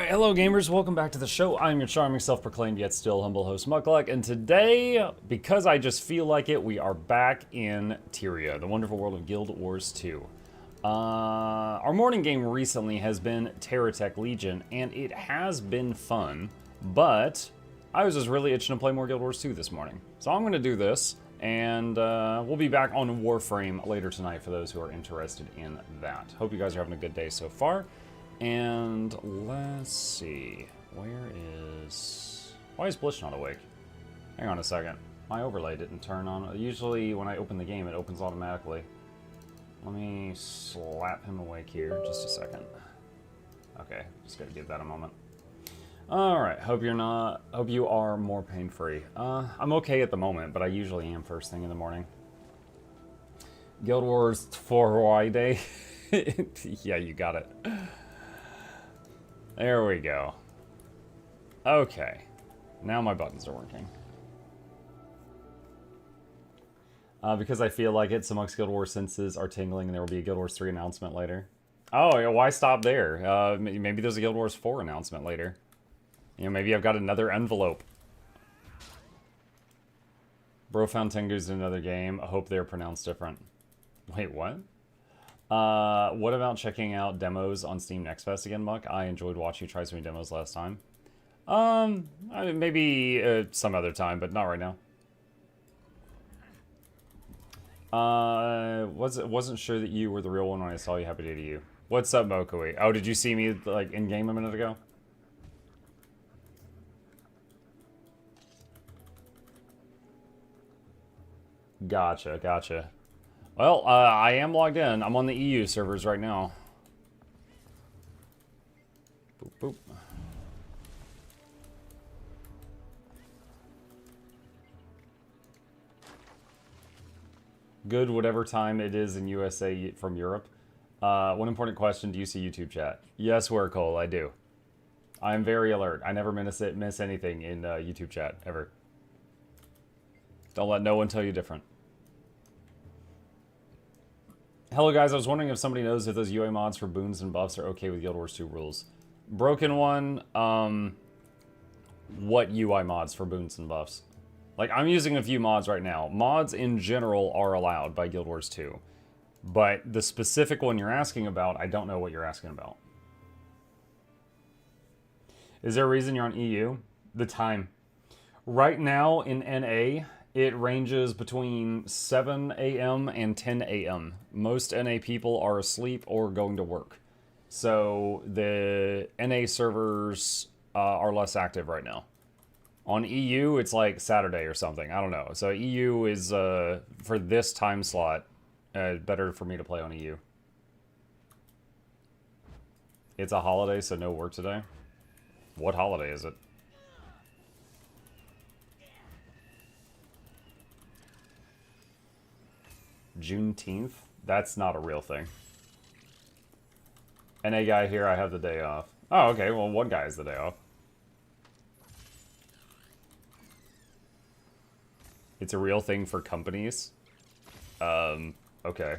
hello gamers, welcome back to the show. I'm your charming, self-proclaimed, yet still humble host, Mukluk, and today, because I just feel like it, we are back in Tyria, the wonderful world of Guild Wars 2. Our morning game recently has been Terratech Legion, and it has been fun, but I was just really itching to play more Guild Wars 2 this morning. So I'm going to do this, and we'll be back on Warframe later tonight for those who are interested in that. Hope you guys are having a good day so far. And let's see, why is Blish not awake? Hang on a second, my overlay didn't turn on. Usually when I open the game, it opens automatically. Let me slap him awake here, just a second. Okay, just gotta give that a moment. Alright, hope you are more pain-free. I'm okay at the moment, but I usually am first thing in the morning. Guild Wars 4 Hawaii Day. Yeah, you got it. There we go. Okay. Now my buttons are working. Because I feel like it, some Guild Wars senses are tingling and there will be a Guild Wars 3 announcement later. Oh, yeah, why stop there? Maybe there's a Guild Wars 4 announcement later. You know, maybe I've got another envelope. Bro found Tengu's in another game. I hope they're pronounced different. Wait, what? What about checking out demos on Steam Next Fest again, Muck? I enjoyed watching you try so many demos last time. Maybe some other time, but not right now. Wasn't sure that you were the real one when I saw you. Happy day to you. What's up, Mokui? Oh, did you see me like in game a minute ago? Gotcha, gotcha. Well, I am logged in. I'm on the EU servers right now. Boop, boop. Good, whatever time it is in USA from Europe. One important question, do you see YouTube chat? Yes, Wercole, I do. I'm very alert. I never miss anything in YouTube chat, ever. Don't let no one tell you different. Hello guys, I was wondering if somebody knows if those UA mods for boons and buffs are okay with Guild Wars 2 rules. Broken one, what UI mods for boons and buffs? Like, I'm using a few mods right now. Mods in general are allowed by Guild Wars 2. But the specific one you're asking about, I don't know what you're asking about. Is there a reason you're on EU? The time. Right now in NA, it ranges between 7 a.m. and 10 a.m. Most NA people are asleep or going to work. So the NA servers are less active right now. On EU, it's like Saturday or something. I don't know. So EU is, for this time slot, better for me to play on EU. It's a holiday, so no work today. What holiday is it? Juneteenth? That's not a real thing. NA guy here, I have the day off. Oh, okay, well, one guy has the day off. It's a real thing for companies? Okay.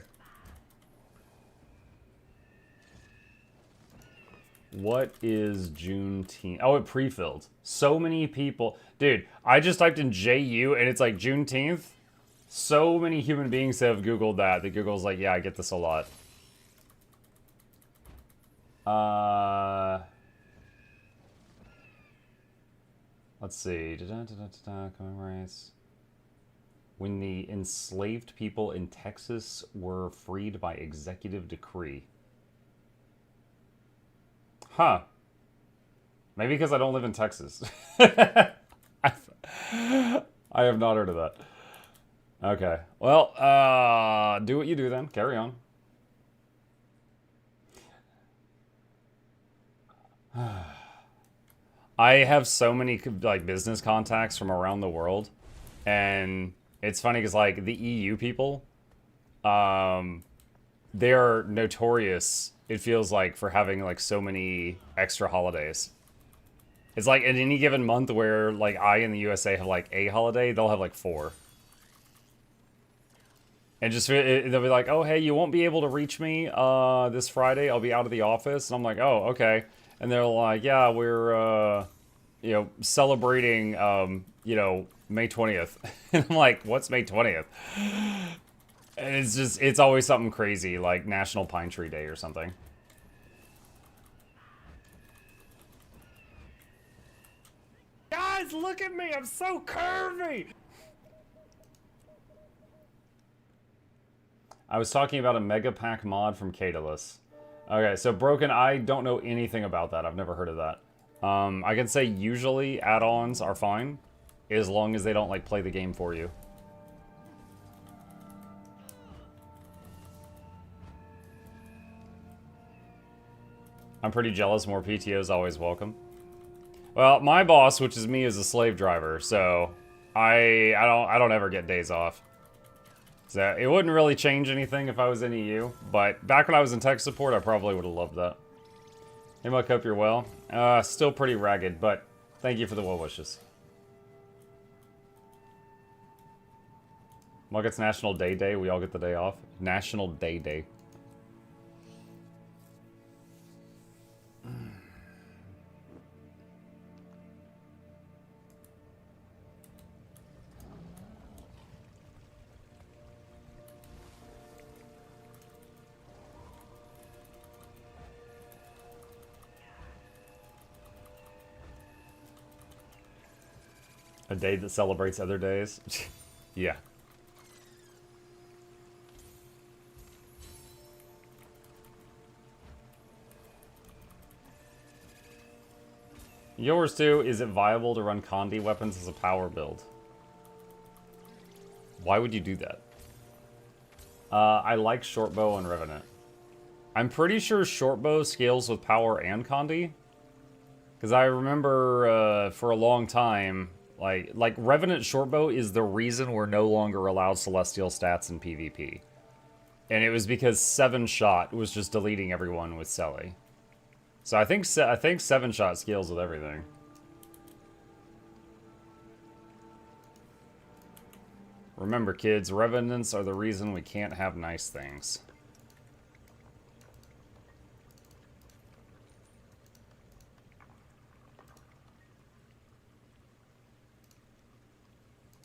What is Juneteenth? Oh, it pre-filled. So many people. Dude, I just typed in JU and it's like Juneteenth. So many human beings have Googled that Google's like, yeah, I get this a lot. Let's see. Commemorates when the enslaved people in Texas were freed by executive decree. Huh. Maybe because I don't live in Texas. I have not heard of that. Okay. Well, do what you do then. Carry on. I have so many like business contacts from around the world, and it's funny because like the EU people, they're notorious. It feels like for having like so many extra holidays. It's like in any given month where like I in the USA have like a holiday, they'll have like 4. And just, they'll be like, oh, hey, you won't be able to reach me this Friday. I'll be out of the office. And I'm like, oh, okay. And they're like, yeah, we're, you know, celebrating, you know, May 20th. And I'm like, what's May 20th? And it's just, it's always something crazy, like National Pine Tree Day or something. Guys, look at me, I'm so curvy! I was talking about a Mega Pack mod from Catalyst. Okay, so Broken, I don't know anything about that. I've never heard of that. I can say usually add-ons are fine, as long as they don't, like, play the game for you. I'm pretty jealous. More PTO is always welcome. Well, my boss, which is me, is a slave driver, so I don't ever get days off. So it wouldn't really change anything if I was in EU, but back when I was in tech support, I probably would have loved that. Hey, Muck, hope you're well. Still pretty ragged, but thank you for the well wishes. Muck, it's National Day Day. We all get the day off. National Day Day. A day that celebrates other days? Yeah. Yours too, is it viable to run Condi weapons as a power build? Why would you do that? I like Shortbow and Revenant. I'm pretty sure Shortbow scales with power and Condi. Because I remember for a long time, like Revenant Shortbow is the reason we're no longer allowed Celestial stats in PvP. And it was because 7-Shot was just deleting everyone with Selly. So I think 7-Shot scales with everything. Remember, kids, Revenants are the reason we can't have nice things.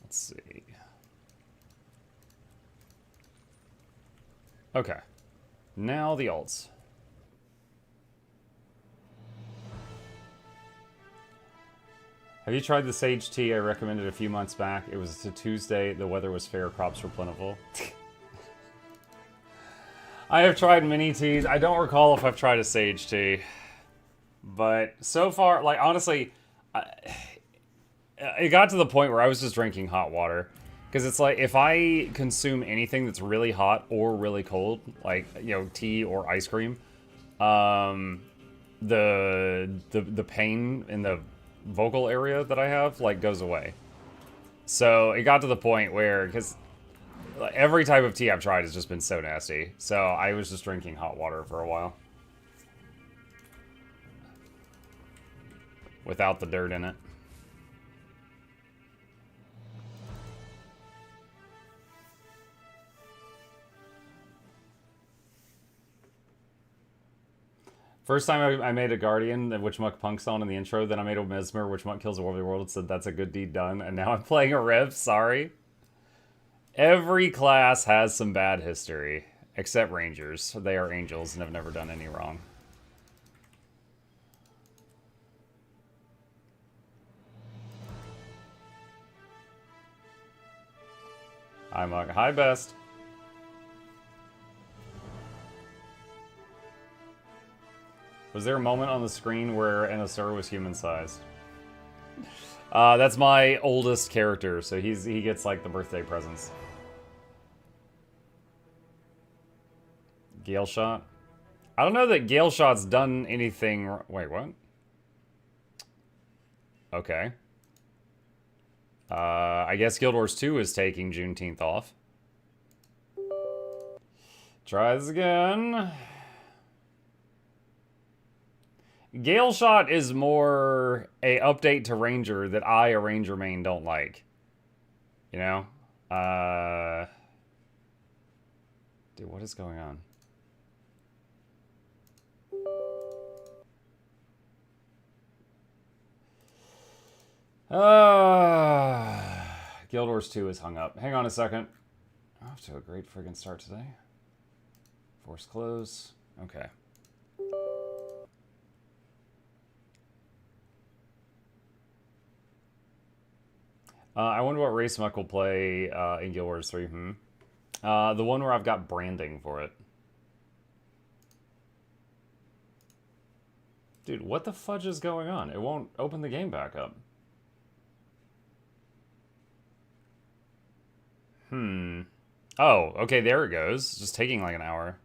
Let's see. Okay. Now the alts. Have you tried the Sage Tea I recommended a few months back? It was a Tuesday, the weather was fair, crops were plentiful. I have tried many teas. I don't recall if I've tried a Sage Tea. But so far, like, honestly, it got to the point where I was just drinking hot water. Because it's like, if I consume anything that's really hot or really cold, like, you know, tea or ice cream, the pain in the vocal area that I have, like, goes away. So it got to the point where, because every type of tea I've tried has just been so nasty. So I was just drinking hot water for a while. Without the dirt in it. First time I made a Guardian, which Muck punks on in the intro, then I made a Mesmer, which Muck kills a World of the World, and said that's a good deed done, and now I'm playing a Rev, sorry. Every class has some bad history, except Rangers. They are angels and have never done any wrong. Hi, Muck. Hi, Best. Was there a moment on the screen where Anosura was human-sized? That's my oldest character, so he gets, like, the birthday presents. Gale Shot? I don't know that Gale Shot's done anything... Wait, what? Okay. I guess Guild Wars 2 is taking Juneteenth off. Try this again. Gale Shot is more a update to Ranger that I, a Ranger main, don't like. You know? Dude, what is going on? Guild Wars 2 is hung up. Hang on a second. I'm off to a great friggin' start today. Force close. Okay. I wonder what race Muck will play in Guild Wars 3. The one where I've got branding for it. Dude, what the fudge is going on? It won't open the game back up. Oh, okay, there it goes. It's just taking like an hour.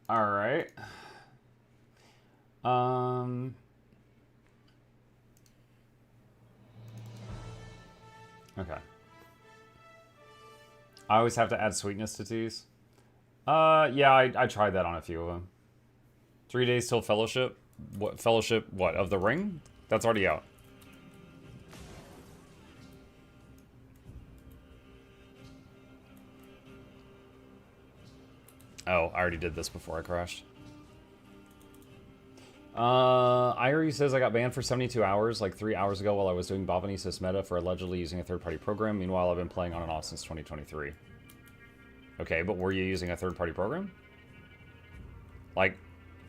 Alright. Okay. I always have to add sweetness to teas. Yeah, I tried that on a few of them. 3 days till Fellowship? What, Fellowship, what, of the Ring? That's already out. Oh, I already did this before I crashed. Irie says I got banned for 72 hours, like 3 hours ago while I was doing Bavanesis meta for allegedly using a third-party program. Meanwhile, I've been playing on and off since 2023. Okay, but were you using a third-party program? Like,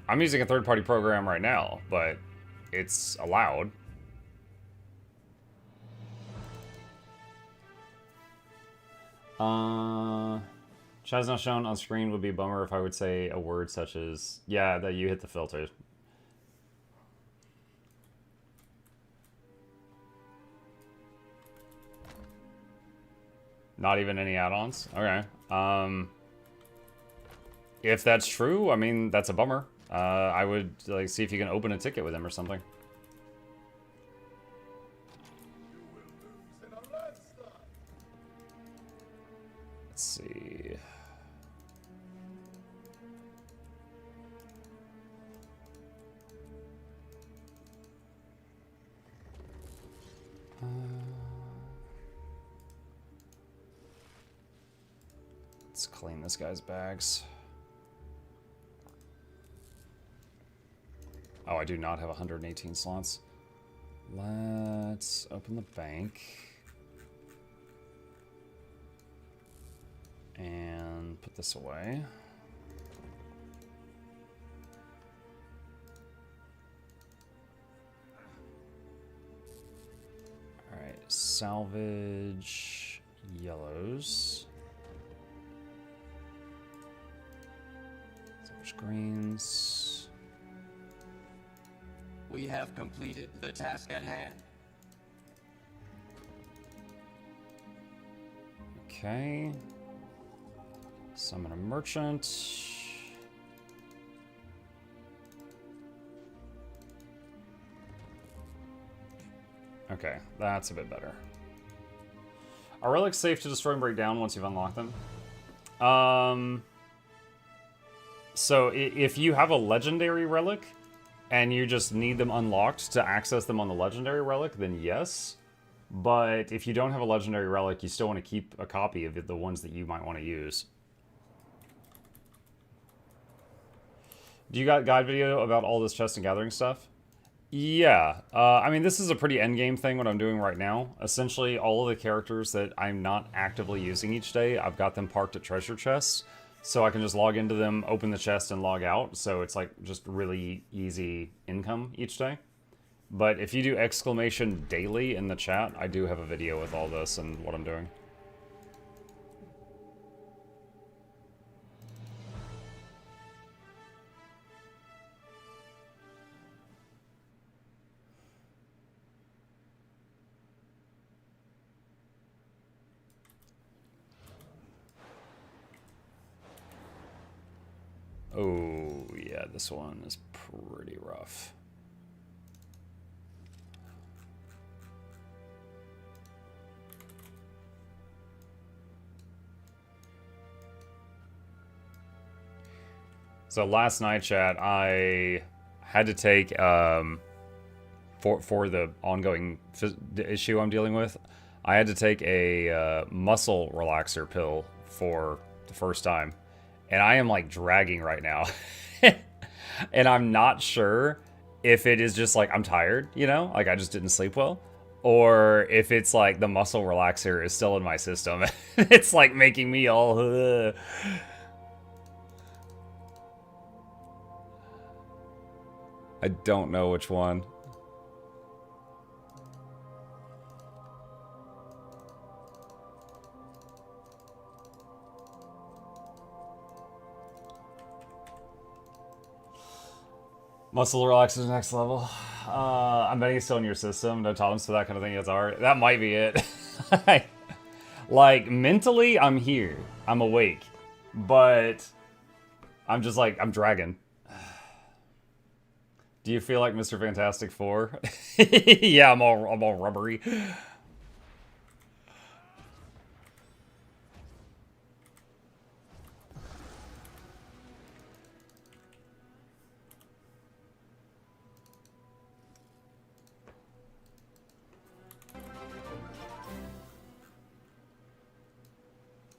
I'm using a third-party program right now, but it's allowed. Chaz not shown on screen would be a bummer if I would say a word such as, yeah, that you hit the filter. Not even any add-ons? Okay. If that's true, I mean, that's a bummer. I would like see if you can open a ticket with him or something. Let's see. Let's clean this guy's bags. Oh, I do not have 118 slots. Let's open the bank. And put this away. Alright, salvage yellows. Salvage greens. We have completed the task at hand. Okay. Summon a merchant. Okay, that's a bit better. Are relics safe to destroy and break down once you've unlocked them? So if you have a legendary relic and you just need them unlocked to access them on the legendary relic, then yes. But if you don't have a legendary relic, you still want to keep a copy of the ones that you might want to use. Do you got guide video about all this chest and gathering stuff? Yeah. I mean, this is a pretty endgame thing, what I'm doing right now. Essentially, all of the characters that I'm not actively using each day, I've got them parked at treasure chests. So I can just log into them, open the chest, and log out. So it's like just really easy income each day. But if you do exclamation daily in the chat, I do have a video with all this and what I'm doing. Oh, yeah, this one is pretty rough. So last night, chat, I had to take, for the ongoing issue I'm dealing with, I had to take a muscle relaxer pill for the first time. And I am like dragging right now. And I'm not sure if it is just like I'm tired, you know, like I just didn't sleep well, or if it's like the muscle relaxer is still in my system. It's like making me all. I don't know which one. Muscle relaxers next level. I'm betting it's still in your system. No tolerance for that kind of thing. That's alright. That might be it. Like, mentally, I'm here. I'm awake. But I'm just like, I'm dragging. Do you feel like Mr. Fantastic 4? Yeah, I'm all rubbery.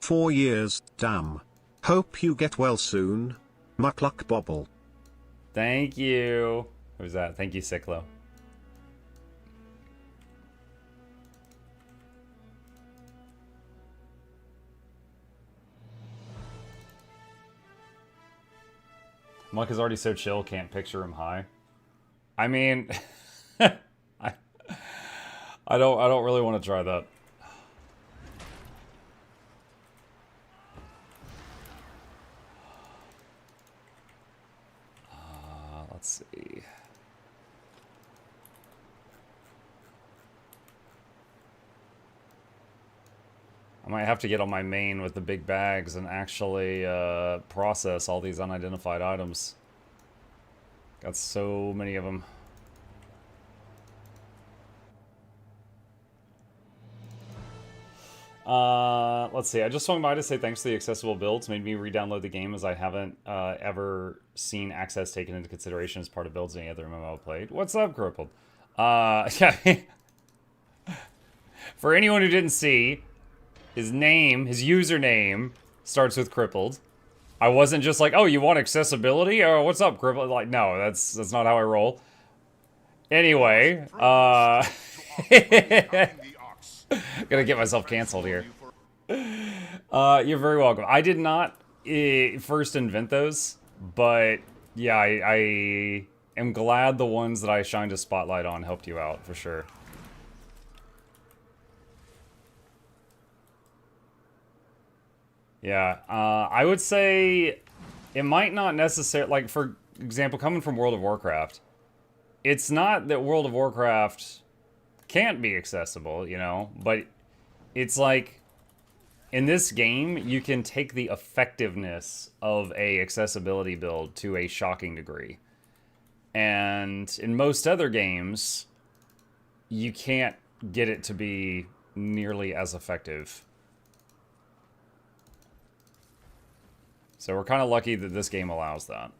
"4 years, damn. Hope you get well soon. Mukluk Bobble." Thank you. Who's that? Thank you, Cyclo. Muck is already so chill, can't picture him high. I mean, I don't really want to try that. Let's see. I might have to get on my main with the big bags and actually process all these unidentified items. Got so many of them. Let's see. I just swung by to say thanks to the accessible builds. Made me re-download the game as I haven't ever seen access taken into consideration as part of builds in any other MMO I've played. What's up, Crippled? Yeah. For anyone who didn't see, his name, his username, starts with Crippled. I wasn't just like, oh, you want accessibility? Oh, what's up, Crippled? Like, no, that's not how I roll. Anyway, gonna get myself canceled here. You're very welcome. I did not first invent those, but yeah, I am glad the ones that I shined a spotlight on helped you out, for sure. Yeah, I would say it might not necessarily, like, for example, coming from World of Warcraft, it's not that World of Warcraft can't be accessible, you know, but it's like, in this game, you can take the effectiveness of a accessibility build to a shocking degree. And in most other games, you can't get it to be nearly as effective. So we're kind of lucky that this game allows that.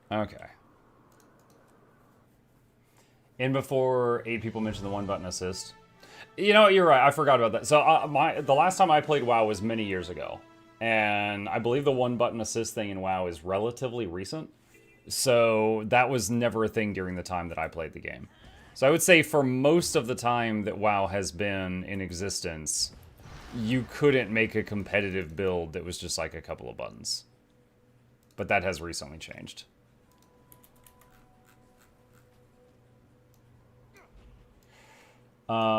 Okay. In before 8 people mentioned the one button assist. You know, you're right. I forgot about that. So the last time I played WoW was many years ago. And I believe the one button assist thing in WoW is relatively recent. So that was never a thing during the time that I played the game. So I would say for most of the time that WoW has been in existence, you couldn't make a competitive build that was just like a couple of buttons. But that has recently changed.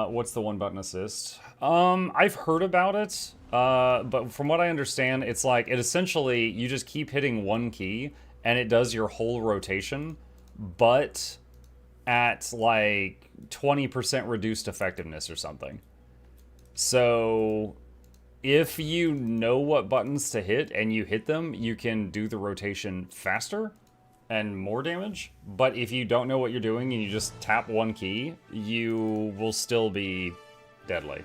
What's the one button assist? I've heard about it, but from what I understand, it's like, it essentially, you just keep hitting one key, and it does your whole rotation, but at like 20% reduced effectiveness or something. So if you know what buttons to hit and you hit them, you can do the rotation faster and more damage. But if you don't know what you're doing and you just tap one key, you will still be deadly.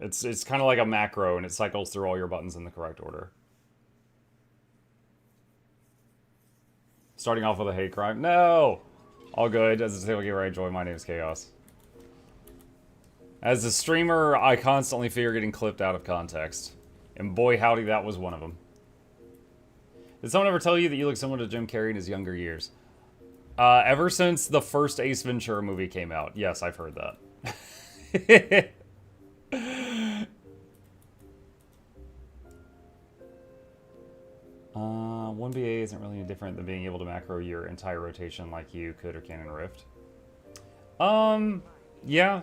It's kind of like a macro, and it cycles through all your buttons in the correct order. Starting off with a hate crime. No! All good. As a table gamer, I enjoy. My name is Chaos. As a streamer, I constantly fear getting clipped out of context. And boy howdy, that was one of them. Did someone ever tell you that you look similar to Jim Carrey in his younger years? Ever since the first Ace Ventura movie came out. Yes, I've heard that. 1BA isn't really any different than being able to macro your entire rotation like you could or can in Rift. Yeah.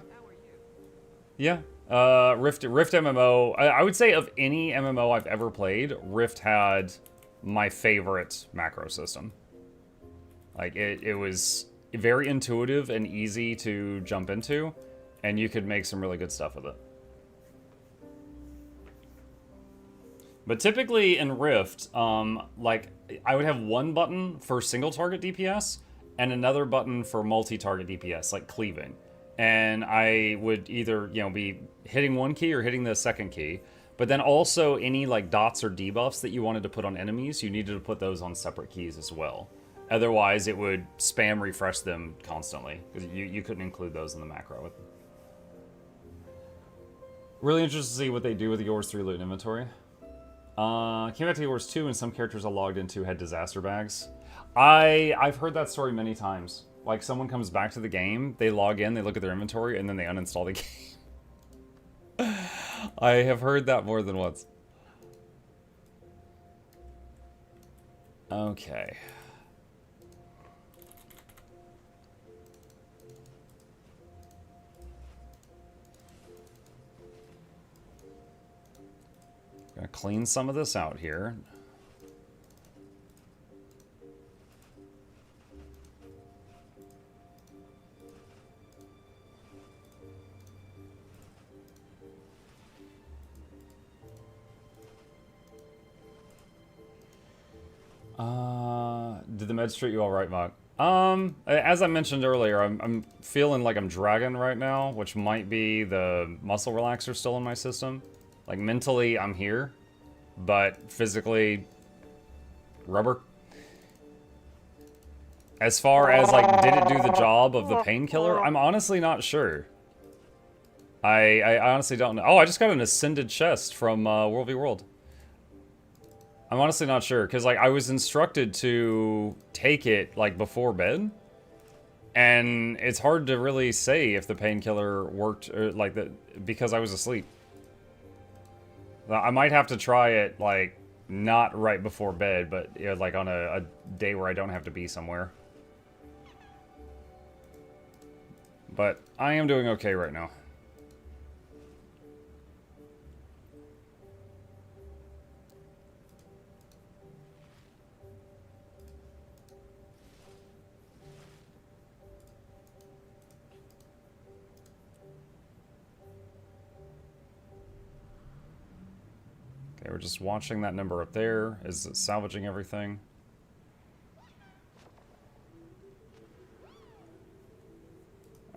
Yeah. Rift MMO, I would say of any MMO I've ever played, Rift had my favorite macro system. Like, it was very intuitive and easy to jump into, and you could make some really good stuff with it. But typically in Rift, like, I would have one button for single target DPS and another button for multi-target DPS, like cleaving. And I would either, you know, be hitting one key or hitting the second key. But then also any, like, dots or debuffs that you wanted to put on enemies, you needed to put those on separate keys as well. Otherwise, it would spam refresh them constantly, because you couldn't include those in the macro. Really interested to see what they do with the Yours 3 loot and inventory. Came back to Yours 2, and some characters I logged into had disaster bags. I've heard that story many times. Like, someone comes back to the game, they log in, they look at their inventory, and then they uninstall the game. I have heard that more than once. Okay. Gonna clean some of this out here. Did the meds treat you all right, Mog? As I mentioned earlier, I'm feeling like I'm dragging right now, which might be the muscle relaxer still in my system. Like, mentally, I'm here, but physically, rubber. As far as, like, did it do the job of the painkiller? I'm honestly not sure. I honestly don't know. Oh, I just got an ascended chest from World v World. I'm honestly not sure, because, like, I was instructed to take it, like, before bed. And it's hard to really say if the painkiller worked, or, like, because I was asleep. I might have to try it, like, not right before bed, but, you know, like, on a day where I don't have to be somewhere. But I am doing okay right now. Okay, we're just watching that number up there. Is it salvaging everything?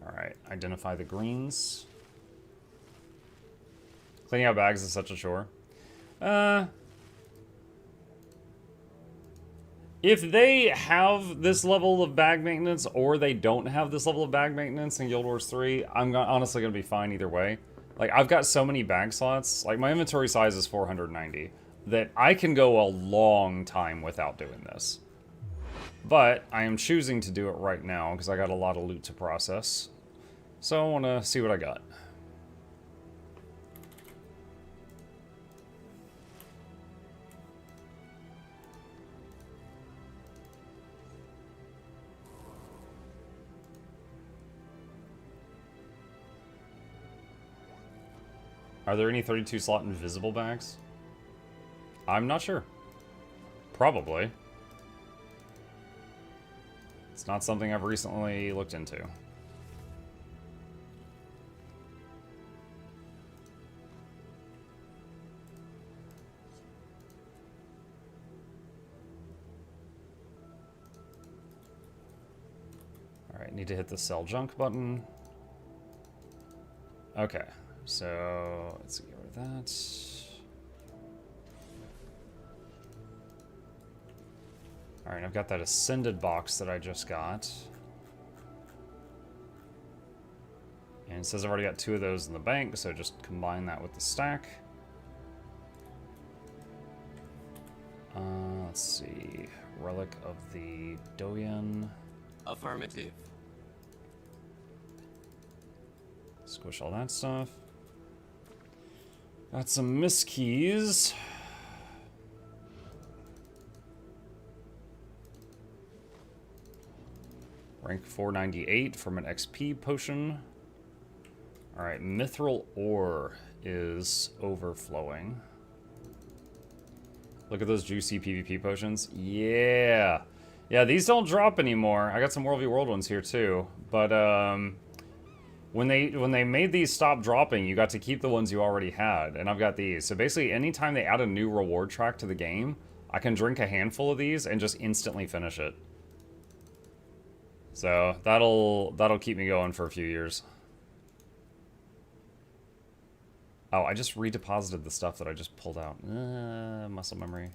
Alright, identify the greens. Cleaning out bags is such a chore. If they have this level of bag maintenance, or they don't have this level of bag maintenance in Guild Wars 3, I'm honestly going to be fine either way. Like, I've got so many bag slots, like, my inventory size is 490, that I can go a long time without doing this. But I am choosing to do it right now, because I got a lot of loot to process. So I want to see what I got. Are there any 32 slot invisible bags? I'm not sure. Probably. It's not something I've recently looked into. Alright, need to hit the sell junk button. Okay. So, let's get rid of that. Alright, I've got that Ascended box that I just got. And it says I've already got 2 of those in the bank, so just combine that with the stack. Let's see. Relic of the Doyen. Affirmative. Squish all that stuff. Got some miss keys. Rank 498 from an XP potion. Alright, mithril ore is overflowing. Look at those juicy PvP potions. Yeah! Yeah, these don't drop anymore. I got some World v World ones here too. But when they made these stop dropping, you got to keep the ones you already had. And I've got these. So basically, anytime they add a new reward track to the game, I can drink a handful of these and just instantly finish it. So that'll keep me going for a few years. Oh, I just redeposited the stuff that I just pulled out. Muscle memory.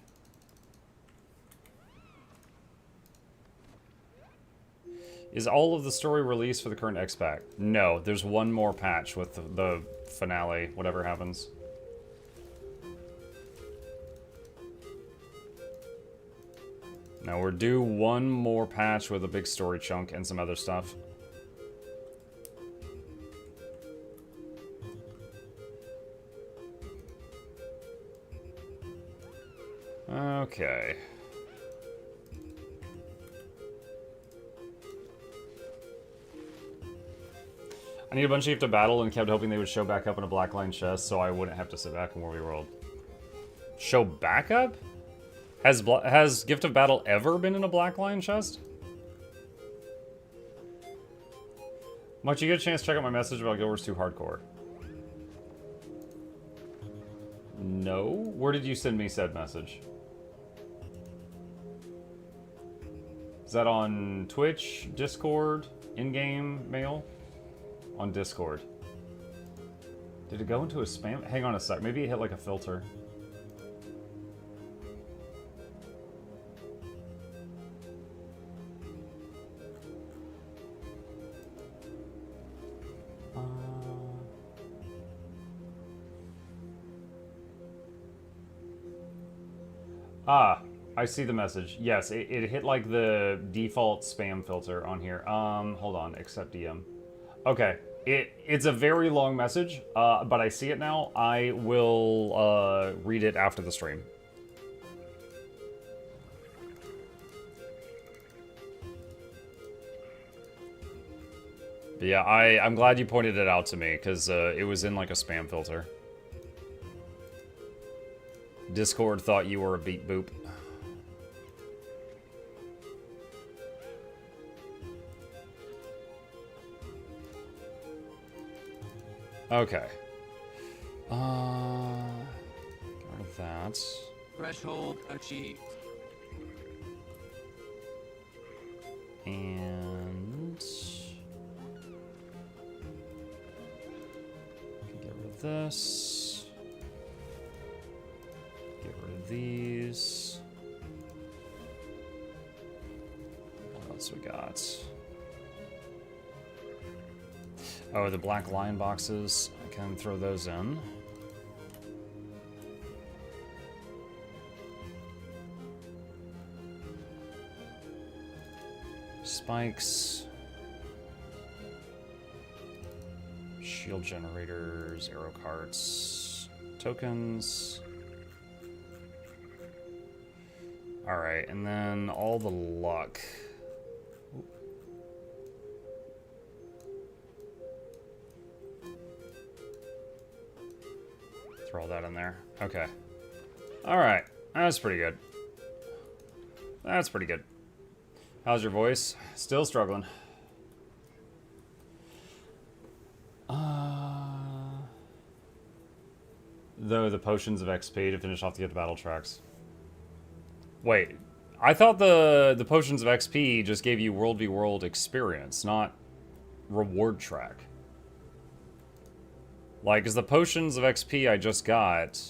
Is all of the story released for the current X-Pack? No, there's one more patch with the finale, whatever happens. Now we're due one more patch with a big story chunk and some other stuff. Okay. I need a bunch of Gift of Battle and kept hoping they would show back up in a black line chest so I wouldn't have to sit back and World v World. Show back up? Has Gift of Battle ever been in a black line chest? Much, you get a chance to check out my message about Guild Wars 2 Hardcore? No? Where did you send me said message? Is that on Twitch, Discord, in-game mail? On Discord. Did it go into a spam? Hang on a sec. Maybe it hit like a filter. I see the message. Yes, it hit like the default spam filter on here. Hold on, accept DM. Okay, it's a very long message, but I see it now. I will read it after the stream. But yeah, I'm glad you pointed it out to me, because it was in like a spam filter. Discord thought you were a beat boop. Okay. Get rid of that. Threshold achieved. And get rid of this. Get rid of these. What else we got? Oh, the black lion boxes. I can throw those in. Spikes. Shield generators, arrow carts, tokens. Alright, and then all the luck. Throw all that in there. Okay. Alright. That's pretty good. That's pretty good. How's your voice? Still struggling. Though the potions of XP to finish off the Gift of Battle tracks. Wait. I thought the potions of XP just gave you World v World experience, not reward track. Like, because the potions of XP I just got,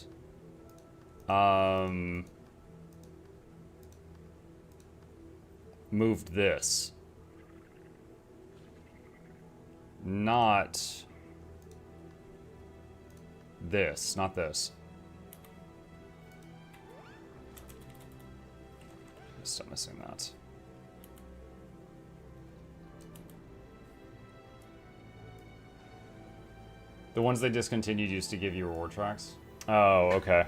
moved this. Not this. Not this. Still missing that. The ones they discontinued used to give you reward tracks. Oh, okay.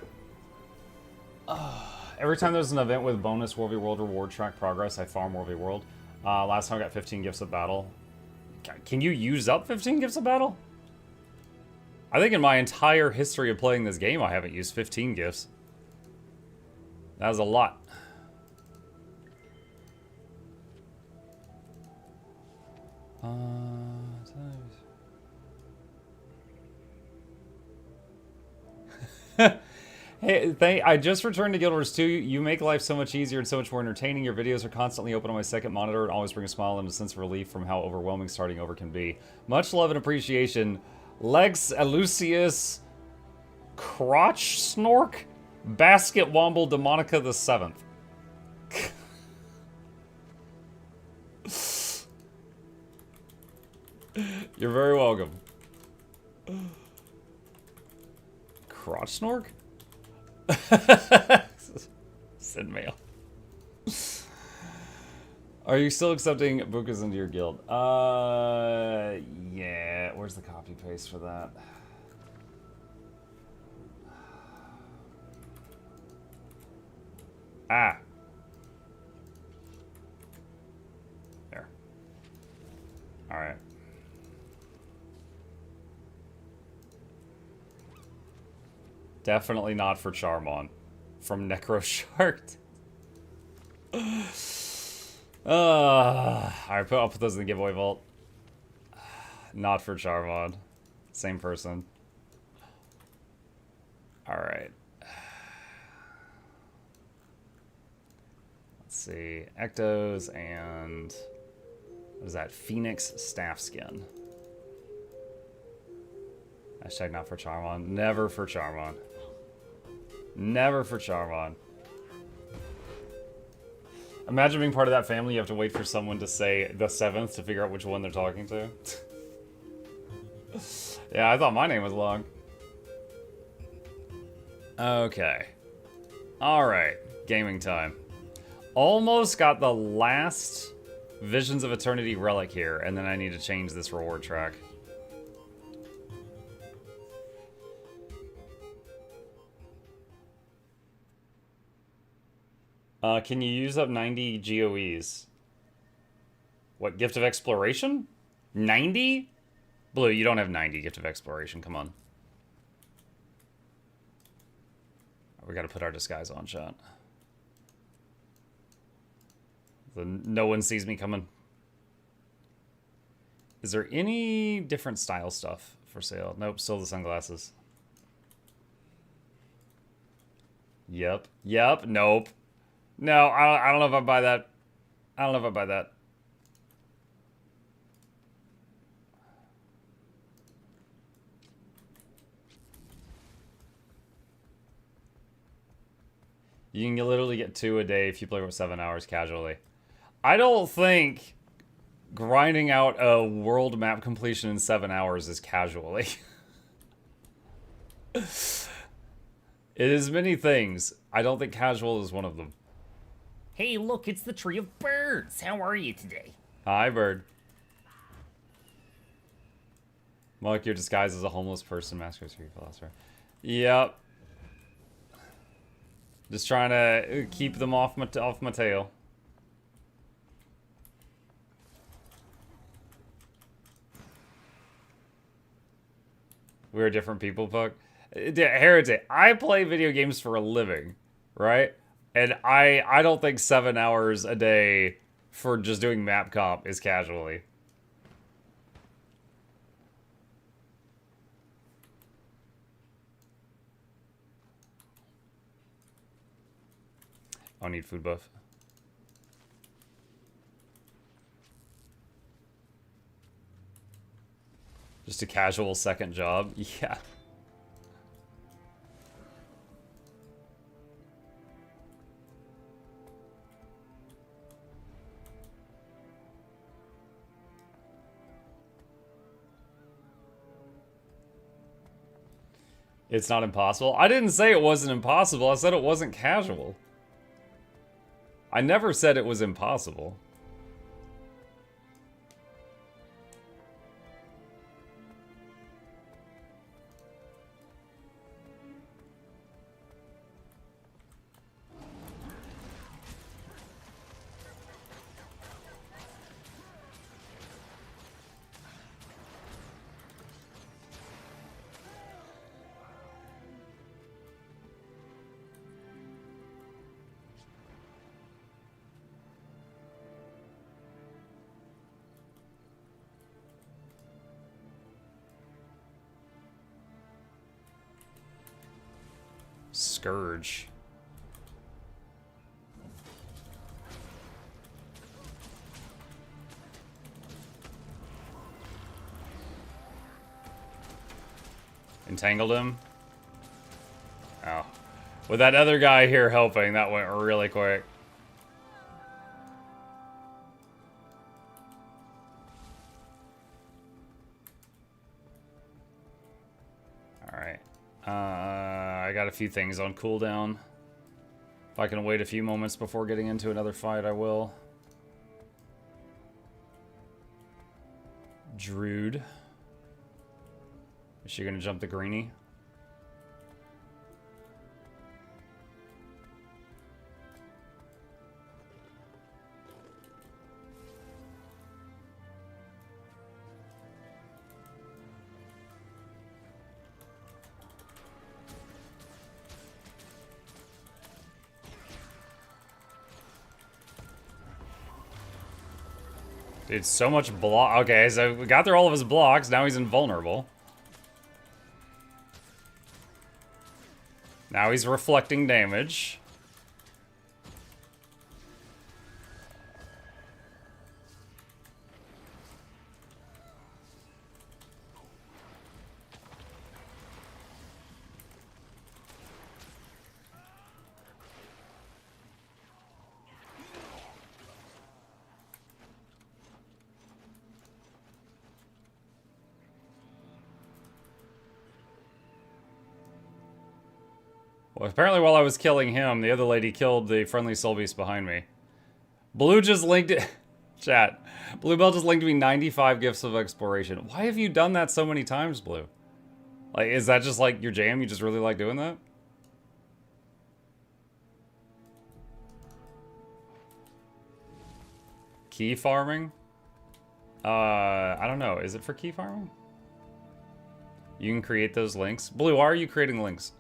Every time there's an event with bonus World v World reward track progress, I farm World v World. Last time I got 15 gifts of battle. Can you use up 15 gifts of battle? I think in my entire history of playing this game, I haven't used 15 gifts. That was a lot. Hey, I just returned to Guild Wars 2. You make life so much easier and so much more entertaining. Your videos are constantly open on my second monitor and always bring a smile and a sense of relief from how overwhelming starting over can be. Much love and appreciation. Lex Elucius Crotch Snork Basket Womble Demonica the 7th. You're very welcome. Crotch Snork? Send mail. Are you still accepting Bukas into your guild? Yeah. Where's the copy paste for that? Ah. There. All right. Definitely not for Charmon. From Necroshark. Alright, I'll put those in the giveaway vault. Not for Charmon. Same person. Alright. Let's see. Ectos and... what is that? Phoenix Staff Skin. Hashtag not for Charmon. Never for Charmon. Never for Charmon. Imagine being part of that family. You have to wait for someone to say the 7th to figure out which one they're talking to. Yeah, I thought my name was long. Okay. Alright. Gaming time. Almost got the last Visions of Eternity relic here, and then I need to change this reward track. Can you use up 90 GOEs? What, Gift of Exploration? 90? Blue, you don't have 90 Gift of Exploration, come on. We gotta put our disguise on, chat. No one sees me coming. Is there any different style stuff for sale? Nope, still the sunglasses. Yep, nope. No, I don't know if I buy that. I don't know if I buy that. You can literally get 2 a day if you play for 7 hours casually. I don't think grinding out a world map completion in 7 hours is casually. It is many things. I don't think casual is one of them. Hey, look, it's the Tree of Birds. How are you today? Hi, bird. Mark, your disguise as a homeless person, masquerades for your philosopher. Yep. Just trying to keep them off my tail. We're different people, Puck. Heretic, I play video games for a living, right? And I don't think 7 hours a day for just doing map comp is casually. I need food buff. Just a casual second job? Yeah. It's not impossible. I didn't say it wasn't impossible. I said it wasn't casual. I never said it was impossible. Scourge. Entangled him? Oh. With that other guy here helping, that went really quick. Alright. I got a few things on cooldown. If I can wait a few moments before getting into another fight, I will. Druid. Is she gonna jump the greenie? Dude, so much block. Okay, so we got through all of his blocks. Now he's invulnerable. Now he's reflecting damage. Well, apparently while I was killing him, the other lady killed the friendly soul beast behind me. Blue just linked it. Chat. Bluebell just linked me 95 gifts of exploration. Why have you done that so many times, Blue? Like, is that just like your jam? You just really like doing that? Key farming? I don't know. Is it for key farming? You can create those links. Blue, why are you creating links?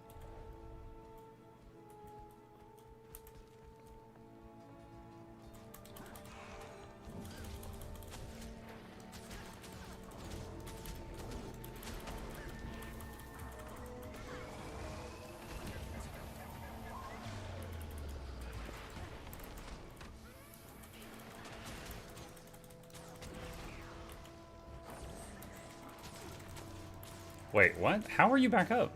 Wait, what? How are you back up?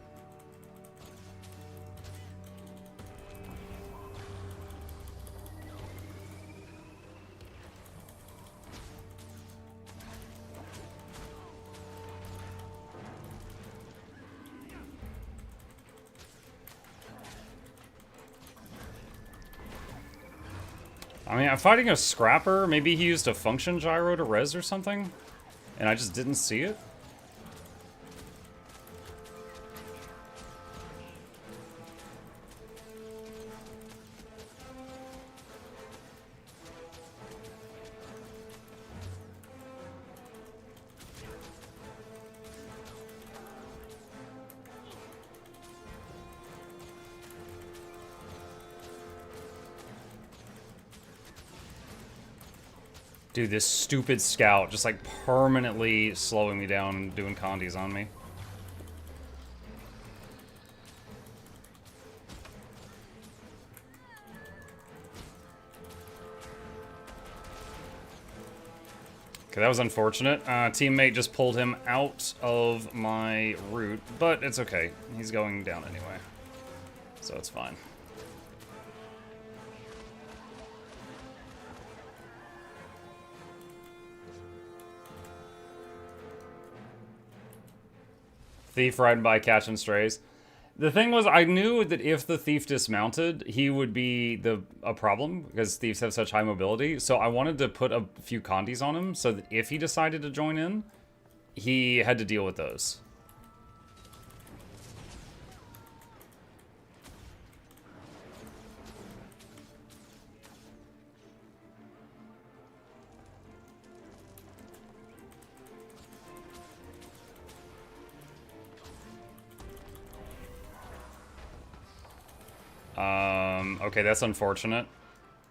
I mean, I'm fighting a scrapper. Maybe he used a function gyro to res or something, and I just didn't see it. Dude, this stupid scout just like permanently slowing me down and doing condies on me. Okay, that was unfortunate. Teammate just pulled him out of my route, but it's okay. He's going down anyway, so it's fine. Thief riding by catching strays. The thing was, I knew that if the thief dismounted, he would be a problem, because thieves have such high mobility. So I wanted to put a few condies on him, so that if he decided to join in, he had to deal with those. Okay, that's unfortunate.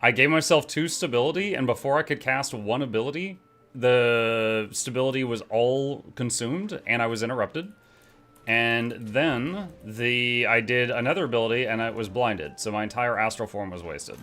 I gave myself 2 stability, and before I could cast 1 ability, the stability was all consumed, and I was interrupted. And then I did another ability, and I was blinded, so my entire astral form was wasted.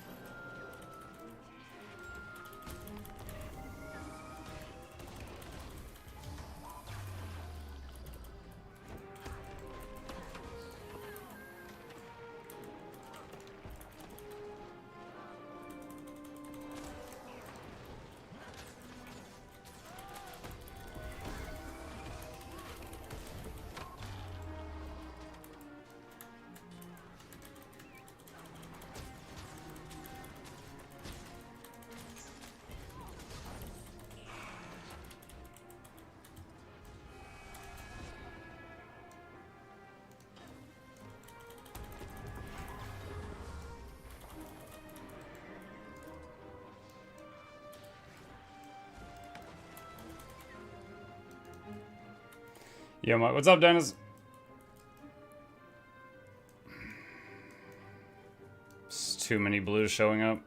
Yo, Mike, what's up, Dennis? It's too many blues showing up.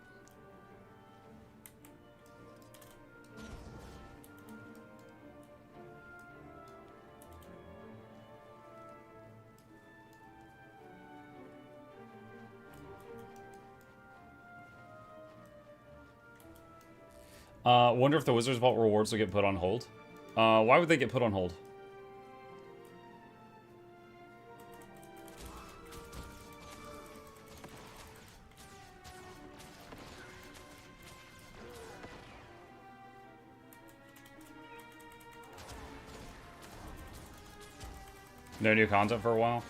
Wonder if the Wizard's Vault rewards will get put on hold. Why would they get put on hold? No new content for a while?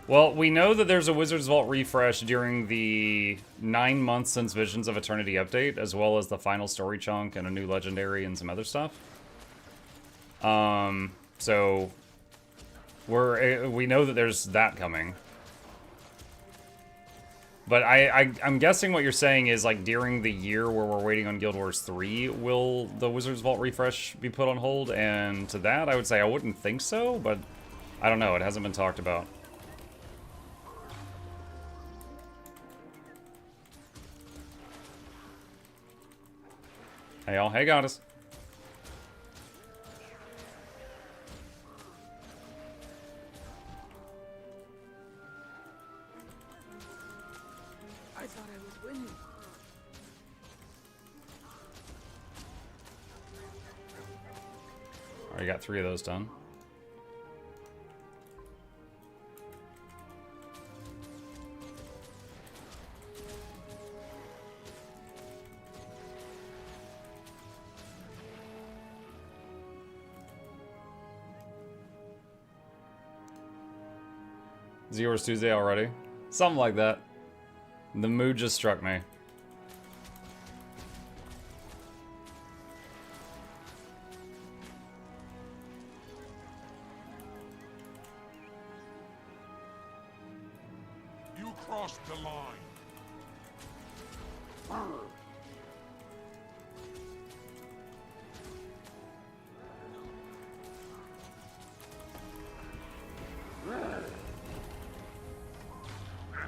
Well, we know that there's a Wizard's Vault refresh during the 9 months since Visions of Eternity update, as well as the final story chunk and a new legendary and some other stuff. So we know that there's that coming. But I'm guessing what you're saying is, like, during the year where we're waiting on Guild Wars 3, will the Wizard's Vault refresh be put on hold? And to that, I would say I wouldn't think so, but I don't know. It hasn't been talked about. Hey, y'all. Hey, Goddess. I thought I was winning. Already got 3 of those done. Zero's Tuesday already? Something like that. The mood just struck me. You crossed the line.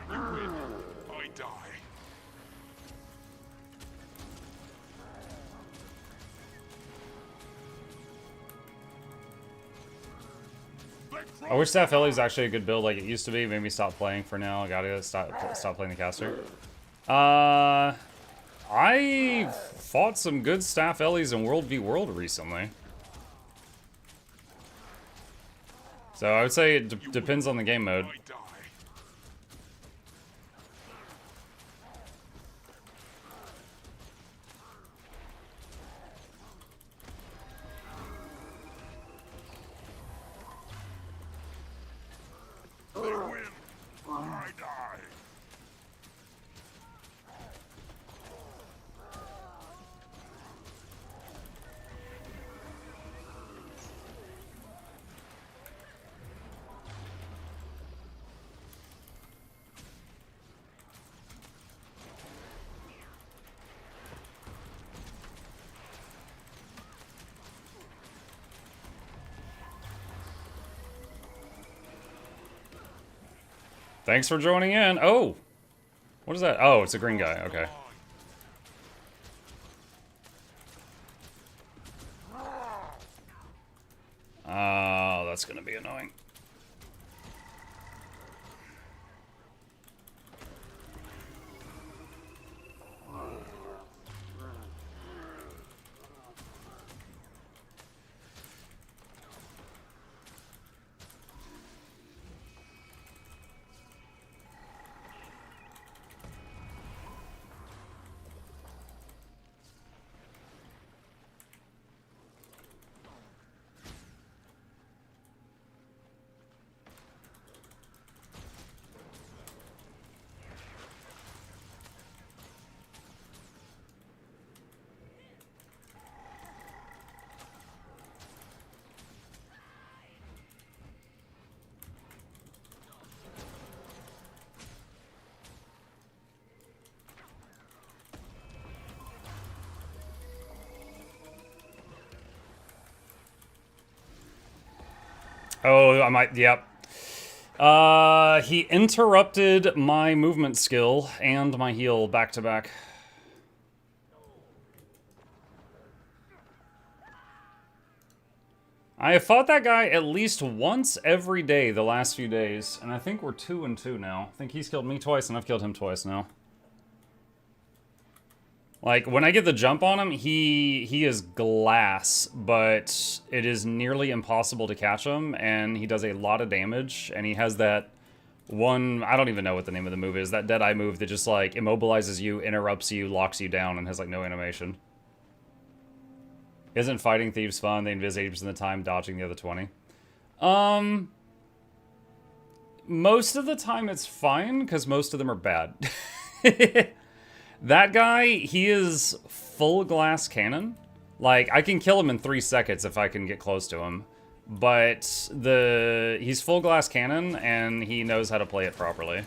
You win. I die. I wish Staff Ellie was actually a good build like it used to be. Made me stop playing for now. I gotta stop playing the caster. I fought some good Staff Ellies in World v World recently. So I would say it depends on the game mode. I die. They win. Thanks for joining in. Oh! What is that? Oh, it's a green guy. Okay. Oh, that's gonna be annoying. Oh, I might, yep. He interrupted my movement skill and my heal back to back. I have fought that guy at least once every day the last few days, and I think we're 2-2 now. I think he's killed me twice and I've killed him twice now. Like, when I get the jump on him, he is glass, but it is nearly impossible to catch him, and he does a lot of damage, and he has that one, I don't even know what the name of the move is, that Deadeye move that just, like, immobilizes you, interrupts you, locks you down, and has, like, no animation. Isn't fighting thieves fun? They invis 80% of the time, dodging the other 20. Most of the time it's fine, because most of them are bad. That guy, he is full glass cannon. Like, I can kill him in 3 seconds if I can get close to him. But he's full glass cannon, and he knows how to play it properly.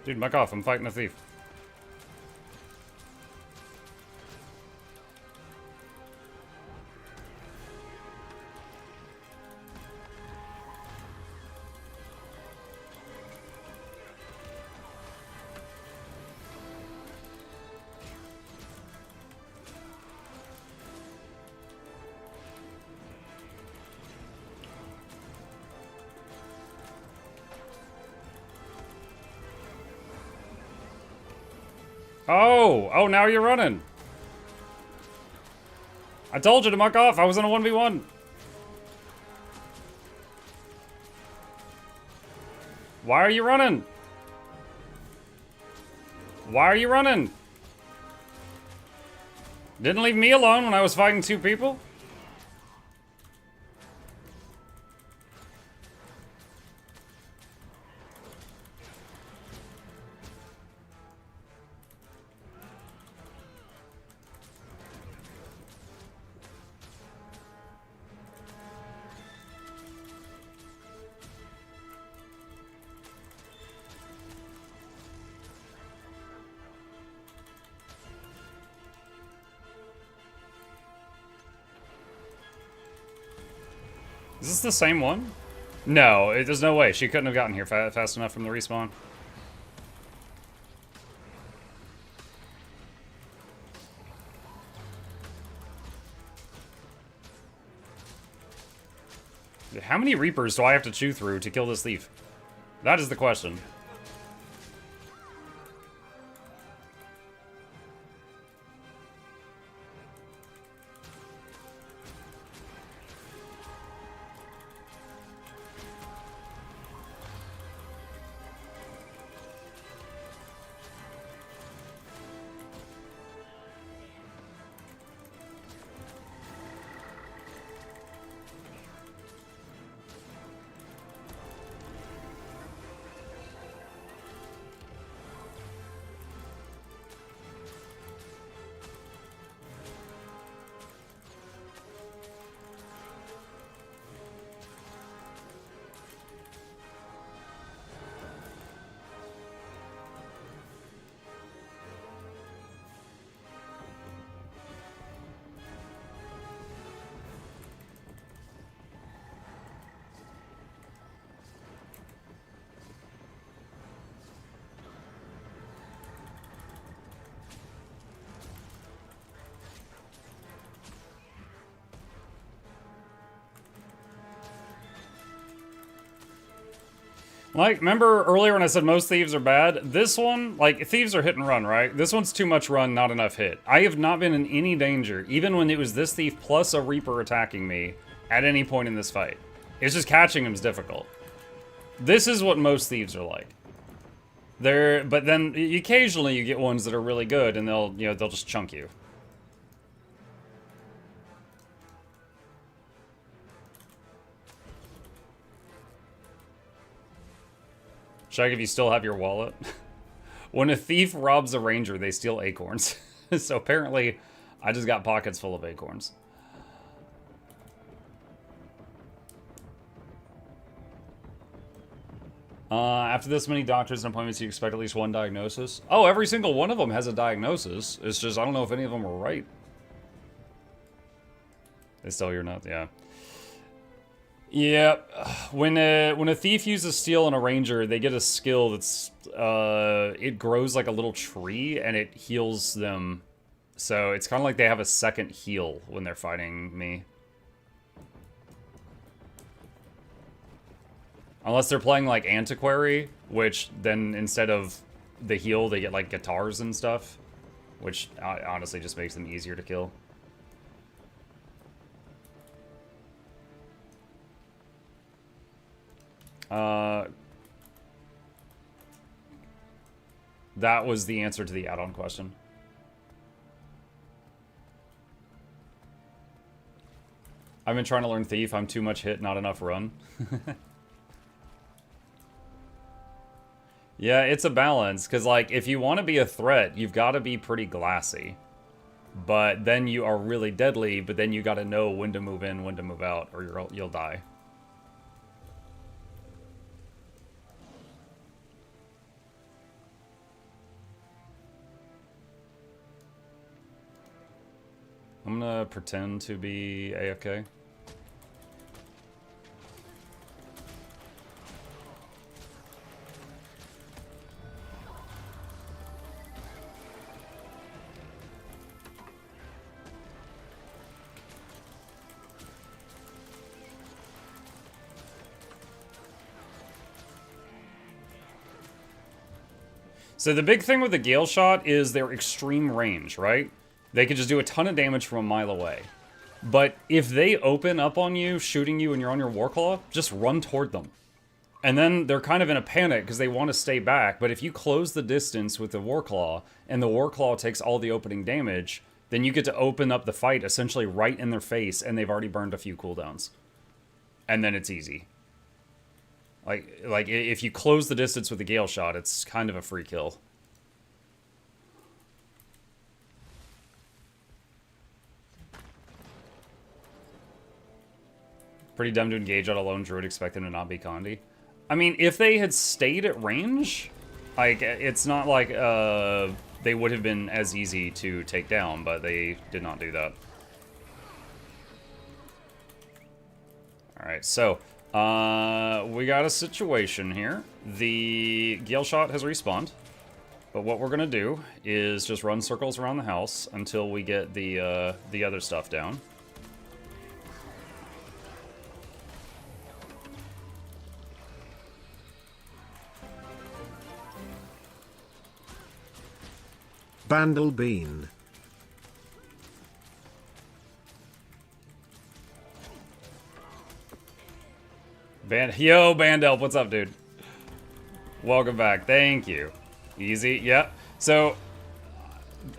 Dude, back off. I'm fighting a thief. Oh, now you're running. I told you to muck off. I was in a 1v1. Why are you running? Why are you running? Didn't leave me alone when I was fighting 2 people? Is this the same one? No, there's no way. She couldn't have gotten here fast enough from the respawn. How many Reapers do I have to chew through to kill this thief? That is the question. Like, remember earlier when I said most thieves are bad? This one, like, thieves are hit and run, right? This one's too much run, not enough hit. I have not been in any danger, even when it was this thief plus a Reaper attacking me at any point in this fight. It's just catching him is difficult. This is what most thieves are like. But then occasionally you get ones that are really good and they'll just chunk you. Shag, if you still have your wallet. When a thief robs a ranger, they steal acorns. So apparently, I just got pockets full of acorns. After this many doctors and appointments, you expect at least one diagnosis? Oh, every single one of them has a diagnosis. It's just, I don't know if any of them were right. They stole your nuts, yeah. Yeah, when a thief uses steel on a ranger, they get a skill that's, it grows like a little tree and it heals them. So it's kind of like they have a second heal when they're fighting me. Unless they're playing like Antiquary, which then instead of the heal, they get like guitars and stuff. Which honestly just makes them easier to kill. That was the answer to the add-on question. I've been trying to learn Thief. I'm too much hit, not enough run. Yeah, it's a balance, because, like, if you want to be a threat, you've got to be pretty glassy. But then you are really deadly, but then you got to know when to move in, when to move out, or you'll die. I'm gonna pretend to be AFK. So the big thing with the Gale Shot is their extreme range, right? They can just do a ton of damage from a mile away. But if they open up on you, shooting you and you're on your Warclaw, just run toward them. And then they're kind of in a panic because they want to stay back. But if you close the distance with the Warclaw, and the Warclaw takes all the opening damage, then you get to open up the fight essentially right in their face, and they've already burned a few cooldowns. And then it's easy. Like if you close the distance with the Gale Shot, it's kind of a free kill. Pretty dumb to engage on a lone druid, expect them to not be Condi. I mean, if they had stayed at range, like, it's not like they would have been as easy to take down, but they did not do that. Alright, so, we got a situation here. The Gale Shot has respawned, but what we're gonna do is just run circles around the house until we get the other stuff down. Bandle Bean. Yo, Bandelp, what's up, dude? Welcome back. Thank you. Easy. Yep. So,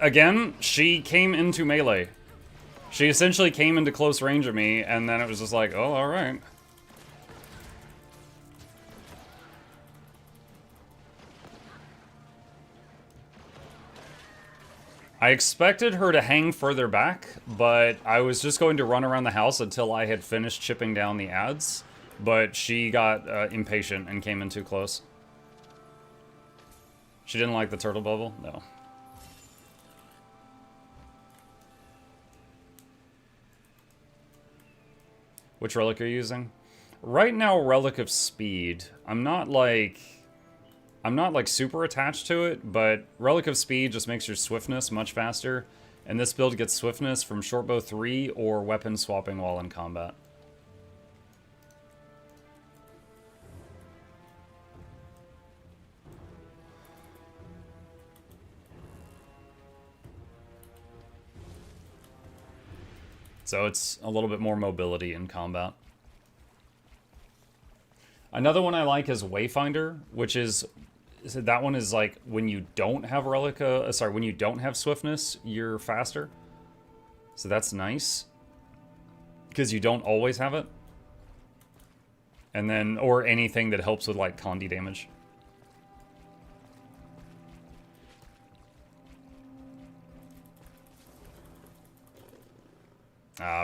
again, she came into melee. She essentially came into close range of me, and then it was just like, oh, alright. I expected her to hang further back, but I was just going to run around the house until I had finished chipping down the ads. But she got impatient and came in too close. She didn't like the turtle bubble? No. Which relic are you using? Right now, Relic of Speed. I'm not like super attached to it, but Relic of Speed just makes your swiftness much faster, and this build gets swiftness from Shortbow 3 or weapon swapping while in combat. So it's a little bit more mobility in combat. Another one I like is Wayfinder, which is... So that one is like when you don't have when you don't have swiftness, you're faster. So that's nice. Because you don't always have it. And then, or anything that helps with like Condi damage.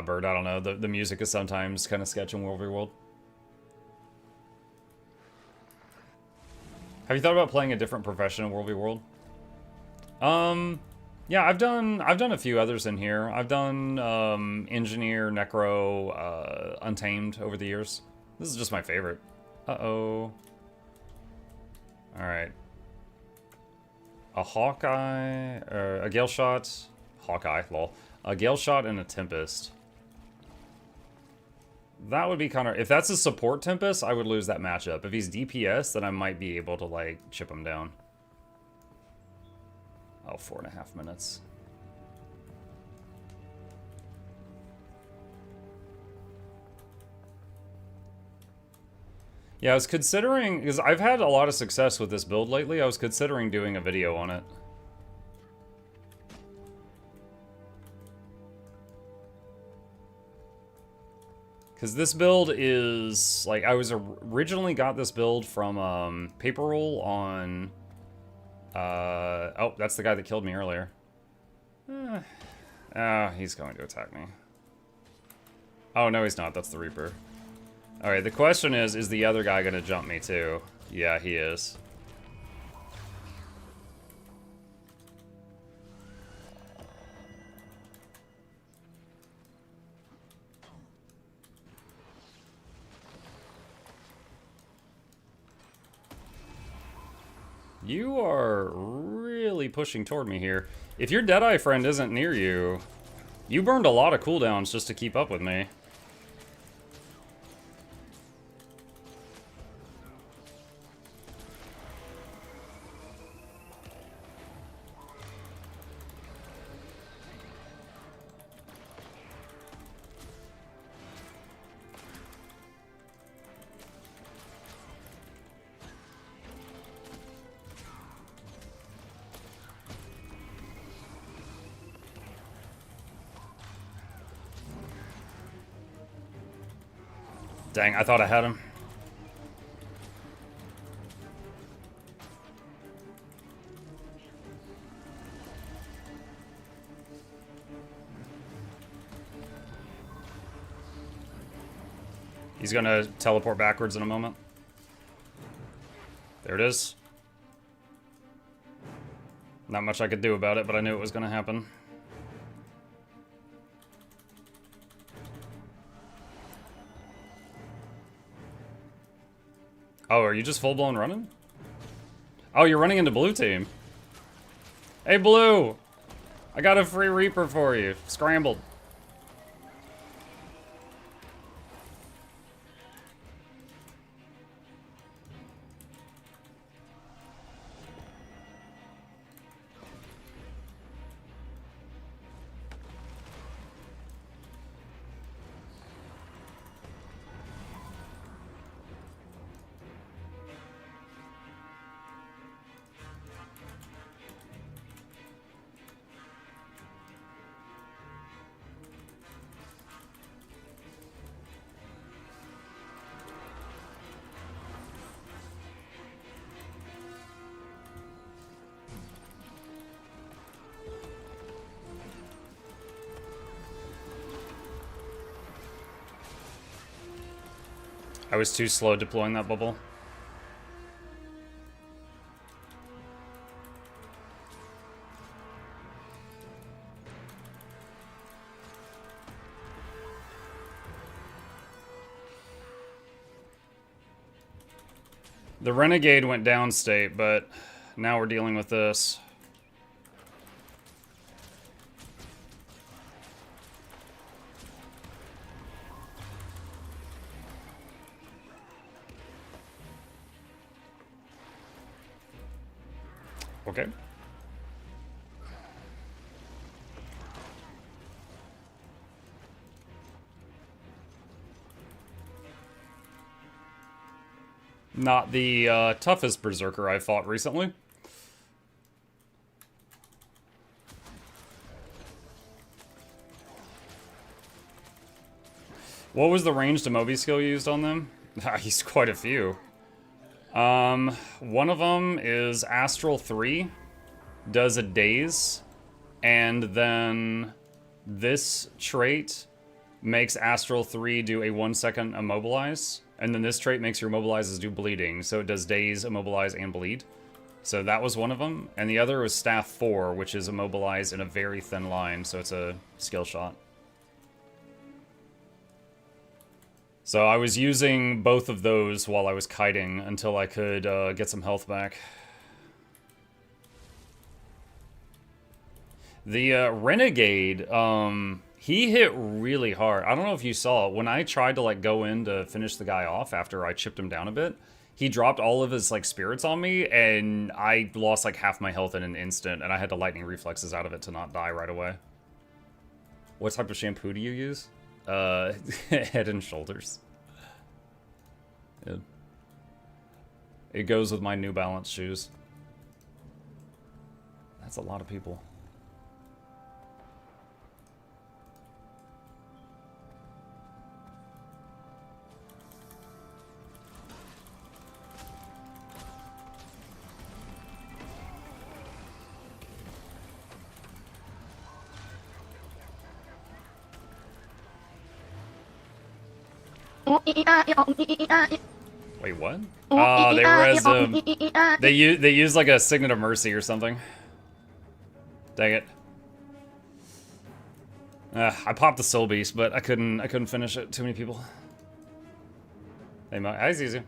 Bird, I don't know. The music is sometimes kind of sketch in World v. World. Have you thought about playing a different profession in World v. World? Yeah, I've done a few others in here. I've done Engineer, Necro, Untamed over the years. This is just my favorite. Uh-oh. Alright. A Hawkeye, or a Gale Shot. Hawkeye, lol. A Gale Shot and a Tempest. That would be kind of... If that's a support Tempest, I would lose that matchup. If he's DPS, then I might be able to, like, chip him down. Oh, 4.5 minutes. Yeah, I was considering... Because I've had a lot of success with this build lately. I was considering doing a video on it. Because this build is, like, I was originally got this build from Paper Roll on, oh, that's the guy that killed me earlier. He's going to attack me. Oh, no, he's not. That's the Reaper. Alright, the question is the other guy going to jump me too? Yeah, he is. You are really pushing toward me here. If your Deadeye friend isn't near you, you burned a lot of cooldowns just to keep up with me. Dang, I thought I had him. He's gonna teleport backwards in a moment. There it is. Not much I could do about it, but I knew it was gonna happen. Oh, are you just full-blown running? Oh, you're running into blue team. Hey, blue! I got a free Reaper for you. Scrambled. I was too slow deploying that bubble. The Renegade went downstate, but now we're dealing with this. Okay. Not the toughest berserker I fought recently. What was the ranged Mobi skill used on them? I used quite a few. One of them is Astral 3, does a daze, and then this trait makes Astral 3 do a 1 second immobilize, and then this trait makes your immobilizes do bleeding, so it does daze, immobilize, and bleed. So that was one of them, and the other was Staff 4, which is immobilize in a very thin line, so it's a skill shot. So I was using both of those while I was kiting until I could get some health back. The Renegade, he hit really hard. I don't know if you saw it. When I tried to like go in to finish the guy off after I chipped him down a bit, he dropped all of his like spirits on me, and I lost like half my health in an instant, and I had to lightning reflexes out of it to not die right away. What type of shampoo do you use? Head and Shoulders. Yeah. It goes with my New Balance shoes. That's a lot of people. Wait, what? Oh, they use like a Signet of Mercy or something. Dang it. I popped the Soul Beast, but I couldn't finish it. Too many people. Hey, I's easy.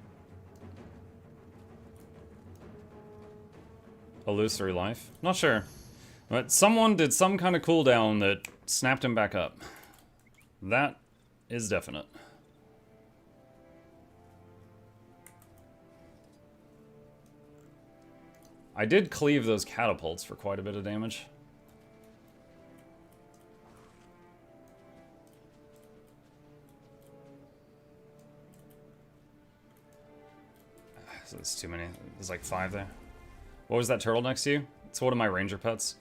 Illusory life? Not sure. But someone did some kind of cooldown that snapped him back up. That is definite. I did cleave those catapults for quite a bit of damage. So it's too many. There's like 5 there. What was that turtle next to you? It's one of my ranger pets.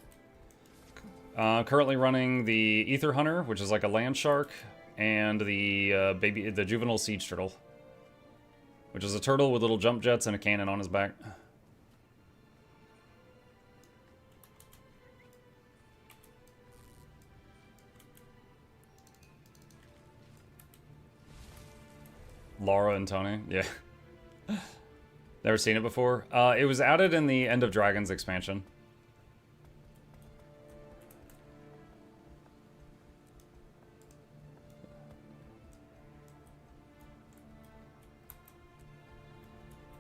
Currently running the Ether Hunter, which is like a land shark, and the juvenile siege turtle, which is a turtle with little jump jets and a cannon on his back. Laura and Tony, yeah. Never seen it before. It was added in the End of Dragons expansion.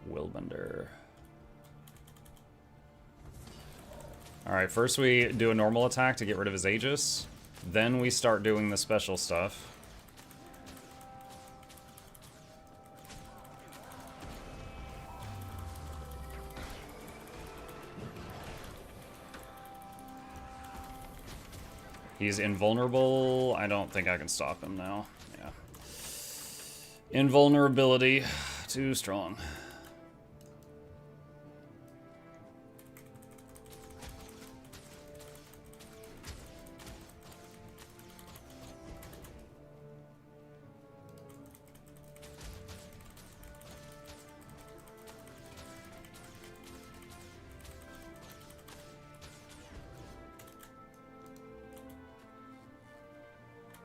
Willbender. Alright, first we do a normal attack to get rid of his Aegis. Then we start doing the special stuff. He's invulnerable. I don't think I can stop him now. Yeah. Invulnerability. Too strong.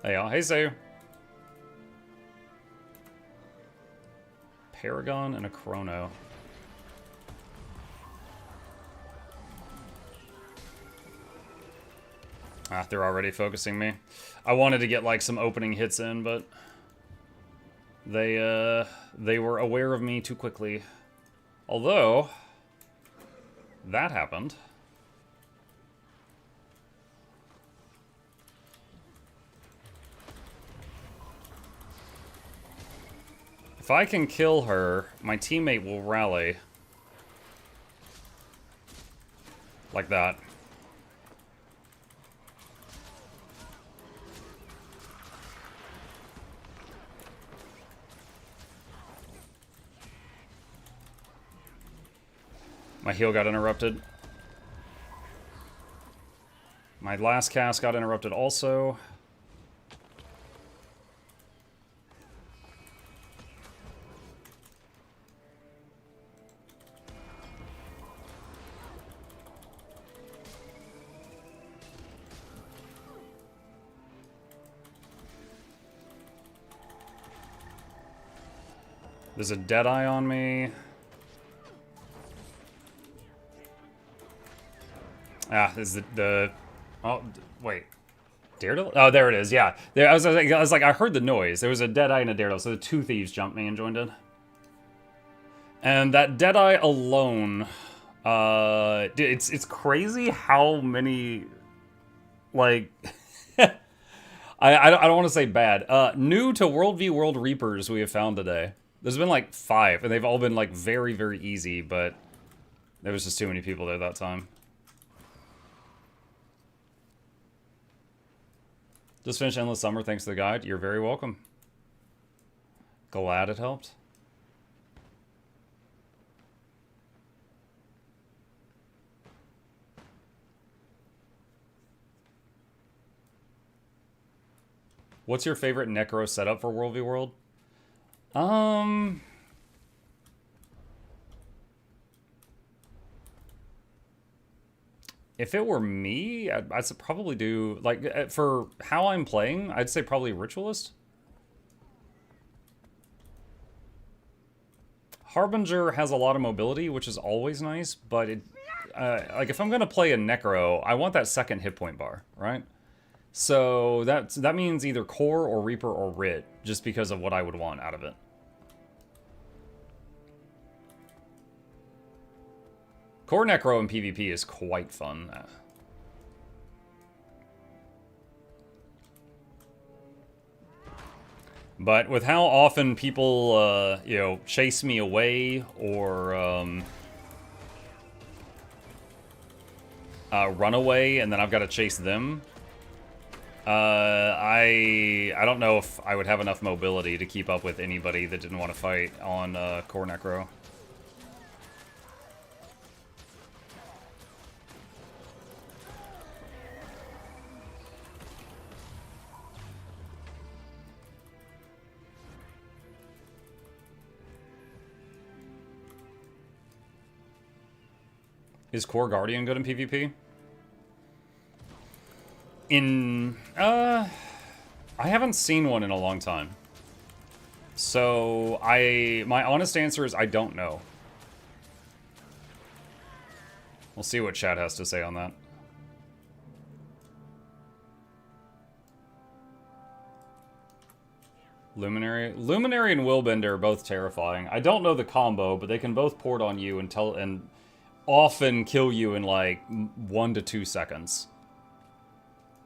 Hey, y'all. Hey, Sayu. Paragon and a Chrono. Ah, they're already focusing me. I wanted to get, like, some opening hits in, but they were aware of me too quickly. Although, that happened. If I can kill her, my teammate will rally. Like that. My heal got interrupted. My last cast got interrupted also. There's a Deadeye on me. Ah, this is the oh, wait. Daredevil? Oh, there it is, yeah. There, I was like, I heard the noise. There was a Deadeye and a Daredevil, so the two thieves jumped me and joined in. And that Deadeye alone, it's crazy how many, like, I don't want to say bad. New to World v World Reapers we have found today. There's been like 5, and they've all been like very, very easy, but there was just too many people there that time. Just finished Endless Summer, thanks to the guide. You're very welcome. Glad it helped. What's your favorite Necro setup for World v World? If it were me, I'd probably do, like, for how I'm playing, I'd say probably Ritualist. Harbinger has a lot of mobility, which is always nice, but it, like, if I'm gonna play a Necro, I want that second hit point bar, right? So that means either Core or Reaper or Rit, just because of what I would want out of it. Core Necro in PvP is quite fun. But with how often people, you know, chase me away or run away, and then I've got to chase them, I don't know if I would have enough mobility to keep up with anybody that didn't want to fight on Core Necro. Is Core Guardian good in PvP? I haven't seen one in a long time. So, my honest answer is I don't know. We'll see what chat has to say on that. Luminary and Willbender are both terrifying. I don't know the combo, but they can both port on you and often kill you in like 1 to 2 seconds.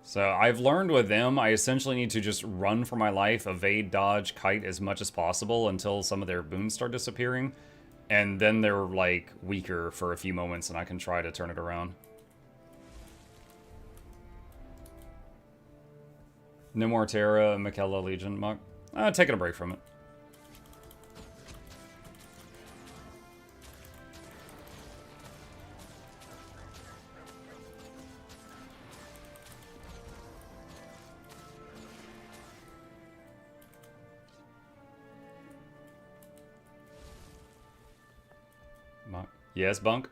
So I've learned with them, I essentially need to just run for my life, evade, dodge, kite as much as possible until some of their boons start disappearing. And then they're like weaker for a few moments and I can try to turn it around. No more Terra, Michaela, Legion, Muck. Taking a break from it. Yes, Bunk?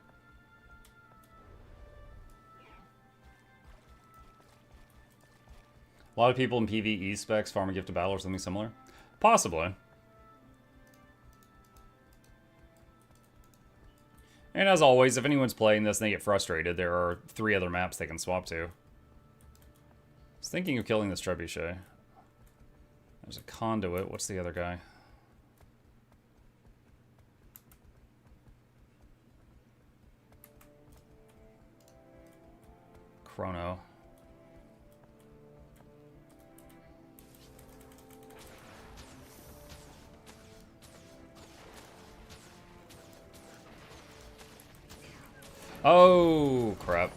A lot of people in PvE specs farm a gift of battle or something similar? Possibly. And as always, if anyone's playing this and they get frustrated, there are 3 other maps they can swap to. I was thinking of killing this trebuchet. There's a conduit. What's the other guy? Chrono. Oh, crap.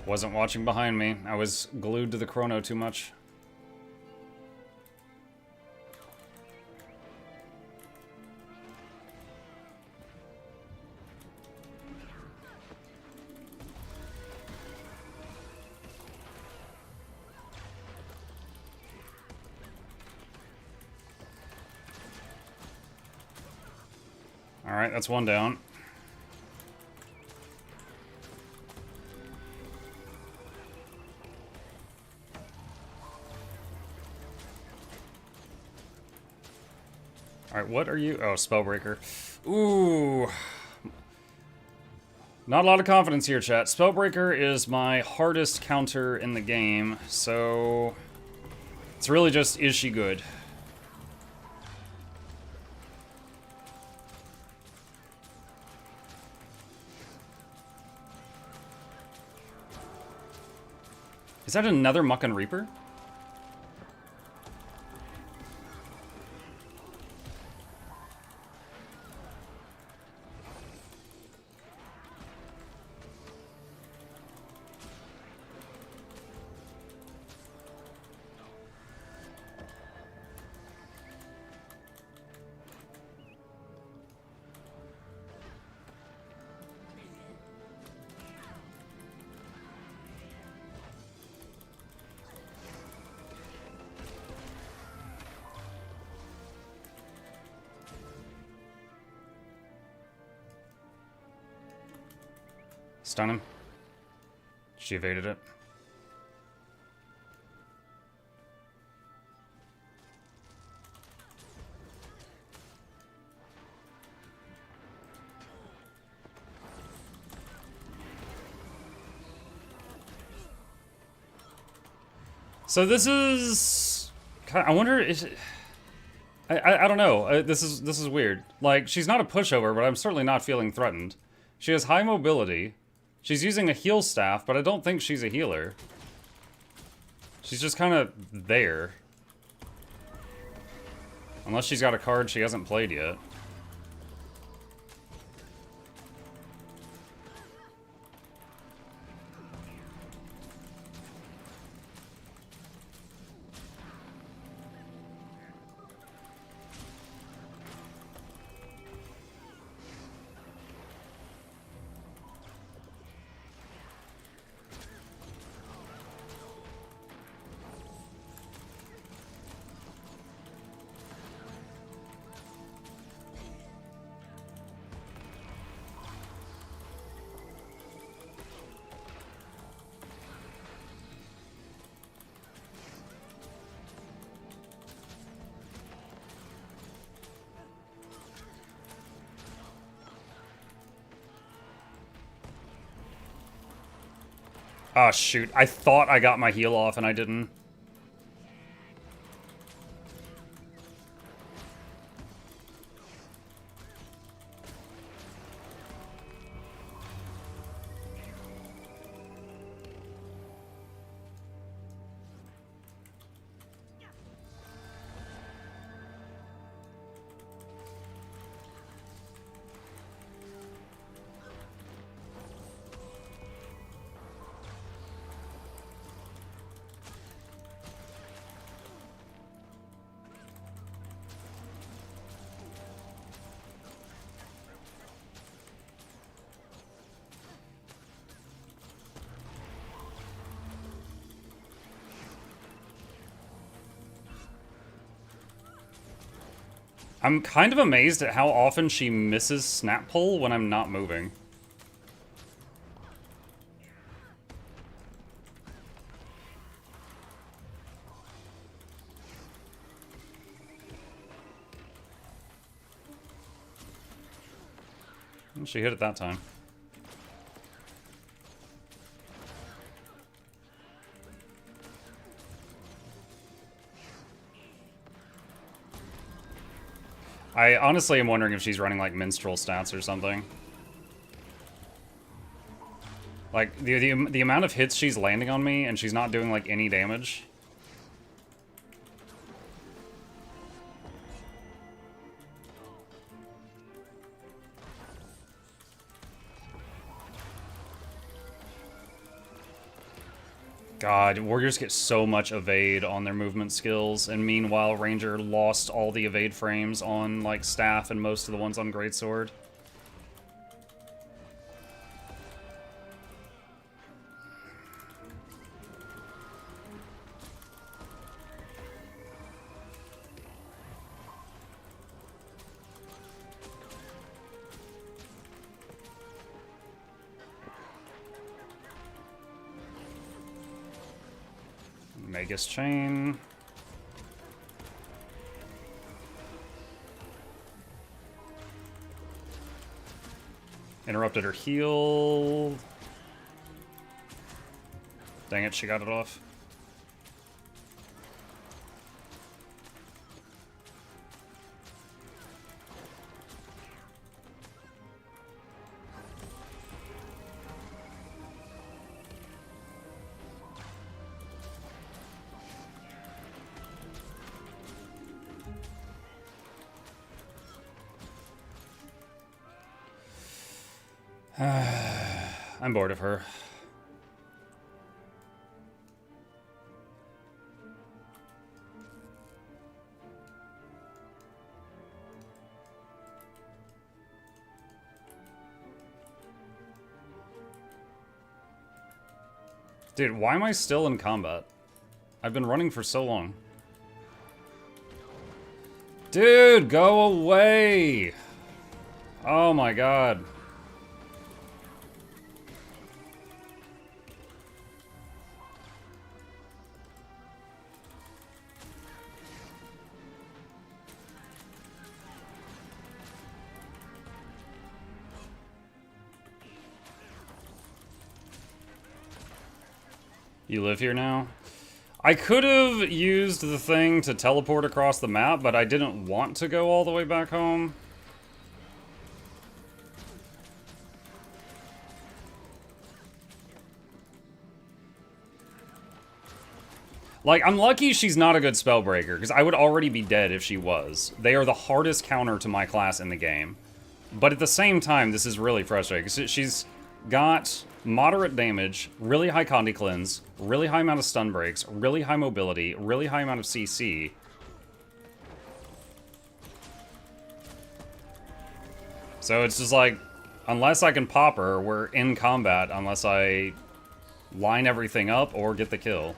Wasn't watching behind me. I was glued to the chrono too much. Alright, that's one down. Alright, what are you? Oh, Spellbreaker. Ooh. Not a lot of confidence here, chat. Spellbreaker is my hardest counter in the game, so it's really just, is she good? Is that another Muck and Reaper? Stun him. She evaded it. So this is... I wonder, is it... I don't know. This is weird. Like, she's not a pushover, but I'm certainly not feeling threatened. She has high mobility. She's using a heal staff, but I don't think she's a healer. She's just kind of there. Unless she's got a card she hasn't played yet. Oh, shoot. I thought I got my heal off and I didn't. I'm kind of amazed at how often she misses snap pull when I'm not moving. She hit it that time. I honestly am wondering if she's running like minstrel stats or something. Like the amount of hits she's landing on me and she's not doing like any damage. God, warriors get so much evade on their movement skills, and meanwhile Ranger lost all the evade frames on like staff and most of the ones on greatsword. Magus Chain. Interrupted her heal. Dang it, she got it off. I'm bored of her. Dude, why am I still in combat? I've been running for so long. Dude, go away! Oh my god. You live here now? I could have used the thing to teleport across the map, but I didn't want to go all the way back home. Like, I'm lucky she's not a good spellbreaker, because I would already be dead if she was. They are the hardest counter to my class in the game. But at the same time, this is really frustrating, because she's got moderate damage, really high Condi Cleanse, really high amount of stun breaks, really high mobility, really high amount of CC. So it's just like, unless I can pop her, we're in combat unless I line everything up or get the kill.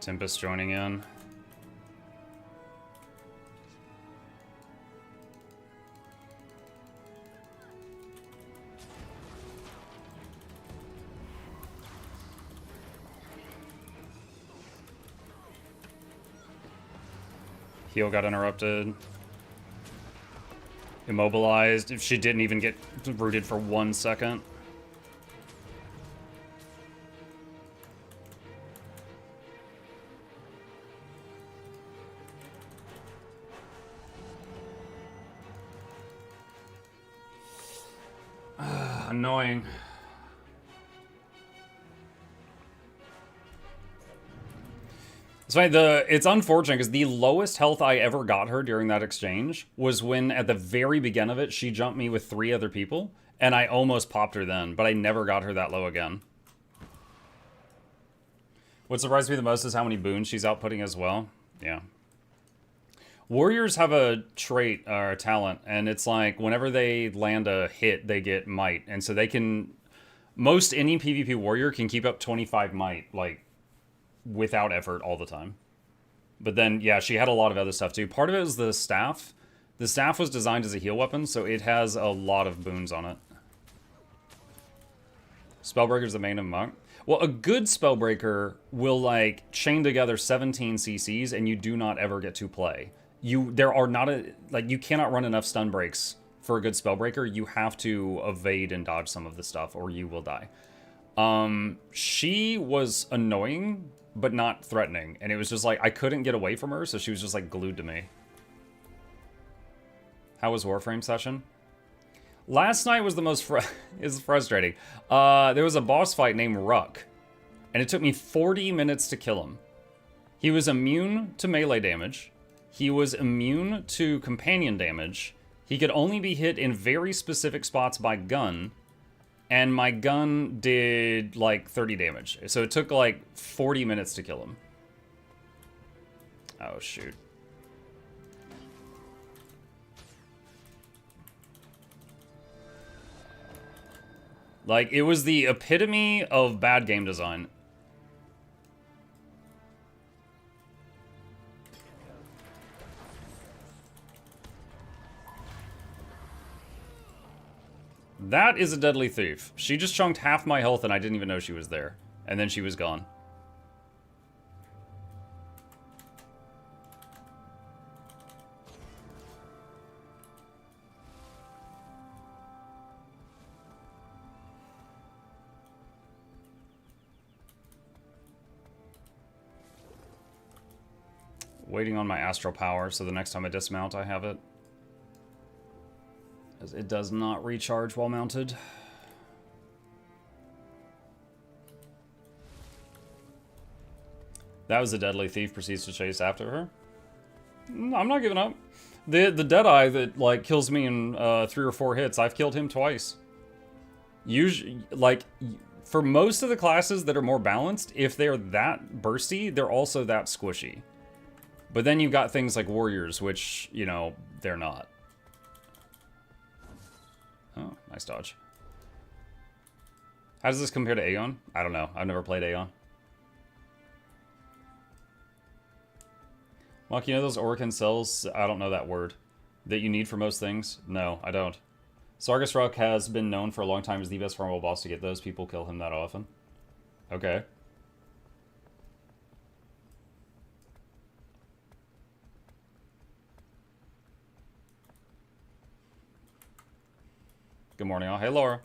Tempest joining in. Heal got interrupted. Immobilized. If she didn't even get rooted for 1 second. Annoying. It's funny, it's unfortunate because the lowest health I ever got her during that exchange was when at the very beginning of it, she jumped me with 3 other people and I almost popped her then, but I never got her that low again. What surprised me the most is how many boons she's outputting as well. Yeah. Warriors have a trait or a talent, and it's like whenever they land a hit, they get might. And so they can, most any PvP warrior can keep up 25 might, like, without effort all the time. But then, yeah, she had a lot of other stuff too. Part of it is the staff. The staff was designed as a heal weapon, so it has a lot of boons on it. Spellbreaker's the main of Monk. Well, a good Spellbreaker will, like, chain together 17 CCs, and you do not ever get to play. There are not you cannot run enough stun breaks for a good Spellbreaker. You have to evade and dodge some of the stuff or you will die. She was annoying, but not threatening. And it was just like, I couldn't get away from her, so she was just like glued to me. How was Warframe session? Last night was the most frustrating. There was a boss fight named Ruck, and it took me 40 minutes to kill him. He was immune to melee damage. He was immune to companion damage. He could only be hit in very specific spots by gun, and my gun did like 30 damage. So it took like 40 minutes to kill him. Oh, shoot. Like, it was the epitome of bad game design. That is a deadly thief. She just chunked half my health and I didn't even know she was there. And then she was gone. Waiting on my astral power, so the next time I dismount, I have it. As it does not recharge while mounted. That was a deadly thief proceeds to chase after her. I'm not giving up. The Deadeye that like kills me in 3 or 4 hits, I've killed him twice. Usually, like, for most of the classes that are more balanced, if they're that bursty, they're also that squishy. But then you've got things like warriors, which, you know, they're not. Oh, nice dodge. How does this compare to Aeon? I don't know. I've never played Aeon. Mark, you know those Orican cells? I don't know that word. That you need for most things? No, I don't. Sargus Rock has been known for a long time as the best farmable boss to get those. People kill him that often. Okay. Good morning, all. Hey, Laura.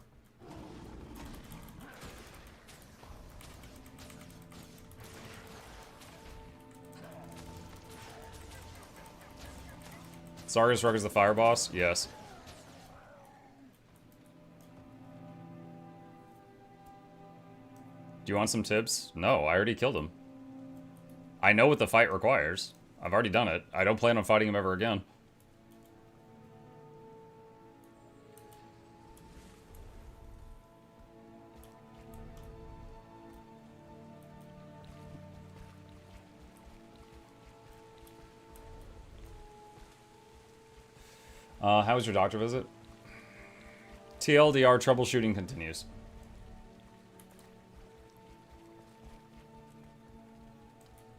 Sargus Rug is the fire boss? Yes. Do you want some tips? No, I already killed him. I know what the fight requires. I've already done it. I don't plan on fighting him ever again. How was your doctor visit? TLDR, troubleshooting continues.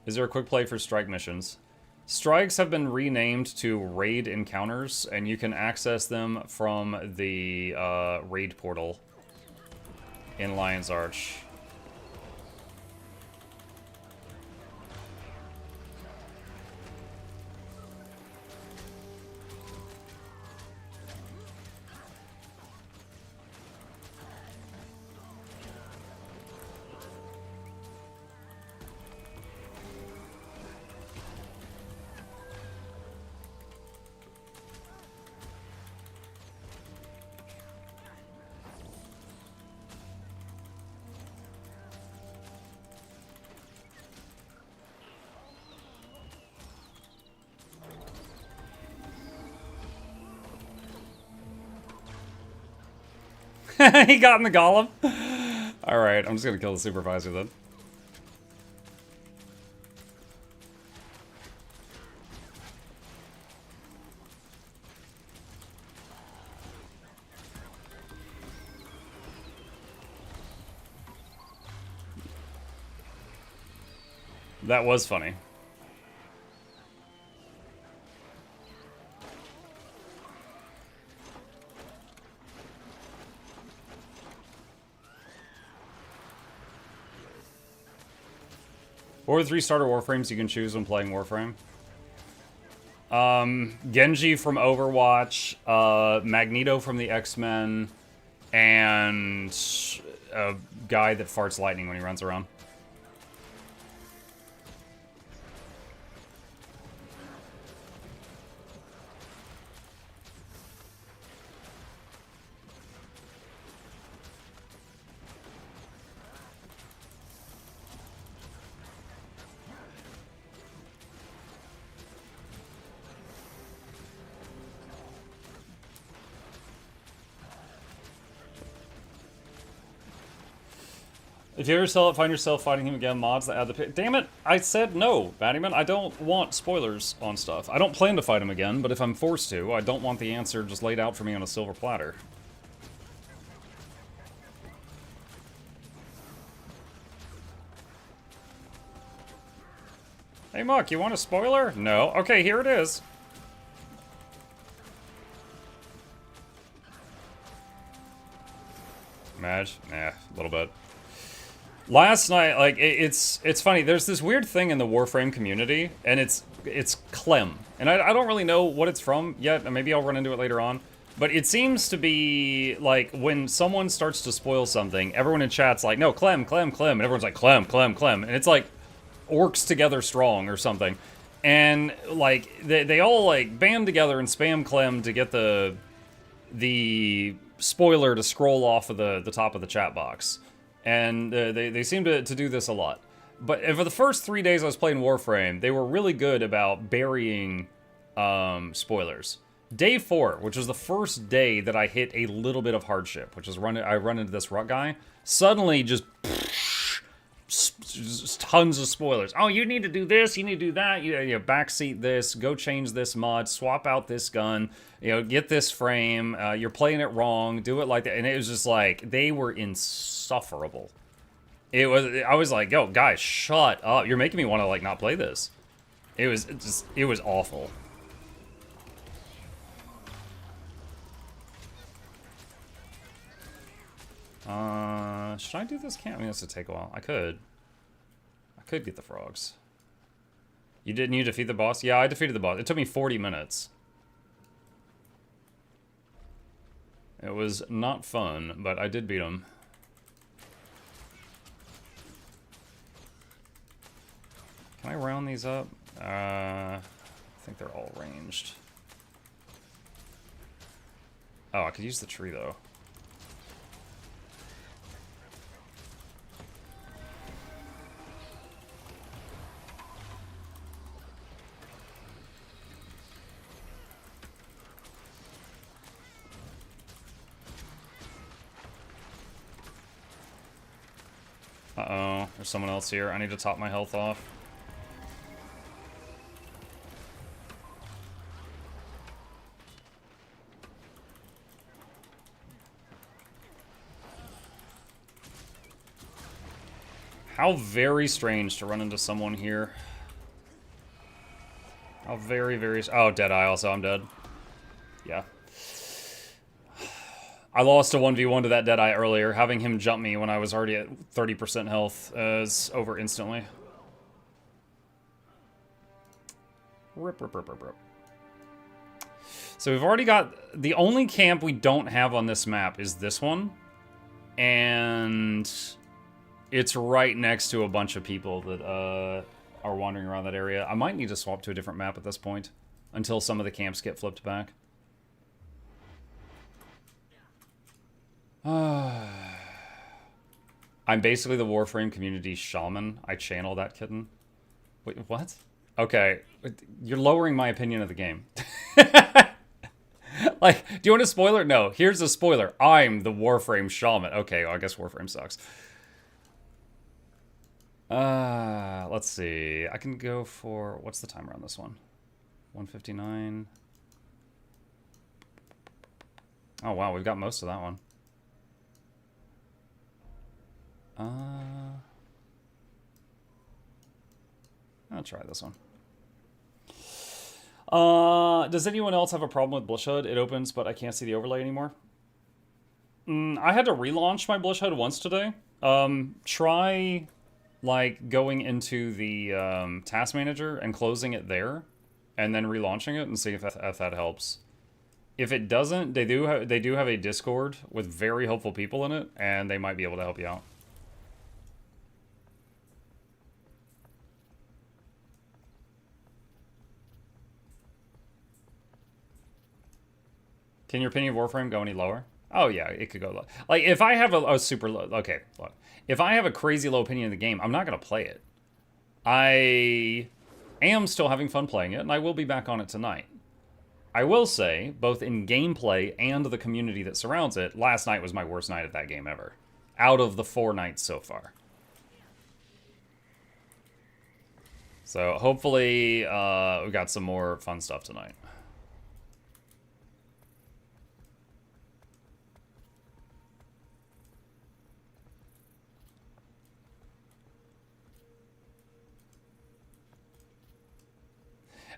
Is there a quick play for strike missions? Strikes have been renamed to raid encounters, and you can access them from the raid portal in Lion's Arch. He got in the golem. Alright, I'm just gonna kill the supervisor then. That was funny. What are the 3 starter Warframes you can choose when playing Warframe? Genji from Overwatch, Magneto from the X-Men, and a guy that farts lightning when he runs around. If you ever find yourself fighting him again, mods that add the... Damn it! I said no, Battyman. I don't want spoilers on stuff. I don't plan to fight him again, but if I'm forced to, I don't want the answer just laid out for me on a silver platter. Hey, Muck, you want a spoiler? No. Okay, here it is. Madge? Nah, a little bit. Last night, like, it's funny. There's this weird thing in the Warframe community, and it's Clem. And I don't really know what it's from yet, and maybe I'll run into it later on. But it seems to be, like, when someone starts to spoil something, everyone in chat's like, no, Clem, Clem, Clem. And everyone's like, Clem, Clem, Clem. And it's like, orcs together strong or something. And, like, they all, like, band together and spam Clem to get the spoiler to scroll off of the top of the chat box. And they seem to do this a lot. But for the first 3 days I was playing Warframe, they were really good about burying spoilers. Day 4, which was the first day that I hit a little bit of hardship, which is I run into this rut guy, suddenly just tons of spoilers. Oh, you need to do this, you need to do that, you backseat this, go change this mod, swap out this gun, get this frame, you're playing it wrong, do it like that. And it was just like, they were insufferable. I was like, yo, guys, shut up. You're making me want to, like, not play this. It was awful. Should I do this camp? I mean, this would take a while. I could get the frogs. You defeat the boss? Yeah, I defeated the boss. It took me 40 minutes. It was not fun, but I did beat him. Can I round these up? I think they're all ranged. Oh, I could use the tree, though. Uh-oh, there's someone else here. I need to top my health off. How very strange to run into someone here. How very, very... Oh, Deadeye also. I'm dead. Yeah. I lost a 1v1 to that Deadeye earlier. Having him jump me when I was already at 30% health is over instantly. Rip, rip, rip, rip, rip. So we've already got... The only camp we don't have on this map is this one. And... it's right next to a bunch of people that are wandering around that area. I might need to swap to a different map at this point until some of the camps get flipped back. I'm basically the Warframe community shaman. I channel that kitten. Wait, what? Okay, you're lowering my opinion of the game. Like, do you want a spoiler? No, here's a spoiler. I'm the Warframe shaman. Okay, well, I guess Warframe sucks. Let's see. I can go for... what's the timer on this one? 159. Oh, wow, we've got most of that one. I'll try this one. Does anyone else have a problem with Blushhood? It opens, but I can't see the overlay anymore. I had to relaunch my Blushhood once today. Try... like going into the task manager and closing it there, and then relaunching it and see if that helps. If it doesn't, they do have a Discord with very helpful people in it, and they might be able to help you out. Can your opinion of Warframe go any lower? Oh yeah, it could go low. Like, if I have a super low... okay, look. If I have a crazy low opinion of the game, I'm not going to play it. I am still having fun playing it, and I will be back on it tonight. I will say, both in gameplay and the community that surrounds it, last night was my worst night of that game ever. Out of the 4 nights so far. So hopefully we got some more fun stuff tonight.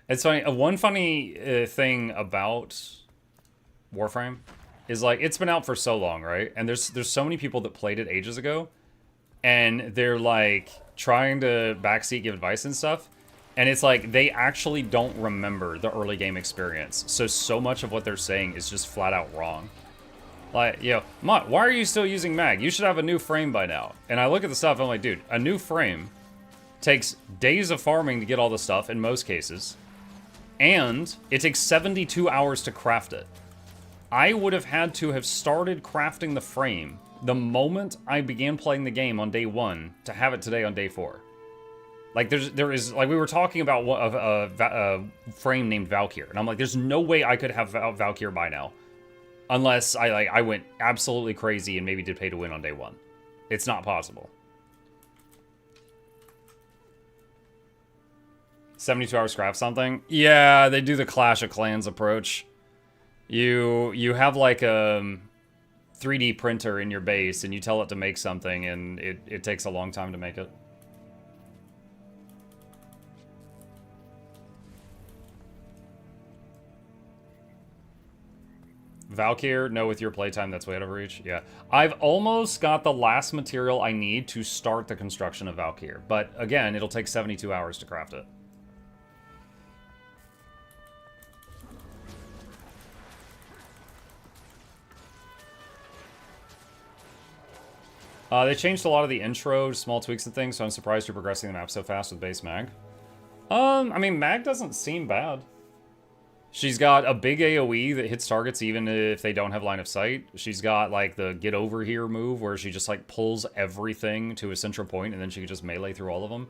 It's funny. One funny thing about Warframe is like it's been out for so long, right? And there's so many people that played it ages ago, and they're like trying to backseat give advice and stuff, and it's like they actually don't remember the early game experience. So much of what they're saying is just flat out wrong. Like, yo, Mutt, why are you still using mag? You should have a new frame by now. And I look at the stuff, I'm like, dude, a new frame takes days of farming to get all the stuff in most cases. And it takes 72 hours to craft it. I would have had to have started crafting the frame the moment I began playing the game on day 1 to have it today on day 4. Like, there is, like, we were talking about a frame named Valkyr, and I'm like, there's no way I could have Valkyr by now. Unless I went absolutely crazy and maybe did pay to win on day 1. It's not possible. 72 hours craft something? Yeah, they do the Clash of Clans approach. You have like a 3D printer in your base and you tell it to make something and it takes a long time to make it. Valkyr, no, with your playtime, that's way out of reach. Yeah. I've almost got the last material I need to start the construction of Valkyr. But again, it'll take 72 hours to craft it. They changed a lot of the intro, small tweaks and things, so I'm surprised you're progressing the map so fast with base mag. I mean, mag doesn't seem bad. She's got a big AoE that hits targets even if they don't have line of sight. She's got, like, the get over here move where she just, like, pulls everything to a central point and then she can just melee through all of them.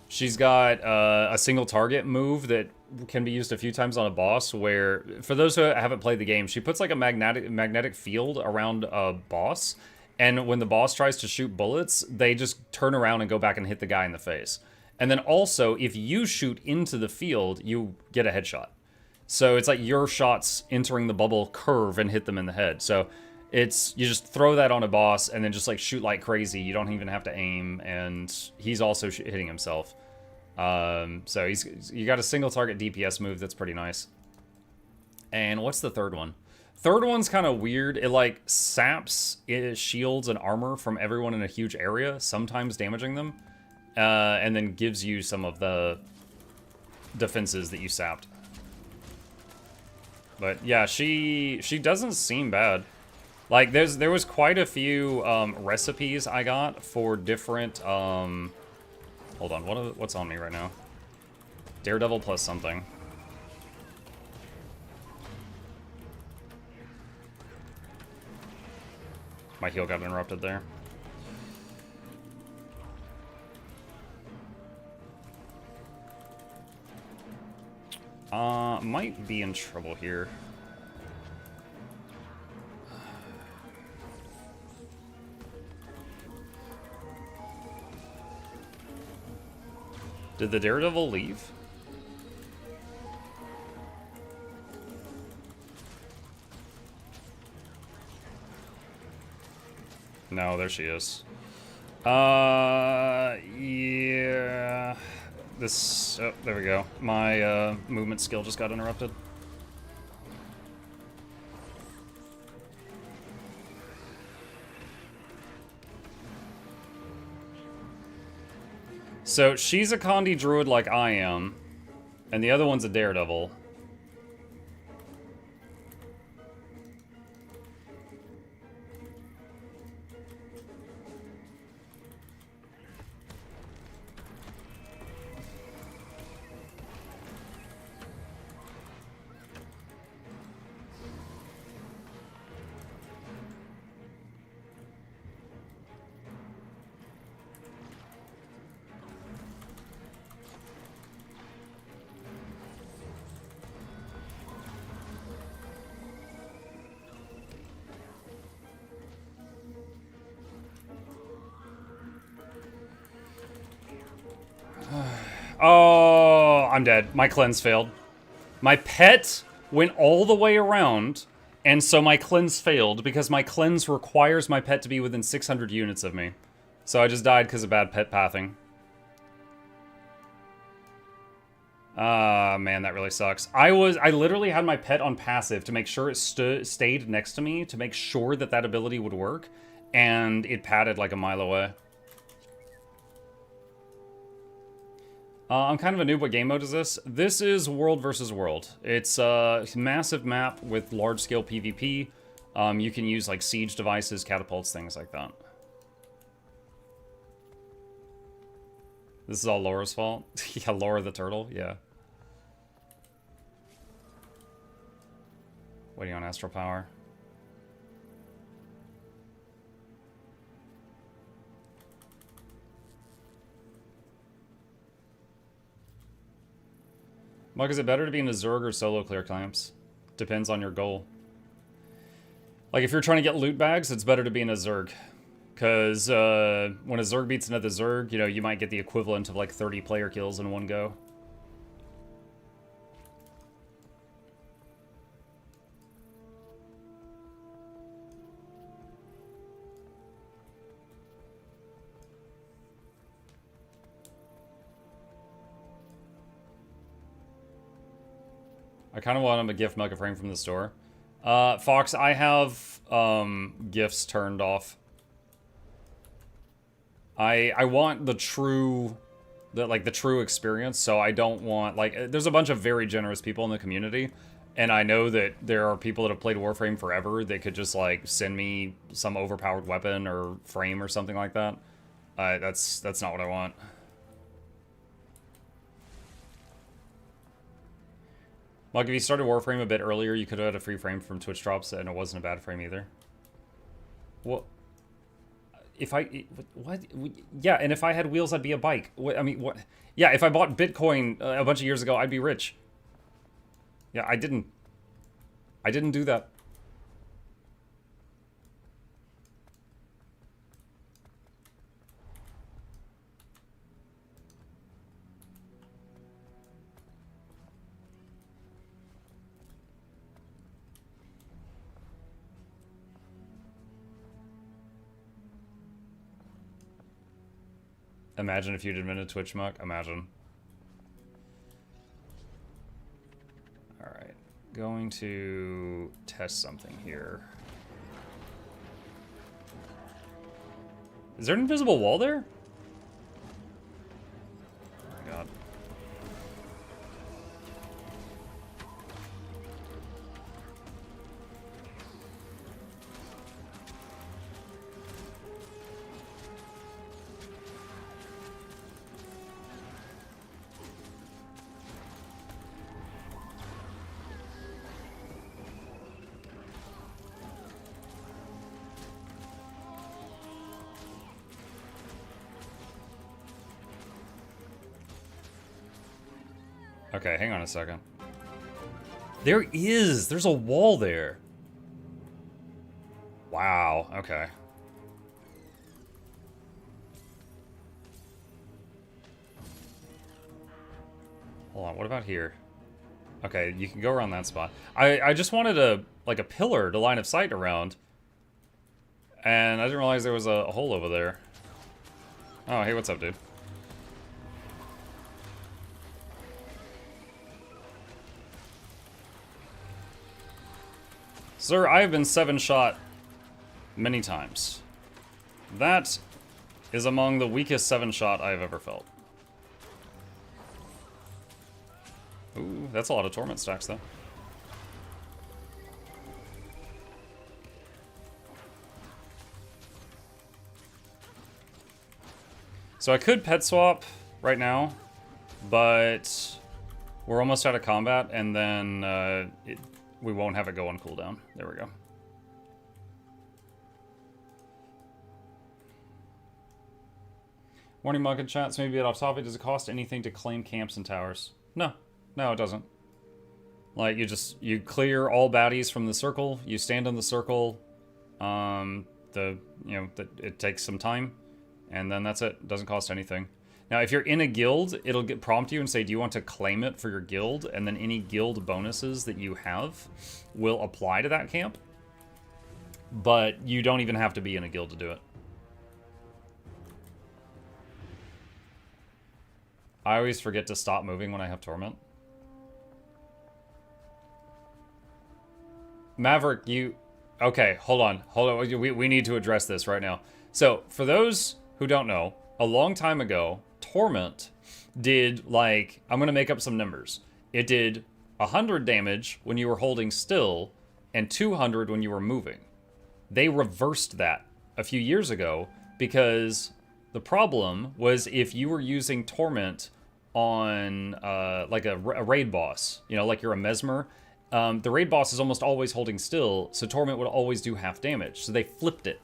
She's got a single target move that can be used a few times on a boss where, for those who haven't played the game, she puts, like, a magnetic field around a boss, and when the boss tries to shoot bullets, they just turn around and go back and hit the guy in the face. And then also, if you shoot into the field, you get a headshot. So it's like your shots entering the bubble curve and hit them in the head. So it's, you just throw that on a boss and then just like shoot like crazy. You don't even have to aim, and he's also hitting himself. So you got a single target DPS move that's pretty nice. And what's the third one? Third one's kind of weird. It like saps shields and armor from everyone in a huge area, sometimes damaging them. And then gives you some of the defenses that you sapped. But yeah, she doesn't seem bad. Like there was quite a few recipes I got for different hold on, what's on me right now? Daredevil plus something. My heal got interrupted there. Might be in trouble here. Did the Daredevil leave? No, there she is. Yeah. This, oh, there we go. My movement skill just got interrupted. So she's a Condi Druid like I am, and the other one's a Daredevil. Oh, I'm dead. My cleanse failed. My pet went all the way around, and so my cleanse failed because my cleanse requires my pet to be within 600 units of me. So I just died because of bad pet pathing. Ah, man, that really sucks. I literally had my pet on passive to make sure it stayed next to me to make sure that that ability would work, and it padded like a mile away. I'm kind of a noob. What game mode is this? This is World versus World. It's a massive map with large-scale PvP. You can use, like, siege devices, catapults, things like that. This is all Laura's fault? Yeah, Laura the turtle, yeah. Waiting on Astral Power. Mug, is it better to be in a Zerg or solo clear clamps? Depends on your goal. Like, if you're trying to get loot bags, it's better to be in a Zerg. Because when a Zerg beats another Zerg, you know, you might get the equivalent of like 30 player kills in one go. I kind of want him to gift Milk a frame from the store. Fox, I have gifts turned off. I want the true experience, so I don't want, like, there's a bunch of very generous people in the community, and I know that there are people that have played Warframe forever that could just, like, send me some overpowered weapon or frame or something like that. That's not what I want. Like, if you started Warframe a bit earlier, you could have had a free frame from Twitch drops, and it wasn't a bad frame either. Well, if I... What? Yeah, and if I had wheels, I'd be a bike. What, I mean, what? Yeah, if I bought Bitcoin a bunch of years ago, I'd be rich. Yeah, I didn't. I didn't do that. Imagine if you'd invented Twitch, Muck. Imagine. Alright. Going to test something here. Is there an invisible wall there? Oh my god. Okay, hang on a second. There's a wall there. Wow, okay. Hold on, what about here? Okay, you can go around that spot. I just wanted a pillar to line of sight around. And I didn't realize there was a hole over there. Oh, hey, what's up, dude? Sir, I have been 7-shot many times. That is among the weakest 7-shot I have ever felt. Ooh, that's a lot of torment stacks, though. So I could pet swap right now, but we're almost out of combat, and then we won't have it go on cooldown. There we go. Morning Mug in chats, maybe a bit off topic. Does it cost anything to claim camps and towers? No. No, it doesn't. Like, you clear all baddies from the circle, you stand in the circle, it takes some time, and then that's it. It doesn't cost anything. Now, if you're in a guild, it'll prompt you and say, do you want to claim it for your guild? And then any guild bonuses that you have will apply to that camp. But you don't even have to be in a guild to do it. I always forget to stop moving when I have Torment. Maverick, you... Okay, hold on. We need to address this right now. So, for those who don't know, a long time ago, Torment did, like... I'm going to make up some numbers. It did 100 damage when you were holding still, and 200 when you were moving. They reversed that a few years ago, because the problem was if you were using Torment on, like a raid boss, you know, like you're a Mesmer... the raid boss is almost always holding still, so Torment would always do half damage. So they flipped it.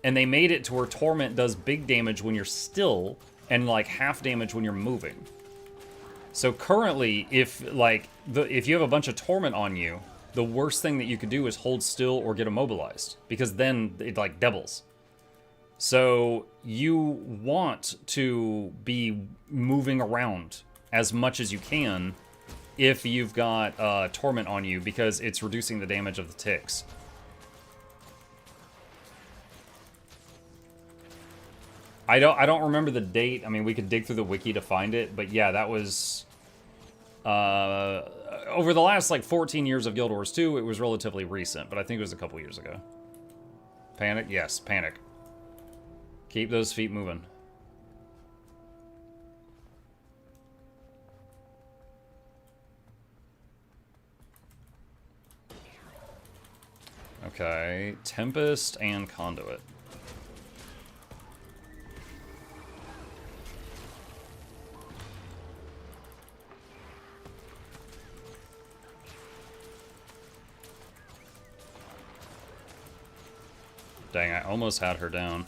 And they made it to where Torment does big damage when you're still, and like half damage when you're moving. So currently, if you have a bunch of Torment on you, the worst thing that you could do is hold still or get immobilized, because then it like doubles. So you want to be moving around as much as you can if you've got Torment on you, because it's reducing the damage of the ticks. I don't remember the date. I mean, we could dig through the wiki to find it, but yeah, that was over the last like 14 years of Guild Wars 2. It was relatively recent, but I think it was a couple years ago. Panic? Yes, panic. Keep those feet moving. Okay, Tempest and Conduit. Dang, I almost had her down.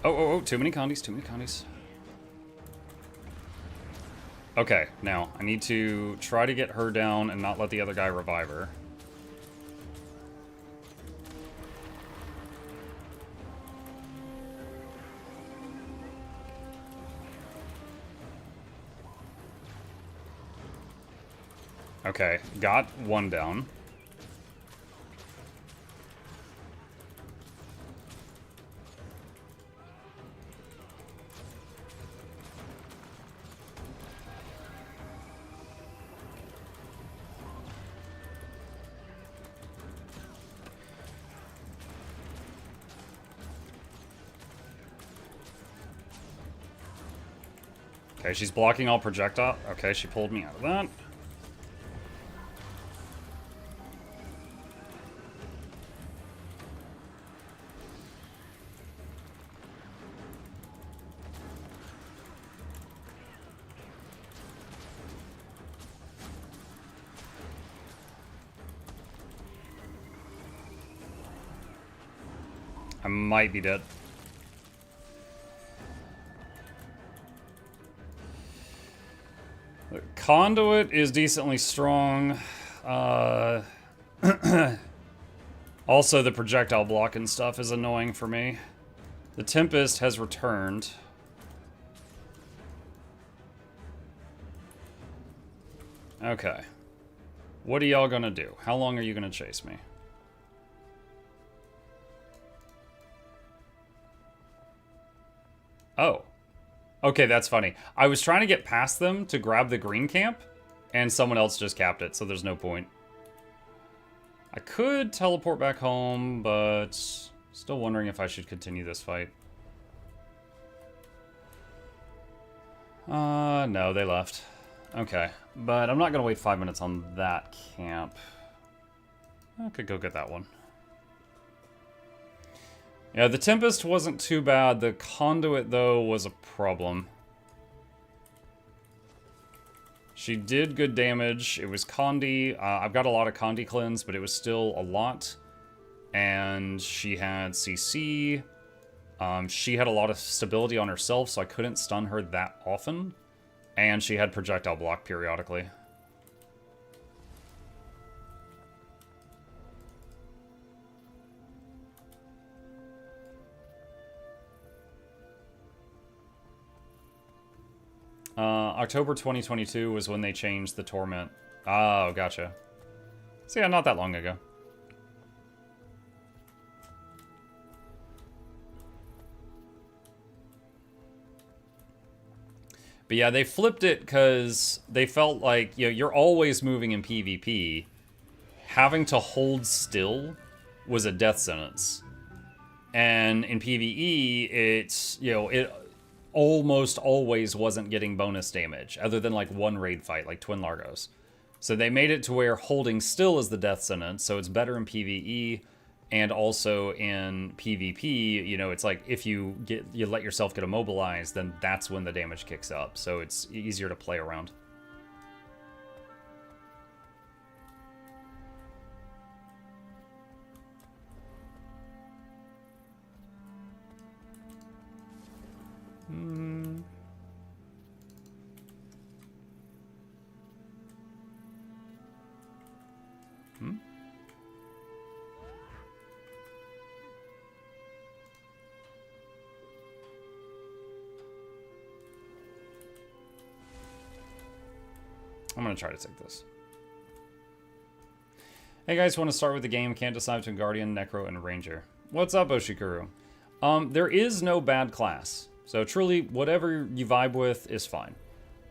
Oh, too many condies, too many condies. Okay, now, I need to try to get her down and not let the other guy revive her. Okay, got one down. Okay, she's blocking all projectile. Okay, she pulled me out of that. I might be dead. The Conduit is decently strong. Also, the projectile block and stuff is annoying for me. The Tempest has returned. Okay. What are y'all gonna do? How long are you gonna chase me? Oh. Okay, that's funny. I was trying to get past them to grab the green camp, and someone else just capped it, so there's no point. I could teleport back home, but still wondering if I should continue this fight. No, they left. Okay, but I'm not gonna wait 5 minutes on that camp. I could go get that one. Yeah, the Tempest wasn't too bad. The Conduit, though, was a problem. She did good damage. It was Condi. I've got a lot of Condi cleanse, but it was still a lot. And she had CC. She had a lot of stability on herself, so I couldn't stun her that often. And she had projectile block periodically. October 2022 was when they changed the Torment. Oh, gotcha. So yeah, not that long ago. But yeah, they flipped it because they felt like, you know, you're always moving in PvP. Having to hold still was a death sentence. And in PvE, it's, you know, it almost always wasn't getting bonus damage, other than like one raid fight, like Twin Largos. So they made it to where holding still is the death sentence, so it's better in PvE, and also in PvP, you know, it's like if you let yourself get immobilized, then that's when the damage kicks up, so it's easier to play around. I'm gonna try to take this. Hey guys, want to start with the game? Can't decide between Guardian, Necro, and Ranger. What's up, Oshikuru? There is no bad class. So truly, whatever you vibe with is fine.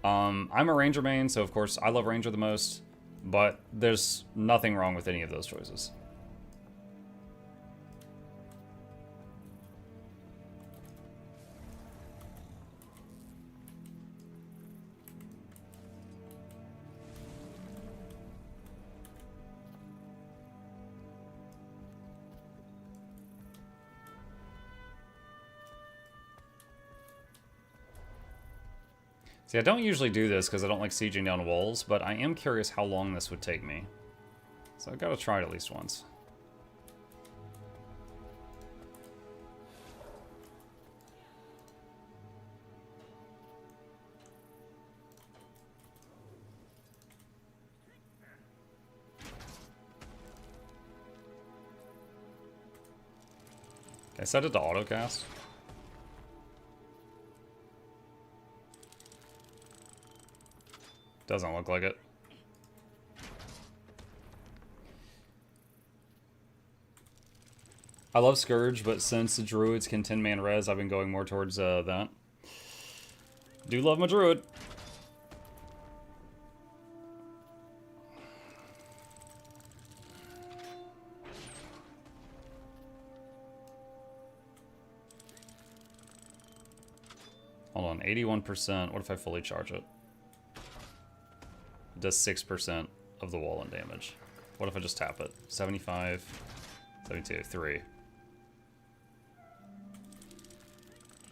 I'm a Ranger main, so of course I love Ranger the most, but there's nothing wrong with any of those choices. See, I don't usually do this because I don't like sieging down walls, but I am curious how long this would take me. So I've got to try it at least once. Okay, set it to autocast. Doesn't look like it. I love Scourge, but since the Druids can 10-man res, I've been going more towards that. Do love my Druid. Hold on, 81%. What if I fully charge it? It does 6% of the wall and damage. What if I just tap it? 75, 72, 3. I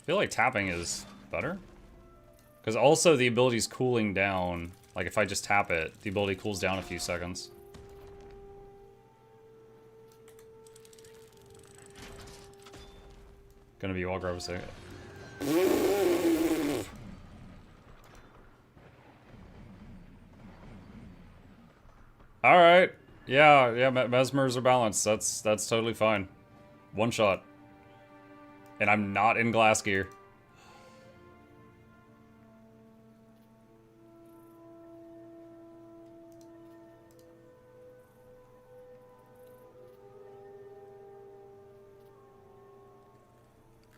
feel like tapping is better. Because also the ability's cooling down. Like if I just tap it, the ability cools down a few seconds. Gonna be all grab a second. Alright. Yeah, mesmers are balanced. That's totally fine. One shot. And I'm not in glass gear.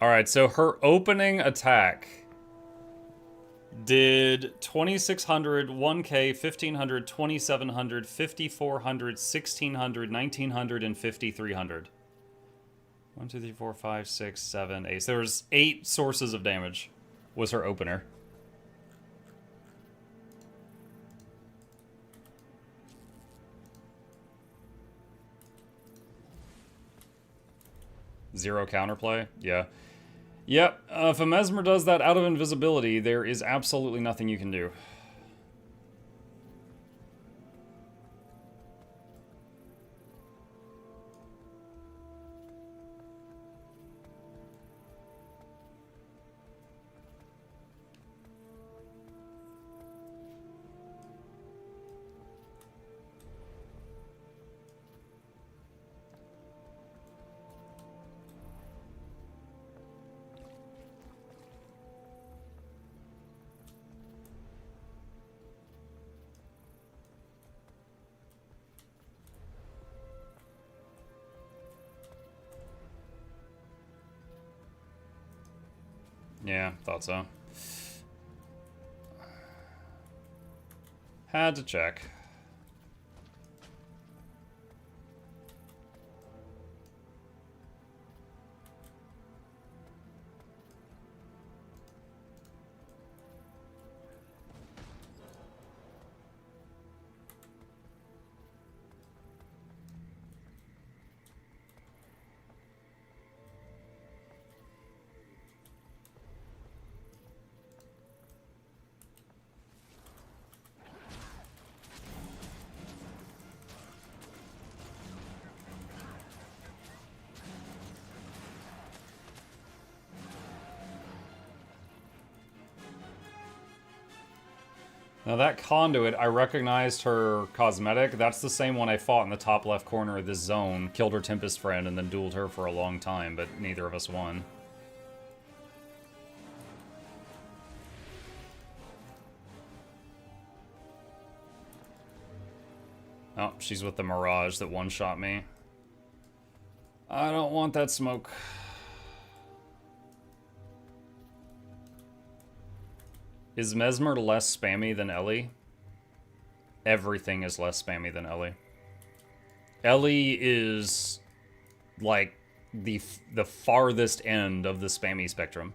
Alright, so her opening attack did 2,600, 1K, 1,500, 2,700, 5,400, 1,600, 1,900, and 5,300. 1, 2, 3, 4, 5, 6, 7, 8. So there was 8 sources of damage was her opener. Zero counterplay? Yeah. Yep, if a Mesmer does that out of invisibility, there is absolutely nothing you can do. Yeah, thought so. Had to check. Now that conduit, I recognized her cosmetic. That's the same one I fought in the top left corner of this zone. Killed her Tempest friend and then dueled her for a long time, but neither of us won. Oh, she's with the Mirage that one-shot me. I don't want that smoke. Is Mesmer less spammy than Ellie? Everything is less spammy than Ellie. Ellie is like the farthest end of the spammy spectrum.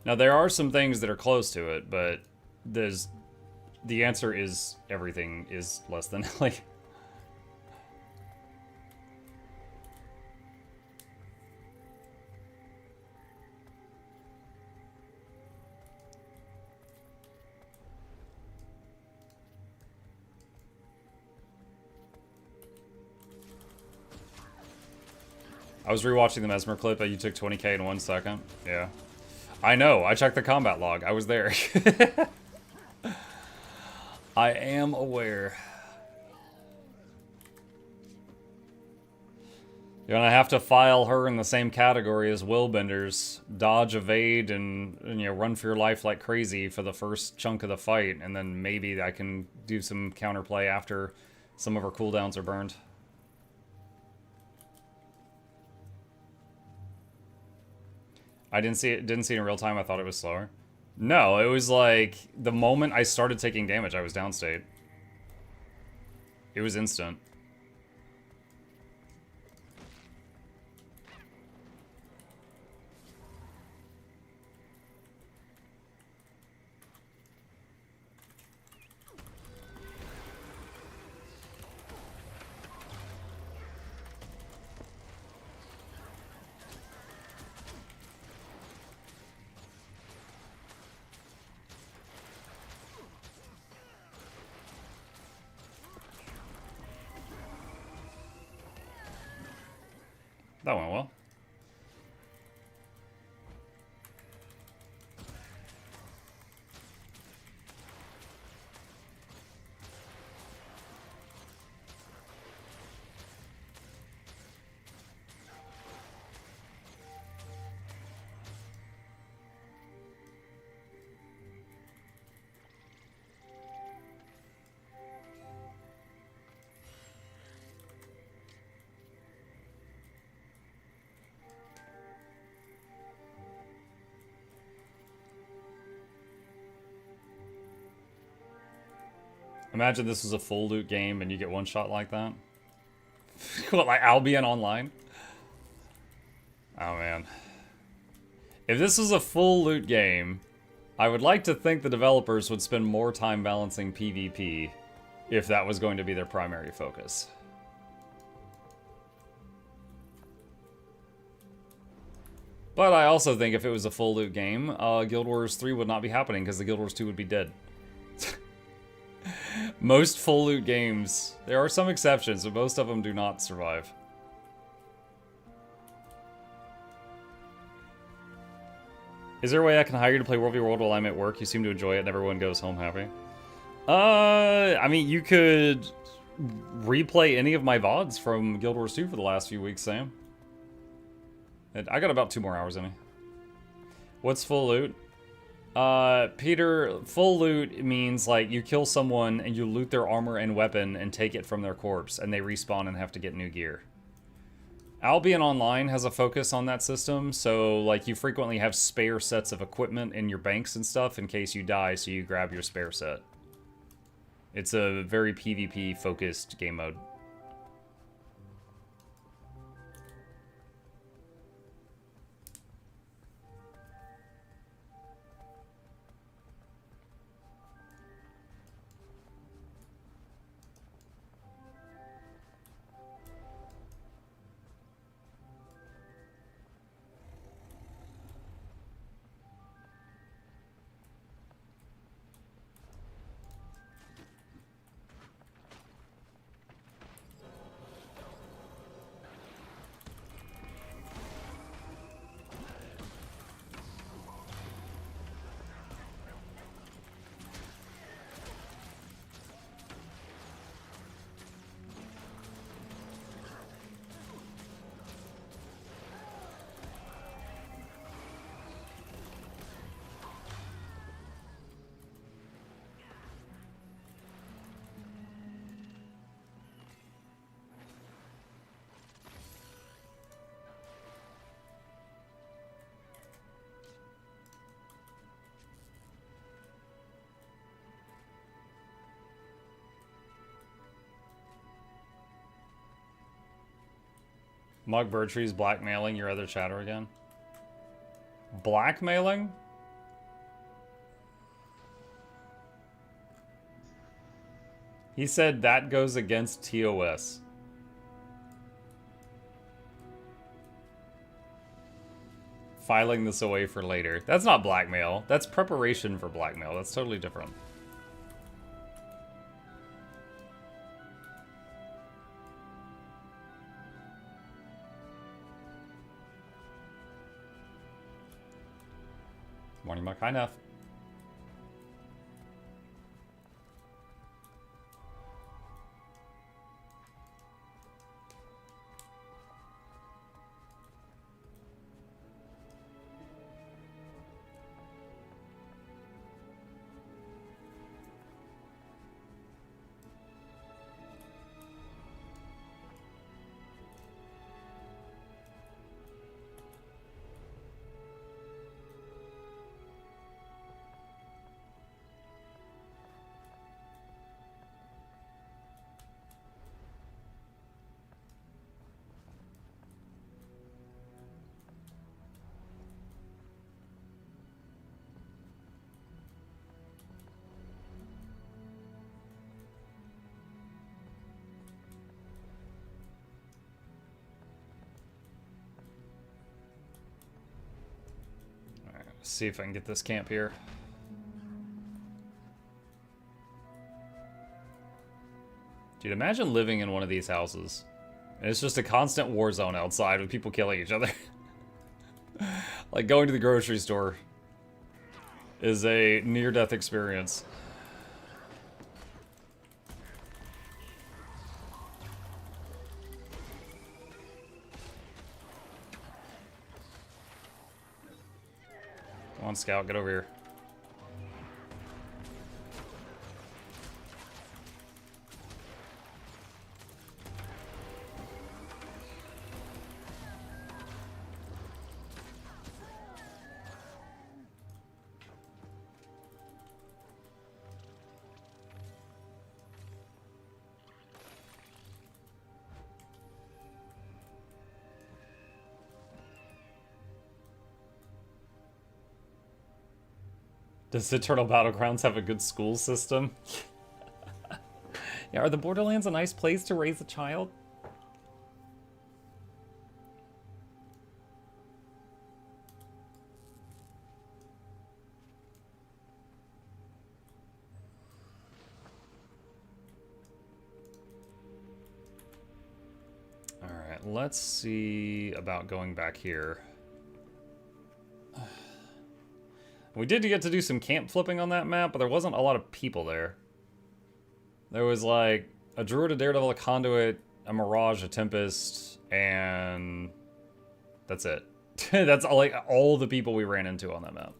Now there are some things that are close to it, but the answer is everything is less than Ellie. I was rewatching the Mesmer clip that you took 20k in 1 second. Yeah. I know. I checked the combat log. I was there. I am aware. You're gonna have to file her in the same category as Willbenders. Dodge, evade, and you know, run for your life like crazy for the first chunk of the fight, and then maybe I can do some counterplay after some of her cooldowns are burned. I didn't see it in real time. I thought it was slower. No, it was like the moment I started taking damage, I was downstate. It was instant. That went well. Imagine this is a full loot game and you get one shot like that. What, like Albion Online? Oh man. If this was a full loot game, I would like to think the developers would spend more time balancing PvP if that was going to be their primary focus. But I also think if it was a full loot game, Guild Wars 3 would not be happening because the Guild Wars 2 would be dead. Most full loot games, there are some exceptions, but most of them do not survive. Is there a way I can hire you to play World v World while I'm at work? You seem to enjoy it and everyone goes home happy. I mean, you could replay any of my VODs from Guild Wars 2 for the last few weeks, Sam. I got about 2 more hours in me. What's full loot? Peter, full loot means like you kill someone and you loot their armor and weapon and take it from their corpse and they respawn and have to get new gear. Albion Online has a focus on that system, so like you frequently have spare sets of equipment in your banks and stuff in case you die, so you grab your spare set. It's a very PvP focused game mode. Mug Bertree's blackmailing your other chatter again. Blackmailing? He said that goes against TOS. Filing this away for later. That's not blackmail. That's preparation for blackmail. That's totally different. Morning, Muck. Hi, Neff. See if I can get this camp here. Dude, imagine living in one of these houses. And it's just a constant war zone outside with people killing each other. Like going to the grocery store is a near-death experience. Come on, Scout, get over here. Does Eternal Battlegrounds have a good school system? Yeah, are the Borderlands a nice place to raise a child? Alright, let's see about going back here. We did get to do some camp flipping on that map, but there wasn't a lot of people there. There was like a Druid, a Daredevil, a Conduit, a Mirage, a Tempest, and that's it. That's like all the people we ran into on that map.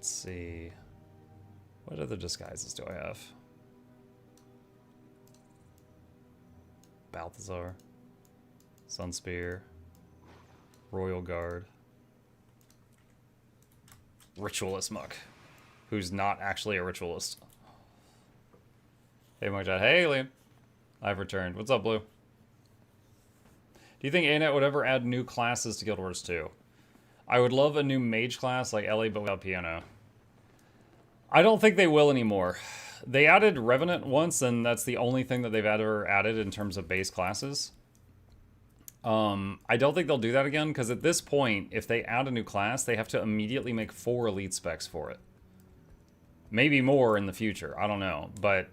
Let's see. What other disguises do I have? Balthazar. Sunspear. Royal Guard. Ritualist Muck. Who's not actually a ritualist. Hey, Mug Chat. Hey, Liam. I've returned. What's up, Blue? Do you think ANET would ever add new classes to Guild Wars 2? I would love a new mage class like Ellie, but without piano. I don't think they will anymore. They added Revenant once, and that's the only thing that they've ever added in terms of base classes. I don't think they'll do that again, because at this point, if they add a new class, they have to immediately make 4 elite specs for it. Maybe more in the future, I don't know. But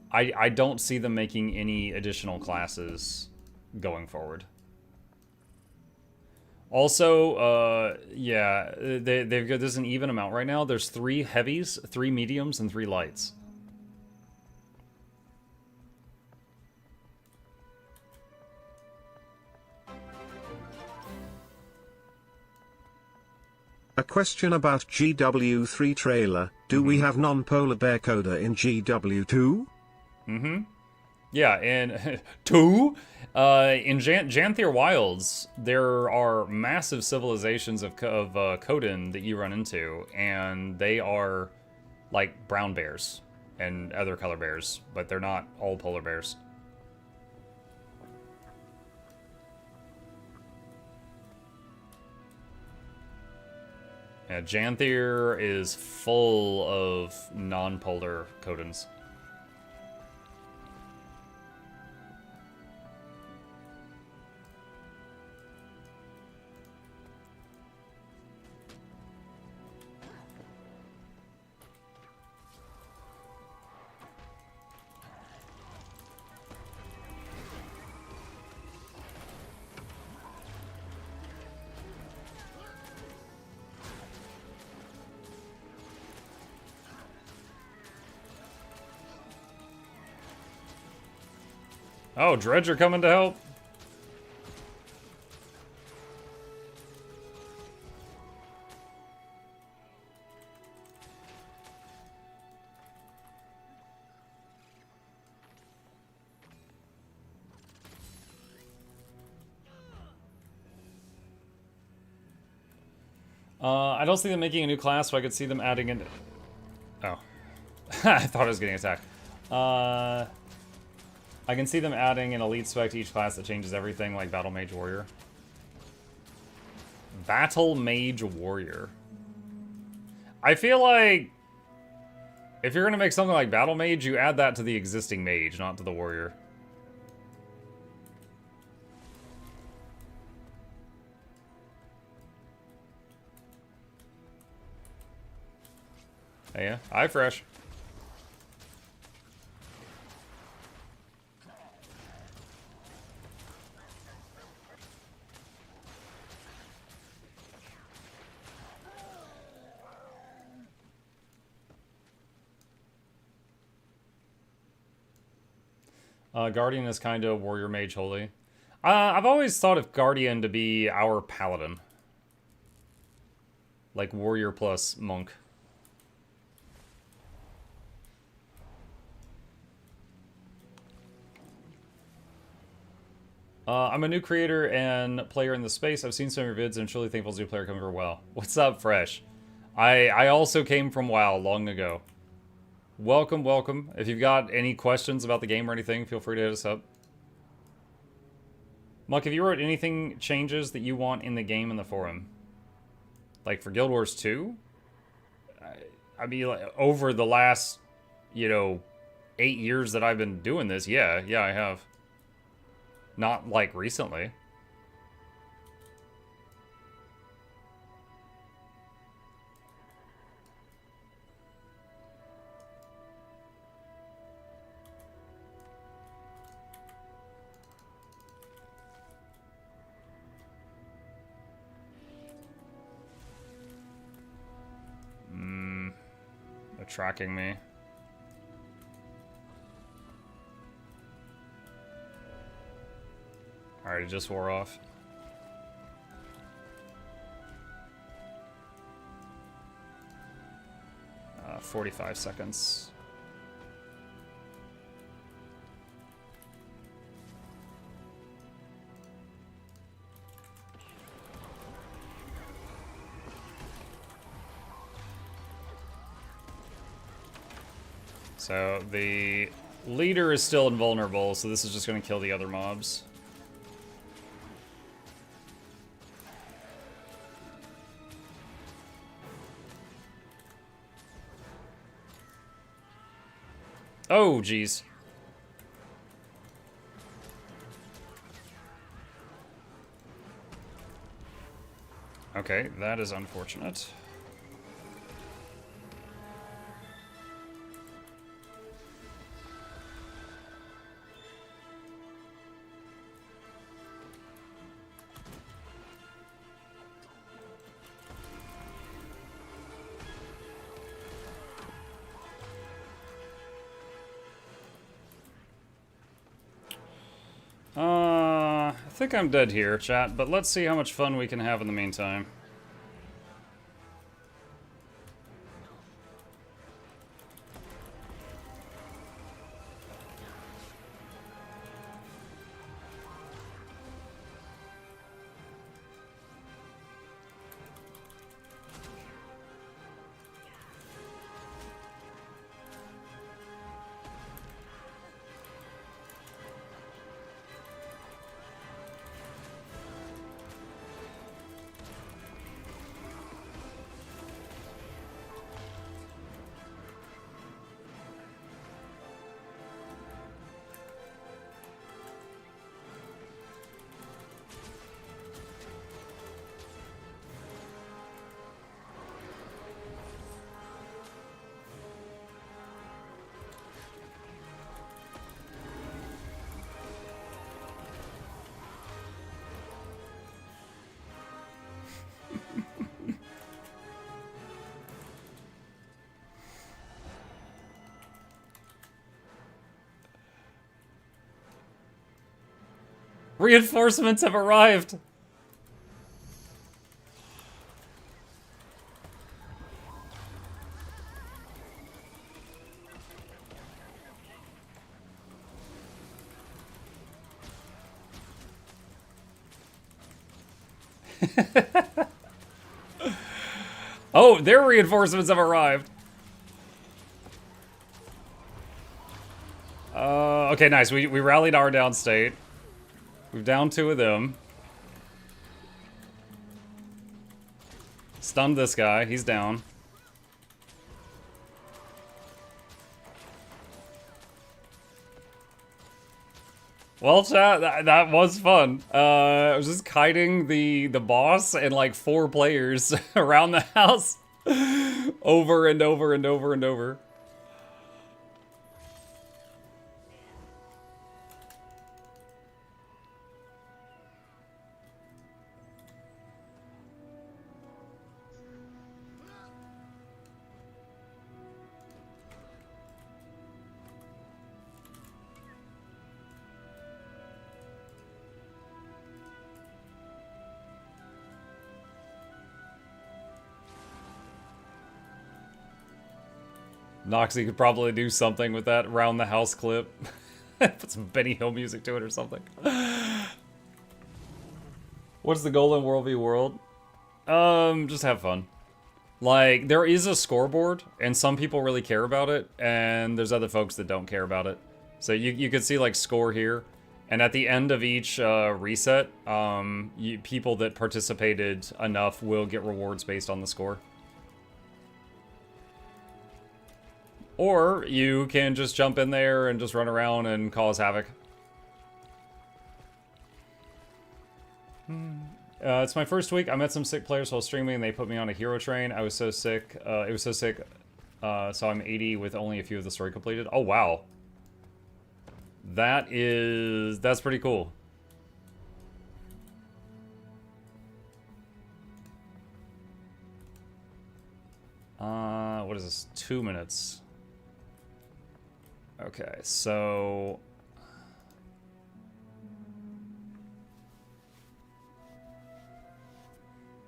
I don't see them making any additional going forward. Also, yeah, they've got, there's an even amount right now. There's 3 heavies, 3 mediums, and 3 lights. A question about GW3 trailer. Do we have non-polar bear coda in GW2? Mm-hmm. Yeah, and 2? In Janthier Wilds, there are massive civilizations of Coden that you run into, and they are like brown bears and other color bears, but they're not all polar bears. Yeah, Janthier is full of non-polar Codens. Oh, Dredger coming to help. I don't see them making a new class, so I could see them adding in... Oh. I thought I was getting attacked. I can see them adding an elite spec to each class that changes everything, like Battle Mage Warrior. Battle Mage Warrior. I feel like if you're gonna make something like Battle Mage, you add that to the existing mage, not to the warrior. Hey, yeah. Hi, Fresh. Guardian is kind of warrior mage holy. I've always thought of Guardian to be our paladin. Like warrior plus monk. I'm a new creator and player in the space. I've seen some of your vids and I'm truly thankful as a new player coming over WoW. What's up, Fresh? I also came from WoW long ago. Welcome, welcome. If you've got any questions about the game or anything, feel free to hit us up. Muck, have you wrote anything changes that you want in the game in the forum? Like for Guild Wars 2? I mean, like, over the last, 8 years that I've been doing this, yeah, I have. Not, like, recently. They're tracking me. Alright, it just wore off. 45 seconds. So the leader is still invulnerable, so this is just going to kill the other mobs. Oh, geez. Okay, that is unfortunate. I think I'm dead here, chat, but let's see how much fun we can have in the meantime. Reinforcements have arrived! Oh, their reinforcements have arrived! Okay, nice. We rallied our downstate. We've downed 2 of them. Stunned this guy. He's down. Well, chat, that was fun. I was just kiting the boss and like 4 players around the house over and over and over and over. Noxxi could probably do something with that round the house clip. Put some Benny Hill music to it or something. What's the goal in World v World? Just have fun. Like, there is a scoreboard, and some people really care about it, and there's other folks that don't care about it. So you can see, like, score here. And at the end of each reset, people that participated enough will get rewards based on the score. Or you can just jump in there and just run around and cause havoc. It's my first week. I met some sick players while streaming and they put me on a hero train. I was so sick. It was so sick. So I'm 80 with only a few of the story completed. Oh, wow. That's pretty cool. What is this? 2 minutes. Okay, so...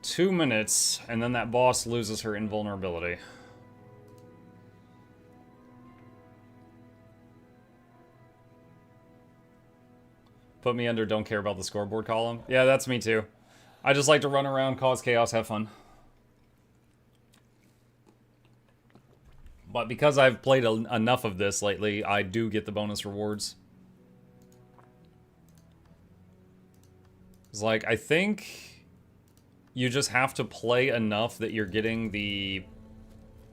...2 minutes, and then that boss loses her invulnerability. Put me under don't care about the scoreboard column. Yeah, that's me too. I just like to run around, cause chaos, have fun. But because I've played enough of this lately, I do get the bonus rewards. It's like, I think you just have to play enough that you're getting the...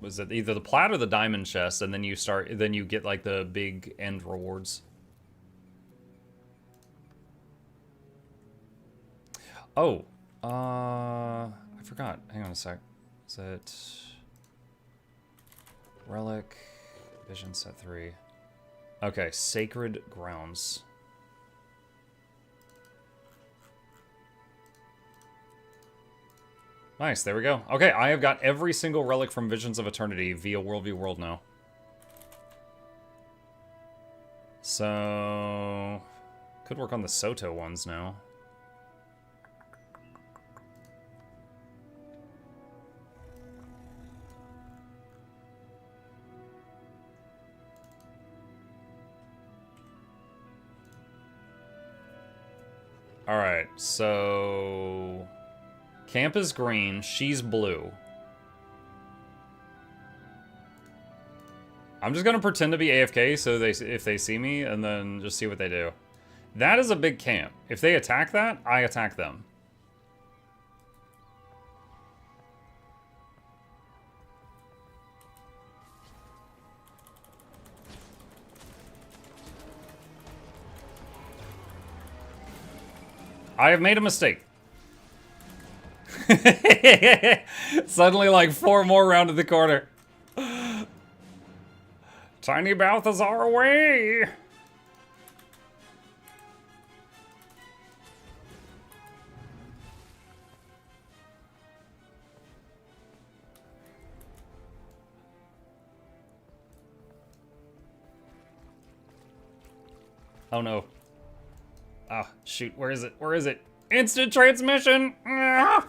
Was it either the plat or the diamond chest, and then you get like the big end rewards. Oh, I forgot. Hang on a sec. Is it relic vision set 3? Okay, sacred grounds. Nice, there we go. Okay, I have got every single relic from Visions of Eternity via Worldview World now. So... could work on the Soto ones now. Alright, so... Camp is green, she's blue. I'm just gonna pretend to be AFK so if they see me, and then just see what they do. That is a big camp. If they attack that, I attack them. I have made a mistake. Suddenly, like, 4 more round of the corner. Tiny Balthazar away! Oh no. Ah, shoot, where is it? Where is it? Instant transmission! Ah!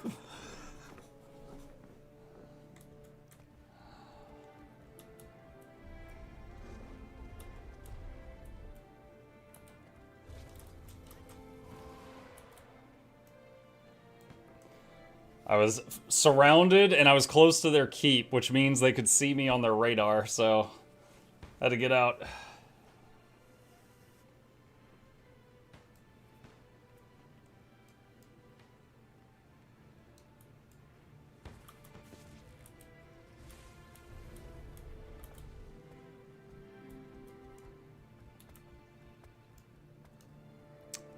I was surrounded and I was close to their keep, which means they could see me on their radar, so I had to get out.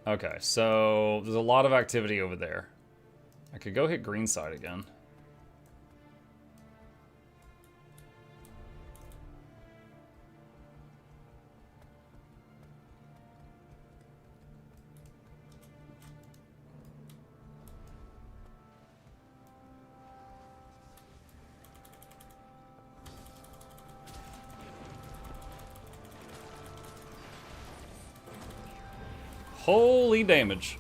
Okay, so there's a lot of activity over there. I could go hit green side again. Holy damage.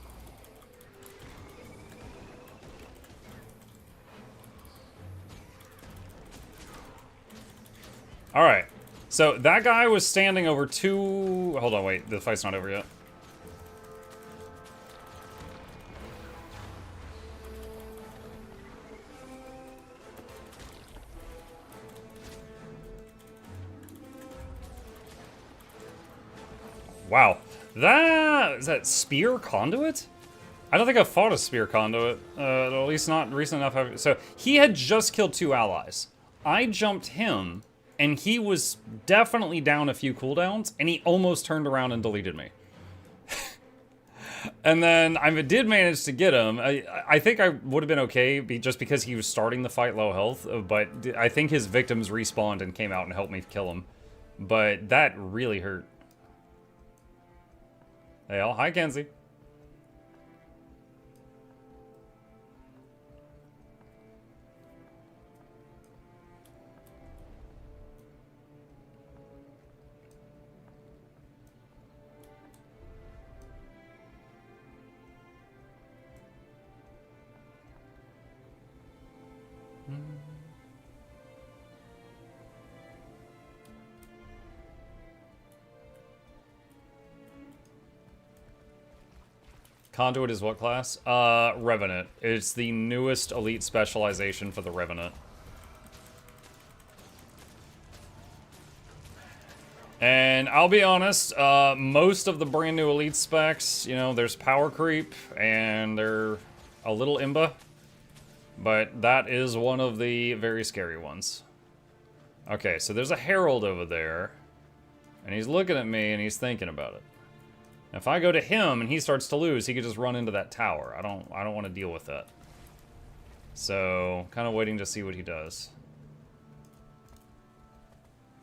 Alright, so that guy was standing over 2... Hold on, wait, the fight's not over yet. Wow, is that spear conduit? I don't think I've fought a spear conduit, at least not recent enough. So, he had just killed 2 allies. I jumped him, and he was definitely down a few cooldowns, and he almost turned around and deleted me. And then I did manage to get him. I think I would have been okay just because he was starting the fight low health, but I think his victims respawned and came out and helped me kill him. But that really hurt. Hey, all. Hi, Kenzie. Conduit is what class? Revenant. It's the newest elite specialization for the Revenant. And I'll be honest, most of the brand new elite specs, you know, there's power creep, and they're a little imba. But that is one of the very scary ones. Okay, so there's a Herald over there. And he's looking at me, and he's thinking about it. If I go to him, and he starts to lose, he could just run into that tower. I don't want to deal with that. So, kind of waiting to see what he does.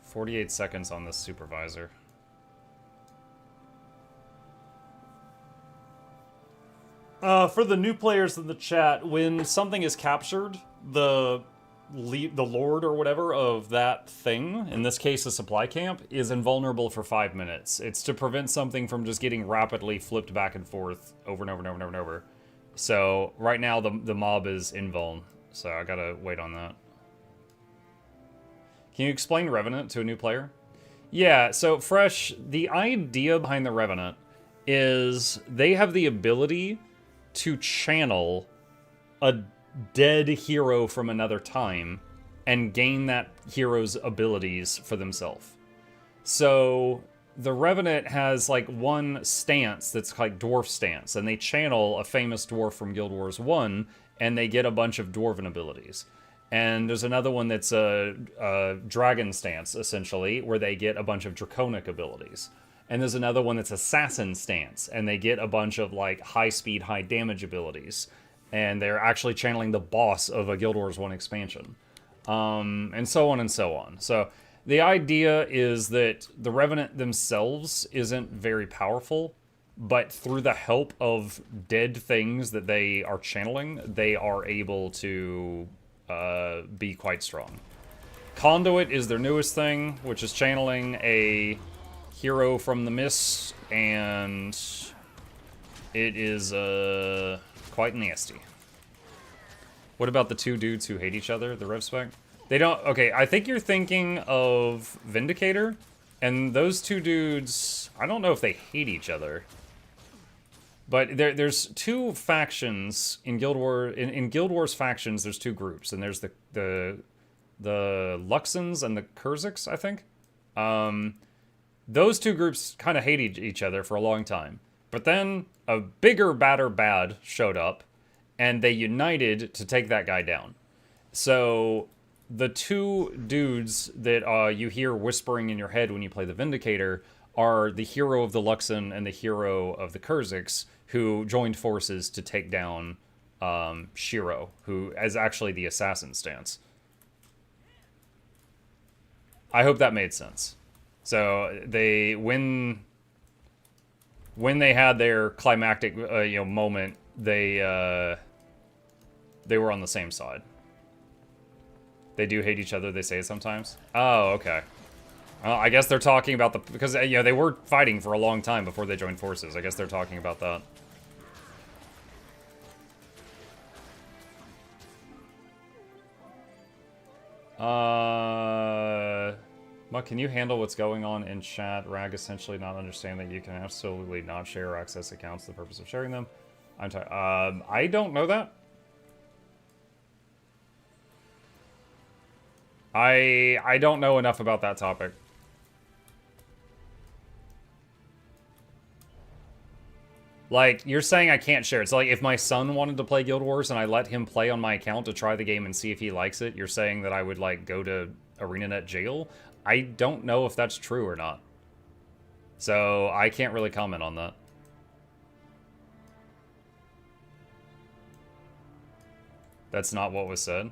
48 seconds on this supervisor. For the new players in the chat, when something is captured, the lord or whatever of that thing, in this case a supply camp, is invulnerable for 5 minutes. It's to prevent something from just getting rapidly flipped back and forth over and over and over and over and over. So right now the mob is invuln, so I gotta wait on that. Can you explain Revenant to a new player? Yeah, so Fresh, the idea behind the Revenant is they have the ability to channel a dead hero from another time and gain that hero's abilities for themselves. So the Revenant has like one stance that's like dwarf stance, and they channel a famous dwarf from Guild Wars 1 and they get a bunch of dwarven abilities. And there's another one that's a dragon stance, essentially, where they get a bunch of draconic abilities. And there's another one that's assassin stance, and they get a bunch of like high speed, high damage abilities. And they're actually channeling the boss of a Guild Wars 1 expansion. And so on and so on. So the idea is that the Revenant themselves isn't very powerful, but through the help of dead things that they are channeling, they are able to be quite strong. Conduit is their newest thing, which is channeling a hero from the Mist, and it is quite nasty. What about the two dudes who hate each other, the Rev Spec? They don't... Okay, I think you're thinking of Vindicator, and those two dudes, I don't know if they hate each other. But there's two factions in Guild War. In Guild Wars factions, there's two groups, and there's the Luxons and the Kurziks, I think. Those two groups kind of hate each other for a long time. But then a bigger, badder bad showed up, and they united to take that guy down. So the two dudes that you hear whispering in your head when you play the Vindicator are the hero of the Luxon and the hero of the Kurziks, who joined forces to take down Shiro, who is actually the assassin stance. I hope that made sense. So they, when they had their climactic moment, they were on the same side. They do hate each other, they say sometimes. Oh, okay. I guess they're talking about the... Because, they were fighting for a long time before they joined forces. I guess they're talking about that. Muck, can you handle what's going on in chat? Rag essentially not understand that you can absolutely not share or access accounts for the purpose of sharing them. I don't know that. I don't know enough about that topic. Like, you're saying I can't share it. So, like, if my son wanted to play Guild Wars and I let him play on my account to try the game and see if he likes it, you're saying that I would, like, go to ArenaNet jail? I don't know if that's true or not. So, I can't really comment on that. That's not what was said.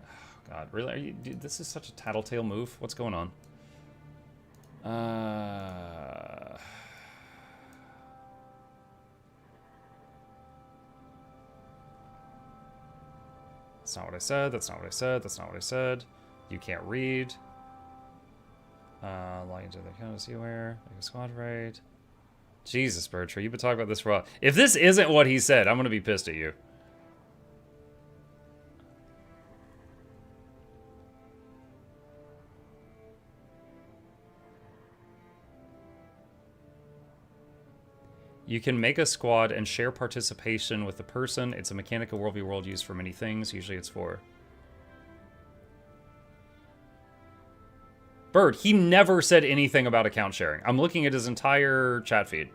Oh, God, really? Are you, dude, this is such a tattletale move. What's going on? That's not what I said. That's not what I said. That's not what I said. You can't read. Log into the account to see where. Like a squad raid. Jesus, Bertrand, you've been talking about this for a while. If this isn't what he said, I'm going to be pissed at you. You can make a squad and share participation with the person. It's a mechanic of World v. World used for many things. Usually it's for... Bird, he never said anything about account sharing. I'm looking at his entire chat feed.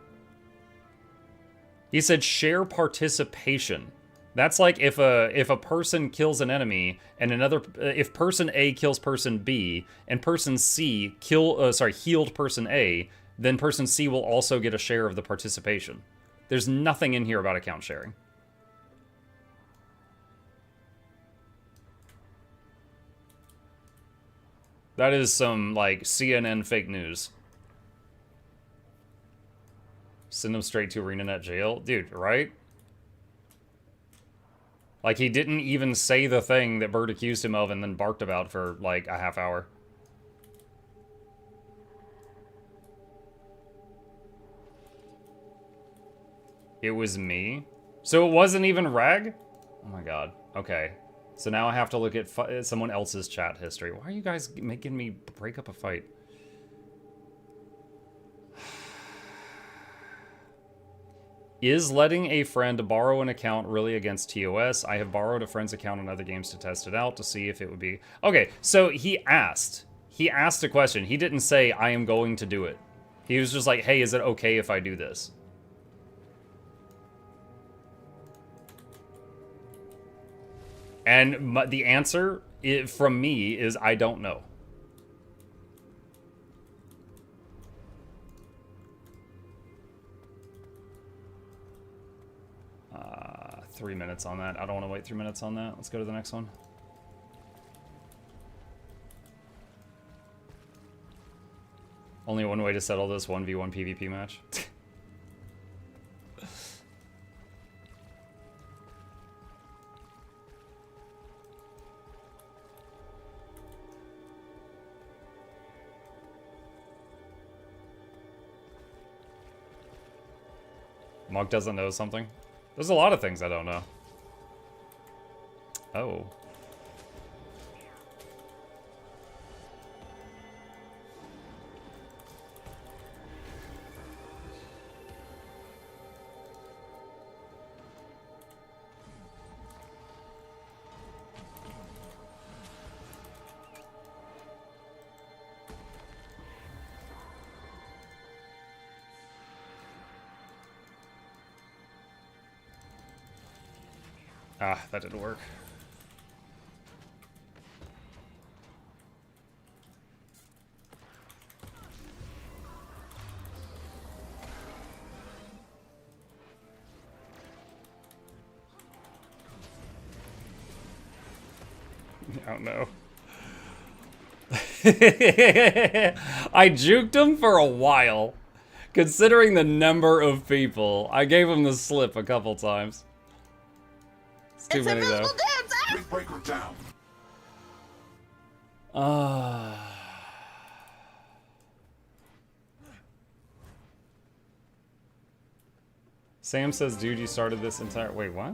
He said share participation. That's like if a person kills an enemy and if person A kills person B and person C healed person A, then person C will also get a share of the participation. There's nothing in here about account sharing. That is some, like, CNN fake news. Send them straight to ArenaNet jail? Dude, right? Like, he didn't even say the thing that Bird accused him of and then barked about for, like, a half hour. It was me? So it wasn't even Rag? Oh my god. Okay. So now I have to look at someone else's chat history. Why are you guys making me break up a fight? Is letting a friend borrow an account really against TOS? I have borrowed a friend's account on other games to test it out to see if it would be... Okay, so he asked. He asked a question. He didn't say, I am going to do it. He was just like, hey, is it okay if I do this? And the answer from me is I don't know. Uh, 3 minutes on that. I don't want to wait 3 minutes on that. Let's go to the next one. Only one way to settle this 1v1 PvP match. Monk doesn't know something. There's a lot of things I don't know. Oh. Ah, that didn't work. Oh no. I juked him for a while. Considering the number of people, I gave him the slip a couple times. It's too many though. Breaker down. Sam says, dude, you started this entire... Wait, what?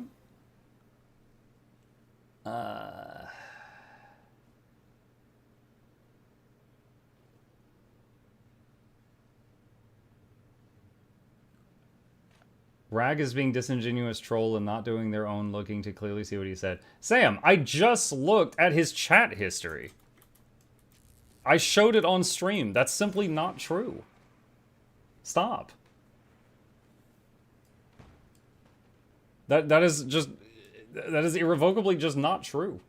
Rag is being disingenuous troll and not doing their own looking to clearly see what he said. Sam, I just looked at his chat history. I showed it on stream. That's simply not true. Stop. That is irrevocably just not true.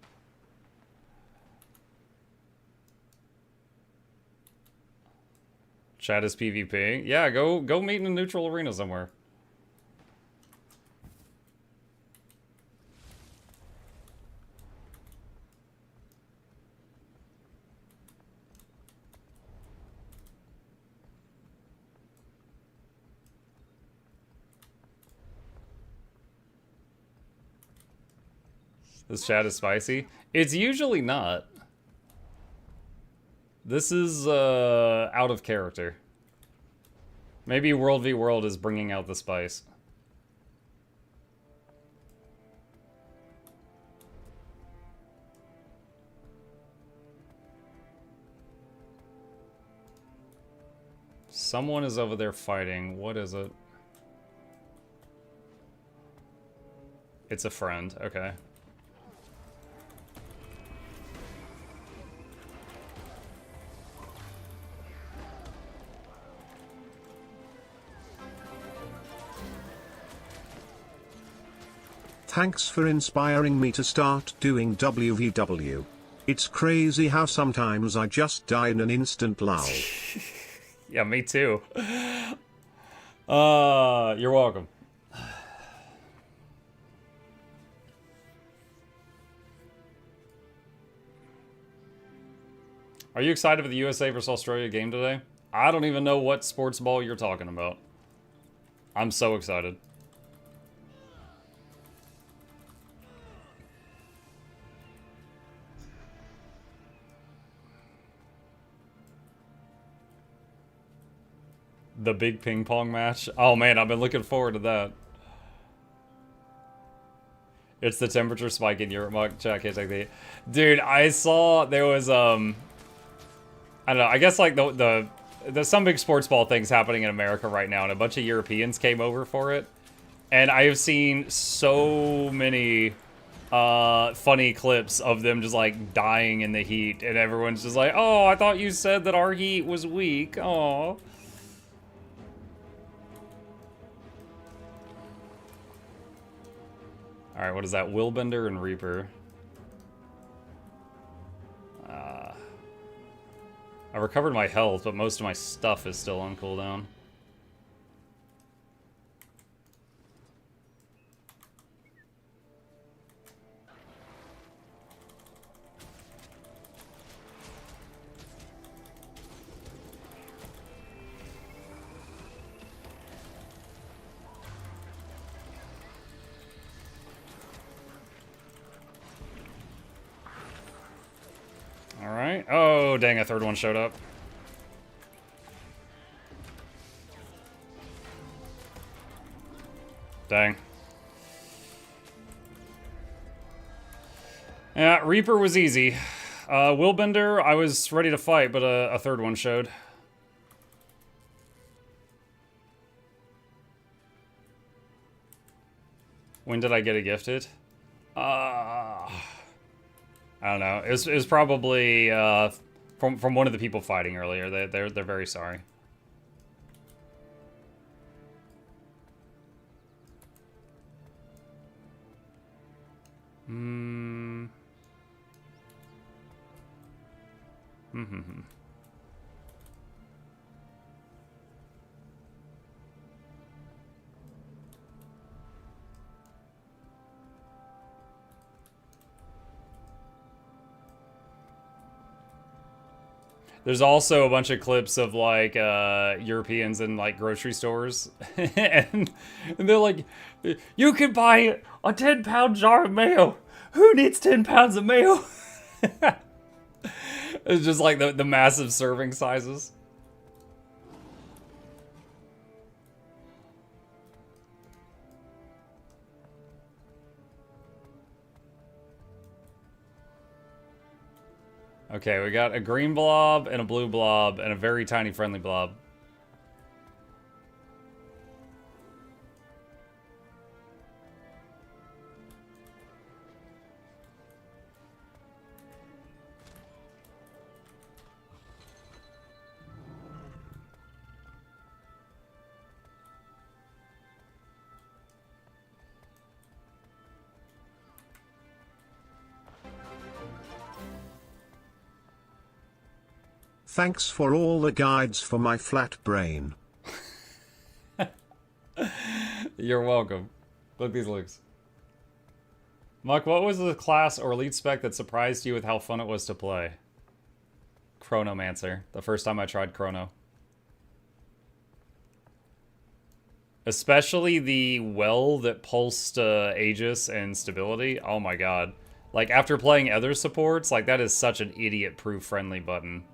Chat is PvP. Yeah, go meet in a neutral arena somewhere. This chat is spicy. It's usually not. This is out of character. Maybe World v World is bringing out the spice. Someone is over there fighting. What is it? It's a friend. Okay. Thanks for inspiring me to start doing WVW. It's crazy how sometimes I just die in an instant lull. Yeah, me too. You're welcome. Are you excited for the USA versus Australia game today? I don't even know what sports ball you're talking about. I'm so excited. The big ping pong match. Oh man, I've been looking forward to that. It's the temperature spike in Europe. Mark, check it, check the. Dude, I saw there was I don't know. I guess like there's some big sports ball things happening in America right now, and a bunch of Europeans came over for it, and I have seen so many funny clips of them just like dying in the heat, and everyone's just like, "Oh, I thought you said that our heat was weak." Oh. Alright, what is that? Willbender and Reaper. I recovered my health, but most of my stuff is still on cooldown. Alright. Oh, dang, a third one showed up. Dang. Yeah, Reaper was easy. Willbender, I was ready to fight, but a third one showed. When did I get it gifted? I don't know. It was probably from one of the people fighting earlier. They're very sorry. There's also a bunch of clips of like Europeans in like grocery stores, and they're like, "You could buy a 10-pound jar of mayo. Who needs 10 pounds of mayo?" It's just like the massive serving sizes. Okay, we got a green blob and a blue blob and a very tiny friendly blob. Thanks for all the guides for my flat brain. You're welcome. Look at these looks. Muck, what was the class or elite spec that surprised you with how fun it was to play? Chronomancer. The first time I tried Chrono. Especially the well that pulsed Aegis and stability. Oh my god. Like, after playing other supports, like, that is such an idiot-proof friendly button.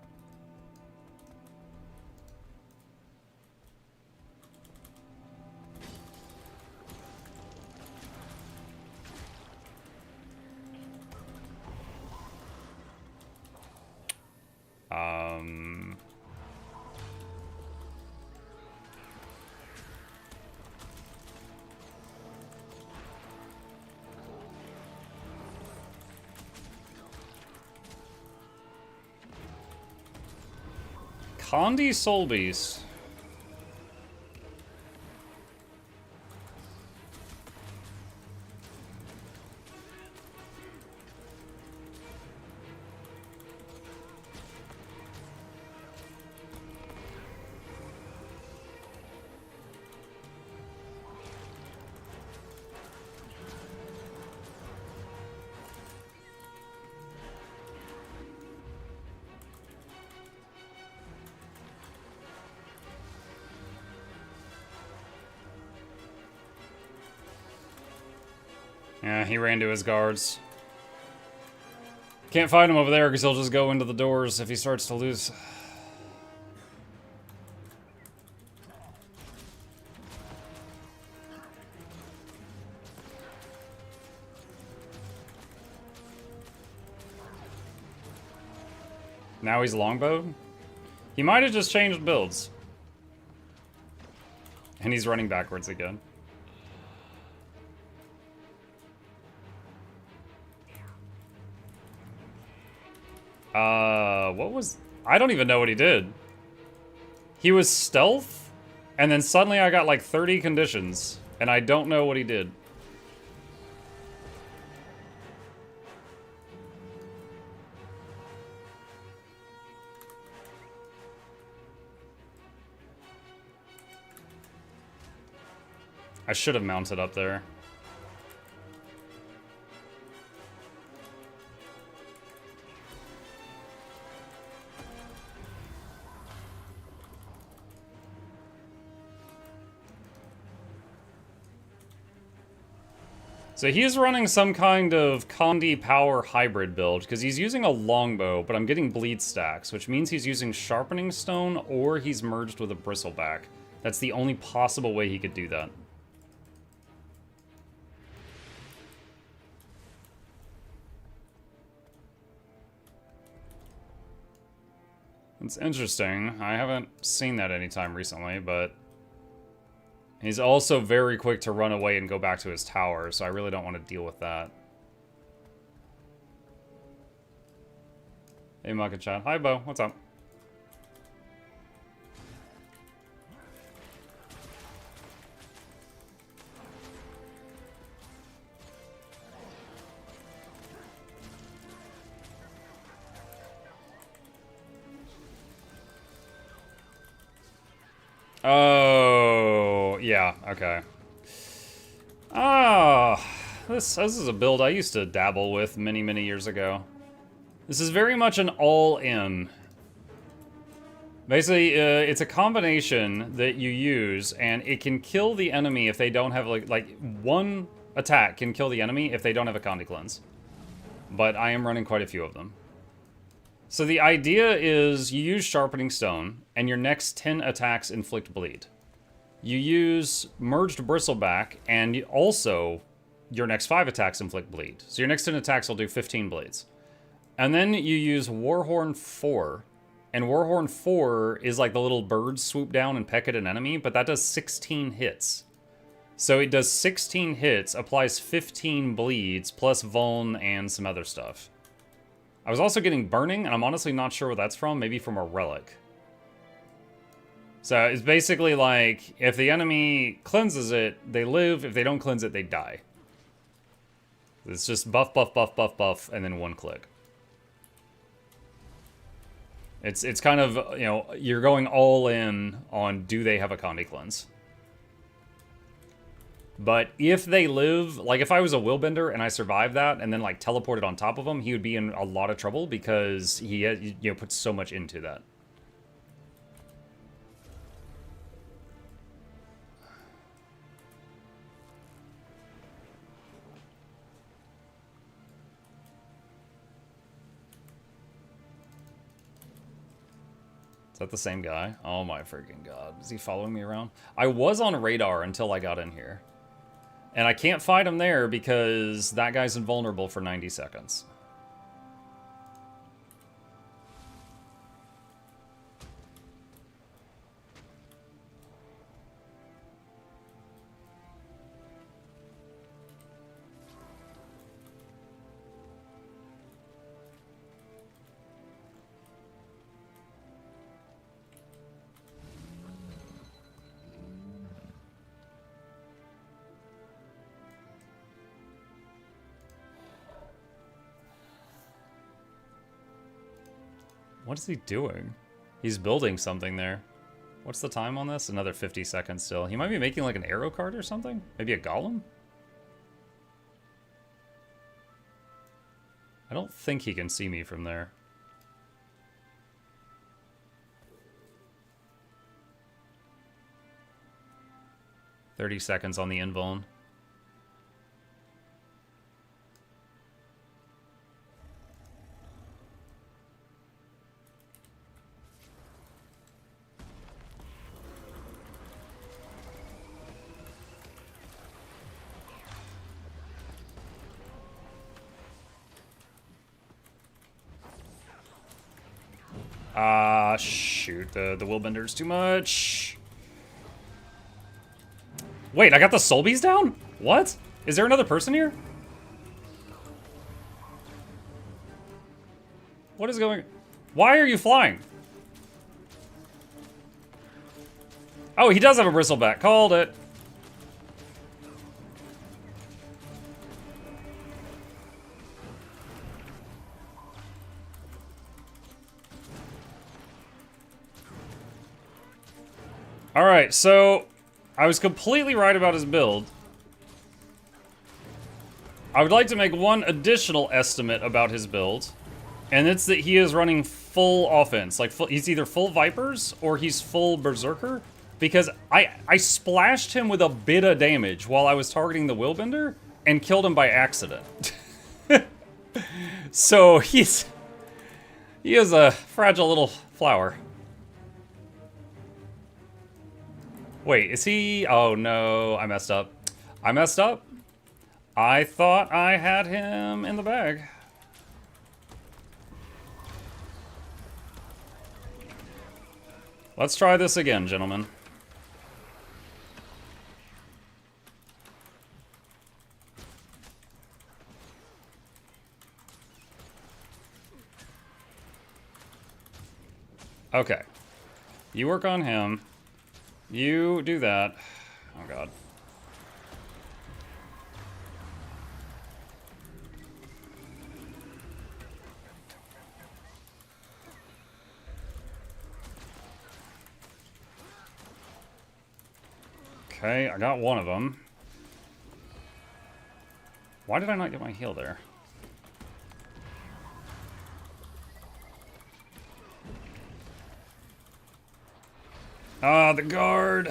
Condi Soul Beast. Yeah, he ran to his guards. Can't fight him over there because he'll just go into the doors if he starts to lose. Now he's longbow? He might have just changed builds. And he's running backwards again. What was... I don't even know what he did. He was stealth, and then suddenly I got like 30 conditions, and I don't know what he did. I should have mounted up there. So he's running some kind of Condi power hybrid build, because he's using a longbow, but I'm getting bleed stacks, which means he's using sharpening stone or he's merged with a bristleback. That's the only possible way he could do that. It's interesting. I haven't seen that anytime recently, but he's also very quick to run away and go back to his tower, so I really don't want to deal with that. Hey, Mucka Chat. Hi, Bo. What's up? Oh, yeah, okay. This is a build I used to dabble with many, many years ago. This is very much an all-in. Basically, it's a combination that you use, and it can kill the enemy if they don't have, like one attack can kill the enemy if they don't have a Condi Cleanse. But I am running quite a few of them. So the idea is you use Sharpening Stone, and your next 10 attacks inflict bleed. You use Merged Bristleback, and also your next 5 attacks inflict bleed. So your next 10 attacks will do 15 bleeds. And then you use Warhorn 4, and Warhorn 4 is like the little birds swoop down and peck at an enemy, but that does 16 hits. So it does 16 hits, applies 15 bleeds, plus Vuln and some other stuff. I was also getting Burning, and I'm honestly not sure where that's from. Maybe from a relic. So it's basically like, if the enemy cleanses it, they live. If they don't cleanse it, they die. It's just buff, buff, buff, buff, buff, and then one click. It's kind of, you know, you're going all in on do they have a Condi Cleanse. But if they live, like if I was a Willbender and I survived that and then like teleported on top of him, he would be in a lot of trouble because he had, you know, put so much into that. Is that the same guy? Oh my freaking god. Is he following me around? I was on radar until I got in here. And I can't fight him there because that guy's invulnerable for 90 seconds. What is he doing? He's building something there. What's the time on this? Another 50 seconds still. He might be making like an arrow cart or something? Maybe a golem? I don't think he can see me from there. "30 seconds on the invuln. Shoot, the Willbender's too much. Wait, I got the Soul Beast down? What? Is there another person here? What is going... Why are you flying? Oh, he does have a bristleback. Called it. Alright, so I was completely right about his build. I would like to make one additional estimate about his build, and it's that he is running full offense. Like, he's either full Vipers or he's full Berserker, because I splashed him with a bit of damage while I was targeting the Willbender and killed him by accident. So he is a fragile little flower. Wait, is he... Oh, no. I messed up. I messed up. I thought I had him in the bag. Let's try this again, gentlemen. Okay. You work on him. You do that. Oh, God. Okay, I got one of them. Why did I not get my heal there? Ah, the guard.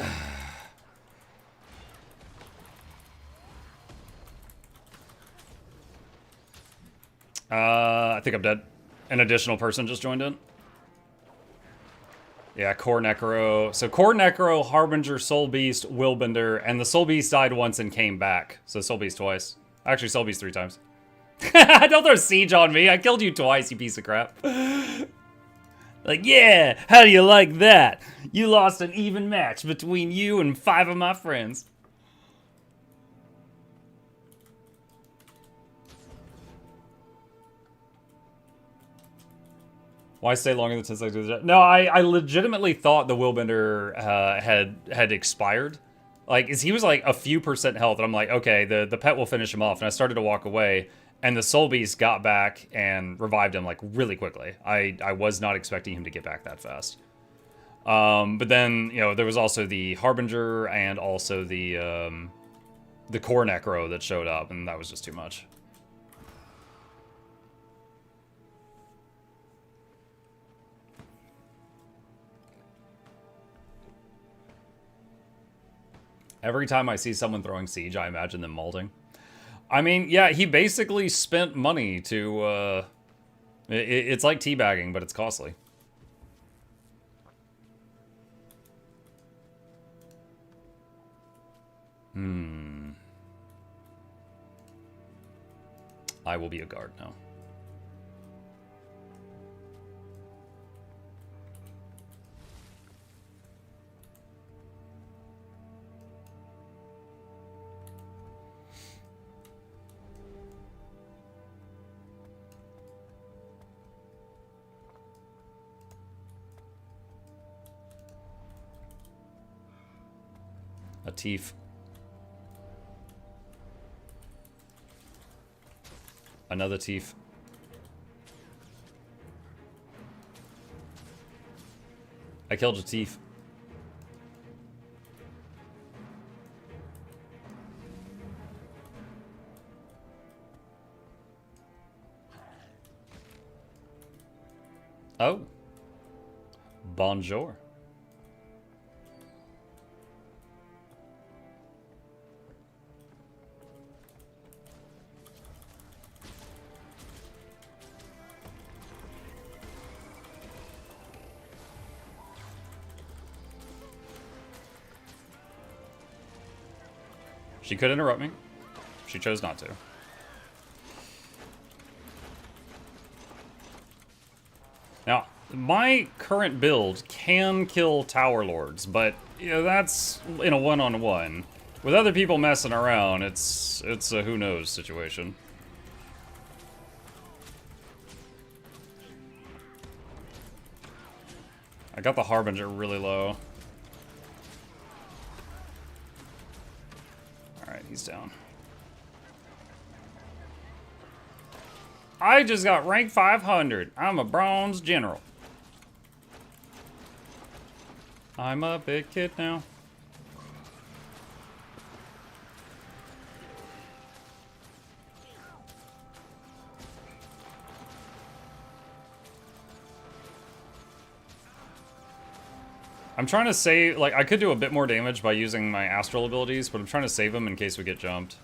I think I'm dead. An additional person just joined in. Yeah, Core Necro. So Core Necro, Harbinger, Soul Beast, Willbender, and the Soul Beast died once and came back. So Soul Beast twice. Actually, Soul Beast 3 times. Don't throw siege on me. I killed you twice, you piece of crap. Like, yeah, how do you like that? You lost an even match between you and 5 of my friends. Why stay longer than 10 seconds? No, I legitimately thought the Willbender had expired. Like, he was like a few % health, and I'm like, okay, the pet will finish him off. And I started to walk away, and the Soul Beast got back and revived him like really quickly. I was not expecting him to get back that fast. But then, you know, there was also the Harbinger and also the Core Necro that showed up, and that was just too much. Every time I see someone throwing siege, I imagine them malding. I mean, yeah, he basically spent money to, it's like teabagging, but it's costly. I will be a guard now. A Tief. Another Tief. I killed Jatif. Oh. Bonjour. She could interrupt me. She chose not to. Now, my current build can kill Tower Lords, but you know, that's in a one-on-one. With other people messing around, it's a who knows situation. I got the Harbinger really low. Alright, he's down. I just got rank 500. I'm a bronze general. I'm a big kid now. I'm trying to save, like, I could do a bit more damage by using my astral abilities, but I'm trying to save them in case we get jumped.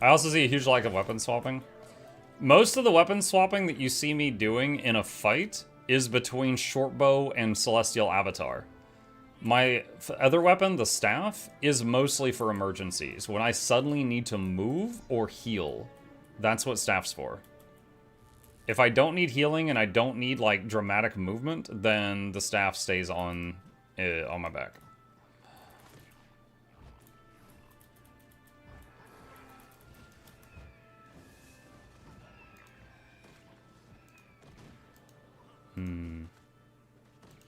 I also see a huge lack of weapon swapping. Most of the weapon swapping that you see me doing in a fight is between shortbow and celestial avatar. My other weapon, the staff, is mostly for emergencies. When I suddenly need to move or heal, that's what staff's for. If I don't need healing and I don't need like dramatic movement, then the staff stays on my back.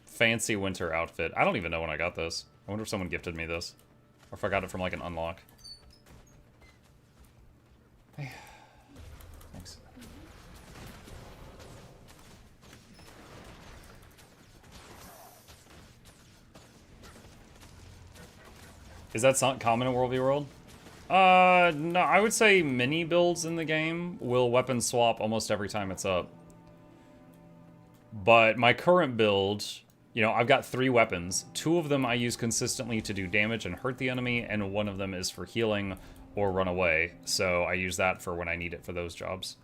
Fancy winter outfit. I don't even know when I got this. I wonder if someone gifted me this. Or if I got it from like an unlock. Thanks. Is that common in World v World? No, I would say mini builds in the game will weapon swap almost every time it's up. But my current build, you know, I've got 3 weapons. 2 of them I use consistently to do damage and hurt the enemy, and 1 of them is for healing or run away. So I use that for when I need it for those jobs.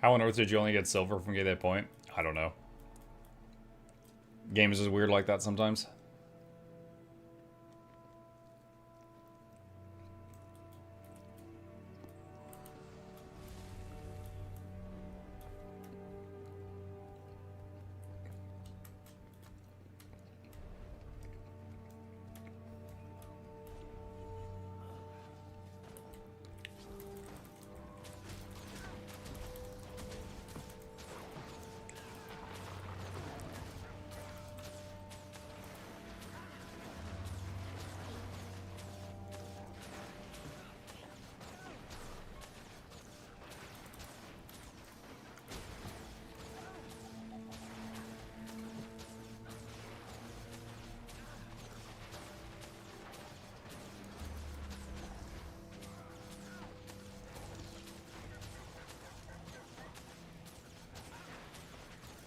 How on earth did you only get silver from getting that point? I don't know. Games is weird like that sometimes.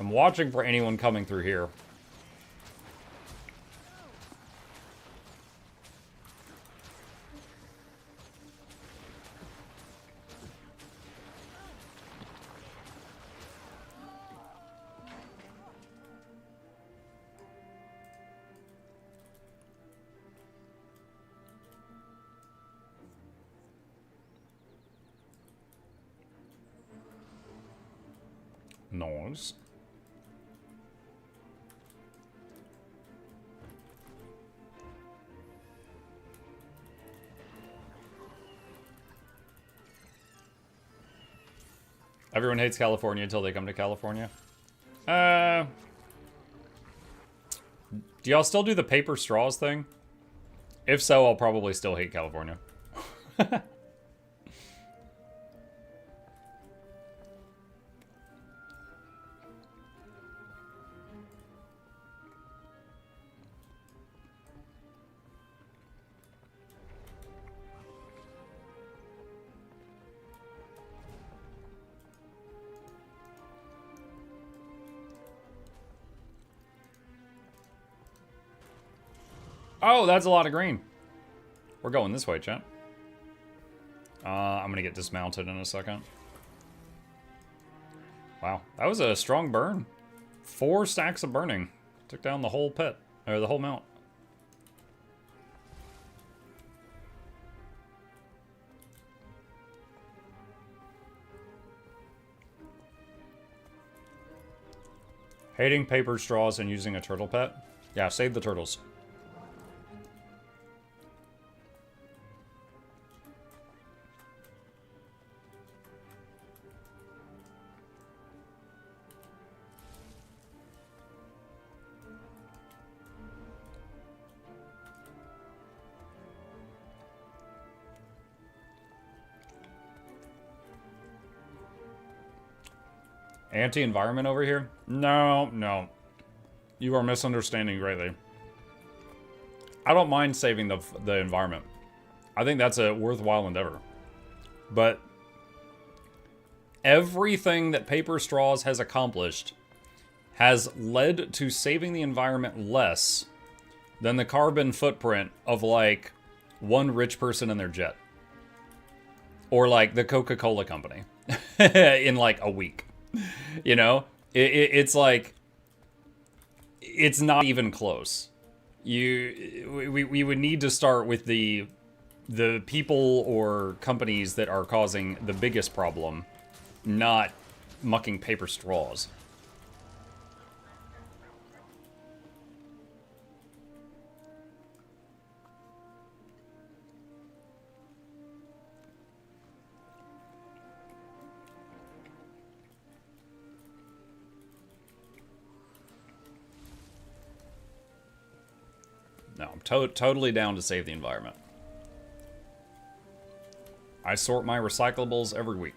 I'm watching for anyone coming through here. Nice. Everyone hates California until they come to California. Do y'all still do the paper straws thing? If so, I'll probably still hate California. Oh, that's a lot of green. We're going this way, chat. I'm gonna get dismounted in a second. Wow, that was a strong burn. 4 stacks of burning. Took down the whole pit, or the whole mount. Hating paper straws and using a turtle pet? Yeah, save the turtles. Anti-environment over here? No, no. You are misunderstanding greatly. I don't mind saving the environment. I think that's a worthwhile endeavor. But everything that paper straws has accomplished has led to saving the environment less than the carbon footprint of, like, one rich person in their jet. Or, like, the Coca-Cola company. In, like, a week. You know? It's like... It's not even close. We would need to start with the people or companies that are causing the biggest problem, not mucking paper straws. No, I'm totally down to save the environment. I sort my recyclables every week.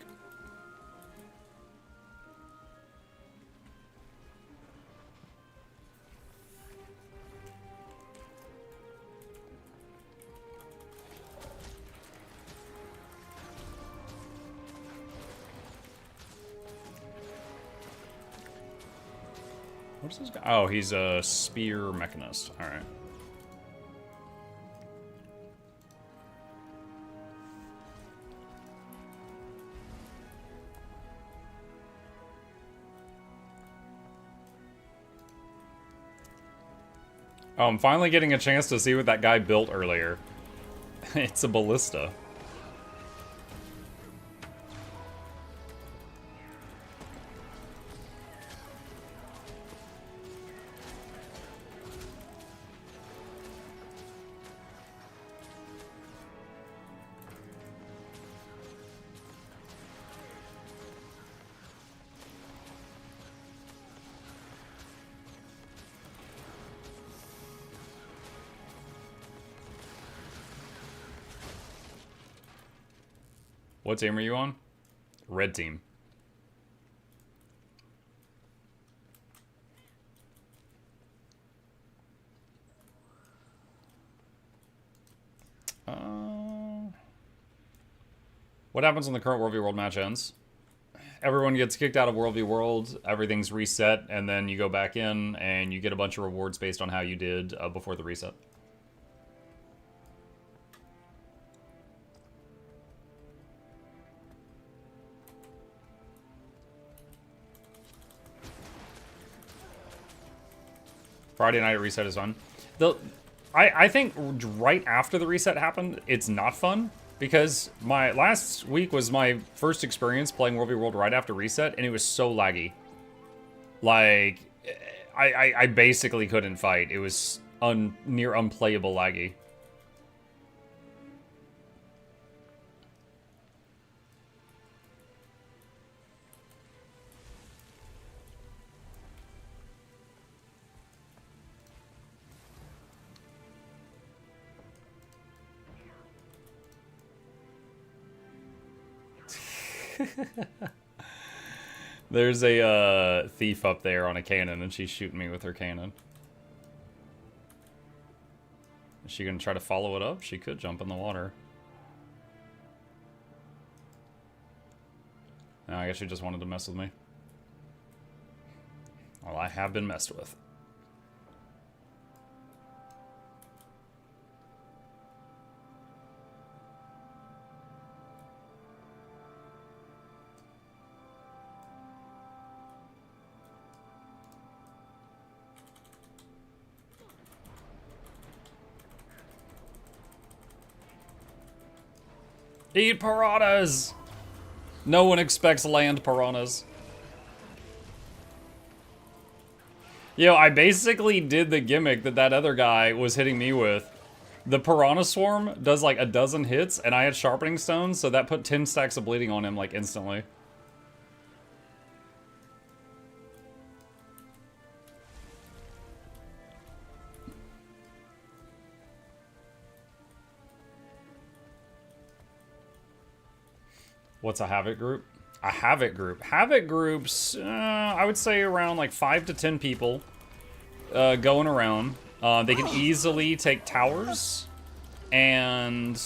What's this guy? Oh, he's a spear mechanist. All right. Oh, I'm finally getting a chance to see what that guy built earlier. It's a ballista. What team are you on? Red team. What happens when the current World v World match ends? Everyone gets kicked out of World v World, everything's reset, and then you go back in and you get a bunch of rewards based on how you did before the reset. Friday night reset is fun. I think right after the reset happened, it's not fun. Because my last week was my first experience playing World v World right after reset, and it was so laggy. Like, I basically couldn't fight. It was near unplayable laggy. There's a thief up there on a cannon, and she's shooting me with her cannon. Is she gonna try to follow it up? She could jump in the water. No, I guess she just wanted to mess with me. Well, I have been messed with. Eat piranhas! No one expects land piranhas. Yo, I basically did the gimmick that other guy was hitting me with. The piranha swarm does like a dozen hits, and I had sharpening stones, so that put 10 stacks of bleeding on him like instantly. What's a Havoc group? A Havoc group. Havoc groups, I would say around like 5 to 10 people going around. They can easily take towers, and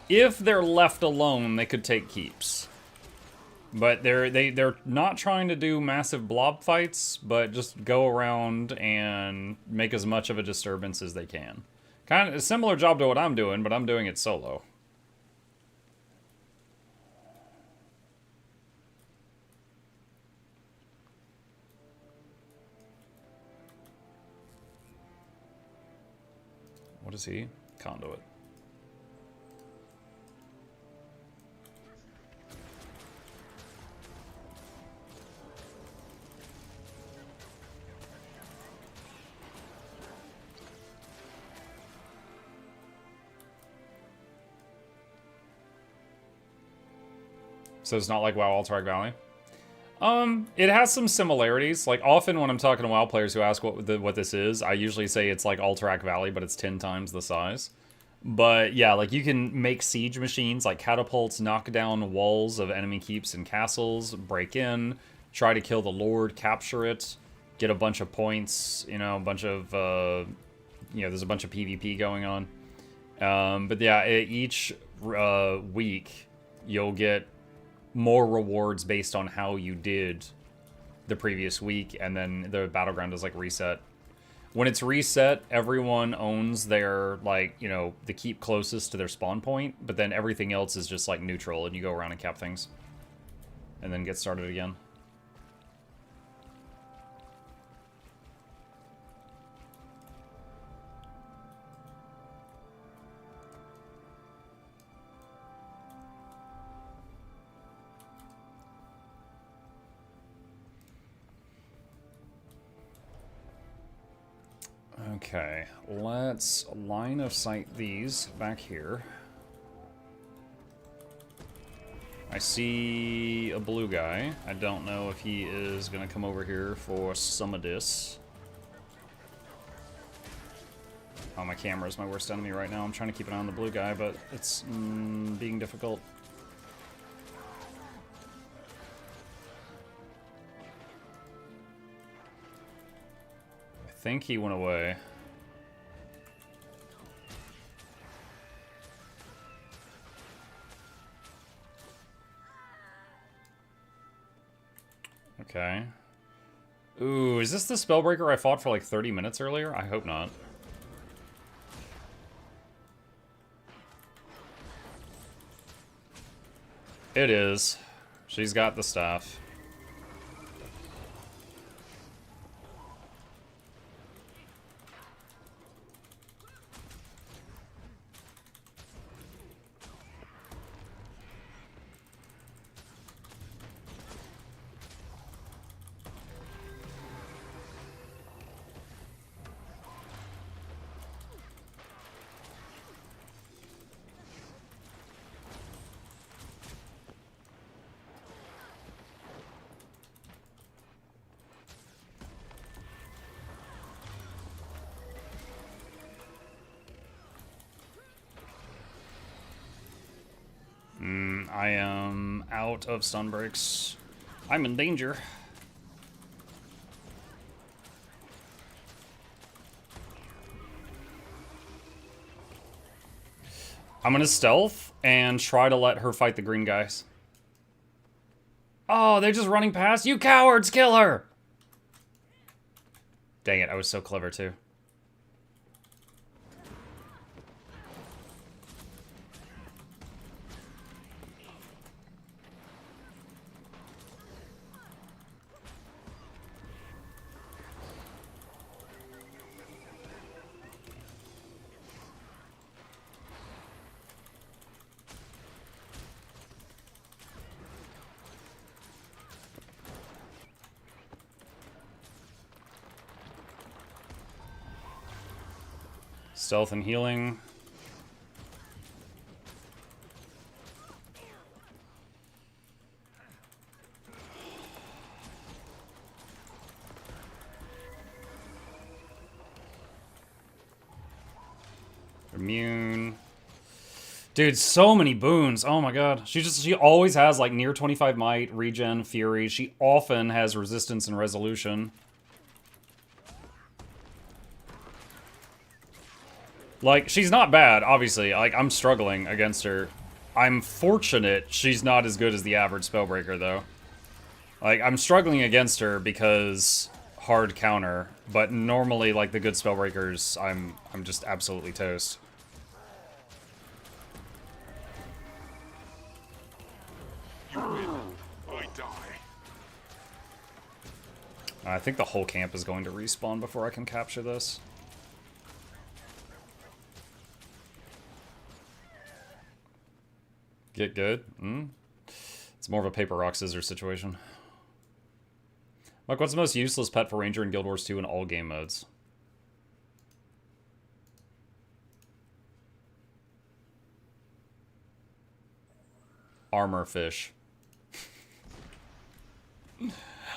if they're left alone, they could take keeps. But they're not trying to do massive blob fights, but just go around and make as much of a disturbance as they can. Kind of a similar job to what I'm doing, but I'm doing it solo. What is he? Conduit. So it's not like WoW Alterac Valley? It has some similarities. Like, often when I'm talking to WoW players who ask what this is, I usually say it's like Alterac Valley, but it's 10 times the size. But yeah, like, you can make siege machines, like catapults, knock down walls of enemy keeps and castles, break in, try to kill the Lord, capture it, get a bunch of points, you know, a bunch of, you know, there's a bunch of PvP going on. But yeah, each week, you'll get more rewards based on how you did the previous week, and then the battleground is like reset. When it's reset, everyone owns their, like, you know, the keep closest to their spawn point, but then everything else is just like neutral, and you go around and cap things and then get started again. Okay, let's line of sight these back here. I see a blue guy. I don't know if he is going to come over here for some of this. Oh, my camera is my worst enemy right now. I'm trying to keep an eye on the blue guy, but it's being difficult. I think he went away. Okay. Ooh, is this the Spellbreaker I fought for like 30 minutes earlier? I hope not. It is. She's got the staff. I am out of stun breaks. I'm in danger. I'm gonna stealth and try to let her fight the green guys. Oh, they're just running past. You cowards, kill her! Dang it, I was so clever too. Stealth and healing. Immune. Dude, so many boons. Oh my god. She always has like near 25 might, regen, fury. She often has resistance and resolution. Like, she's not bad, obviously. Like, I'm struggling against her. I'm fortunate she's not as good as the average Spellbreaker, though. Like, I'm struggling against her because hard counter, but normally, like, the good Spellbreakers, I'm just absolutely toast. You win, I die. I think the whole camp is going to respawn before I can capture this. Get good? It's more of a paper, rock, scissors situation. Mike, what's the most useless pet for Ranger in Guild Wars 2 in all game modes? Armor fish.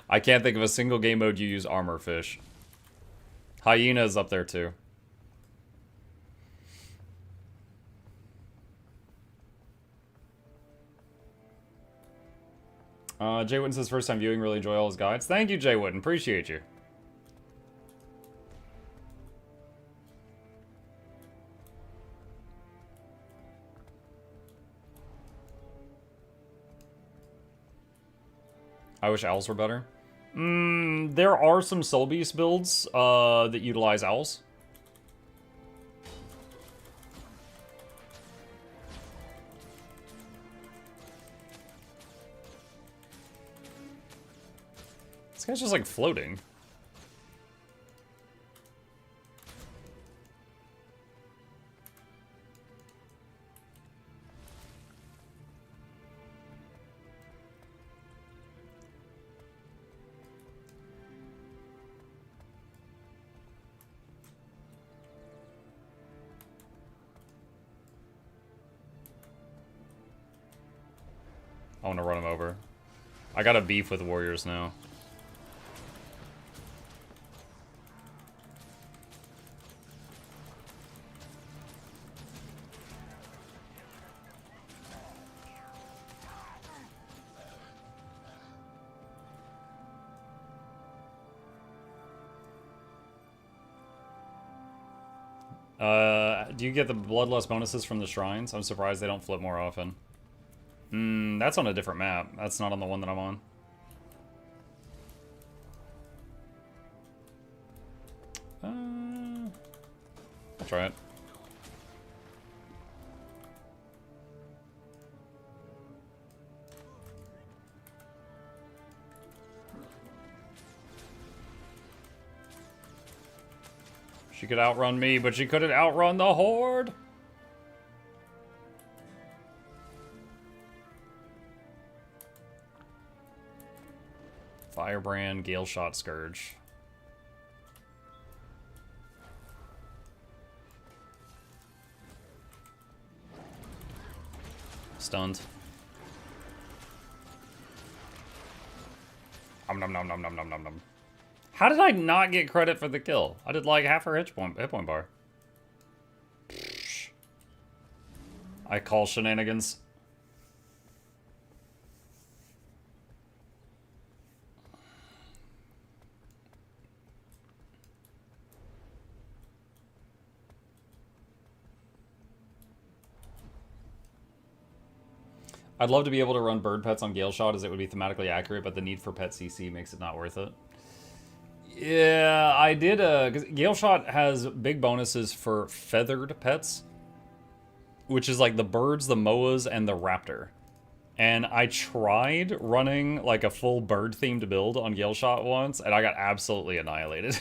I can't think of a single game mode you use armor fish. Hyena is up there too. Jay Witten says first time viewing, really enjoy all his guides. Thank you, Jay Witten. Appreciate you. I wish owls were better. There are some Soul Beast builds that utilize owls. This guy's just like floating. I want to run him over. I got a beef with warriors now. Do you get the bloodlust bonuses from the shrines? I'm surprised they don't flip more often. That's on a different map. That's not on the one that I'm on. I'll try it. She could outrun me, but she couldn't outrun the Horde! Firebrand, Gale Shot, Scourge. Stunned. Nom nom nom nom nom nom nom nom. How did I not get credit for the kill? I did like half her hit point bar. I call shenanigans. I'd love to be able to run bird pets on Gale Shot as it would be thematically accurate, but the need for pet CC makes it not worth it. Yeah, I did, because Gale Shot has big bonuses for feathered pets, which is like the birds, the moas, and the raptor. And I tried running like a full bird-themed build on Gale Shot once, and I got absolutely annihilated.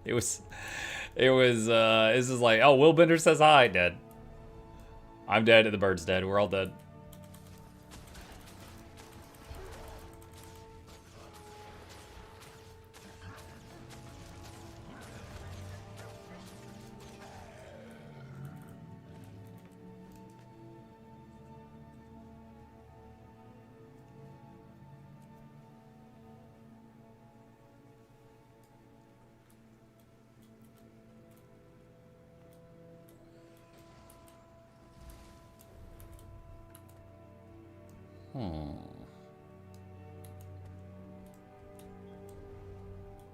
This is like, oh, Will Bender says hi, dead. I'm dead and the bird's dead. We're all dead.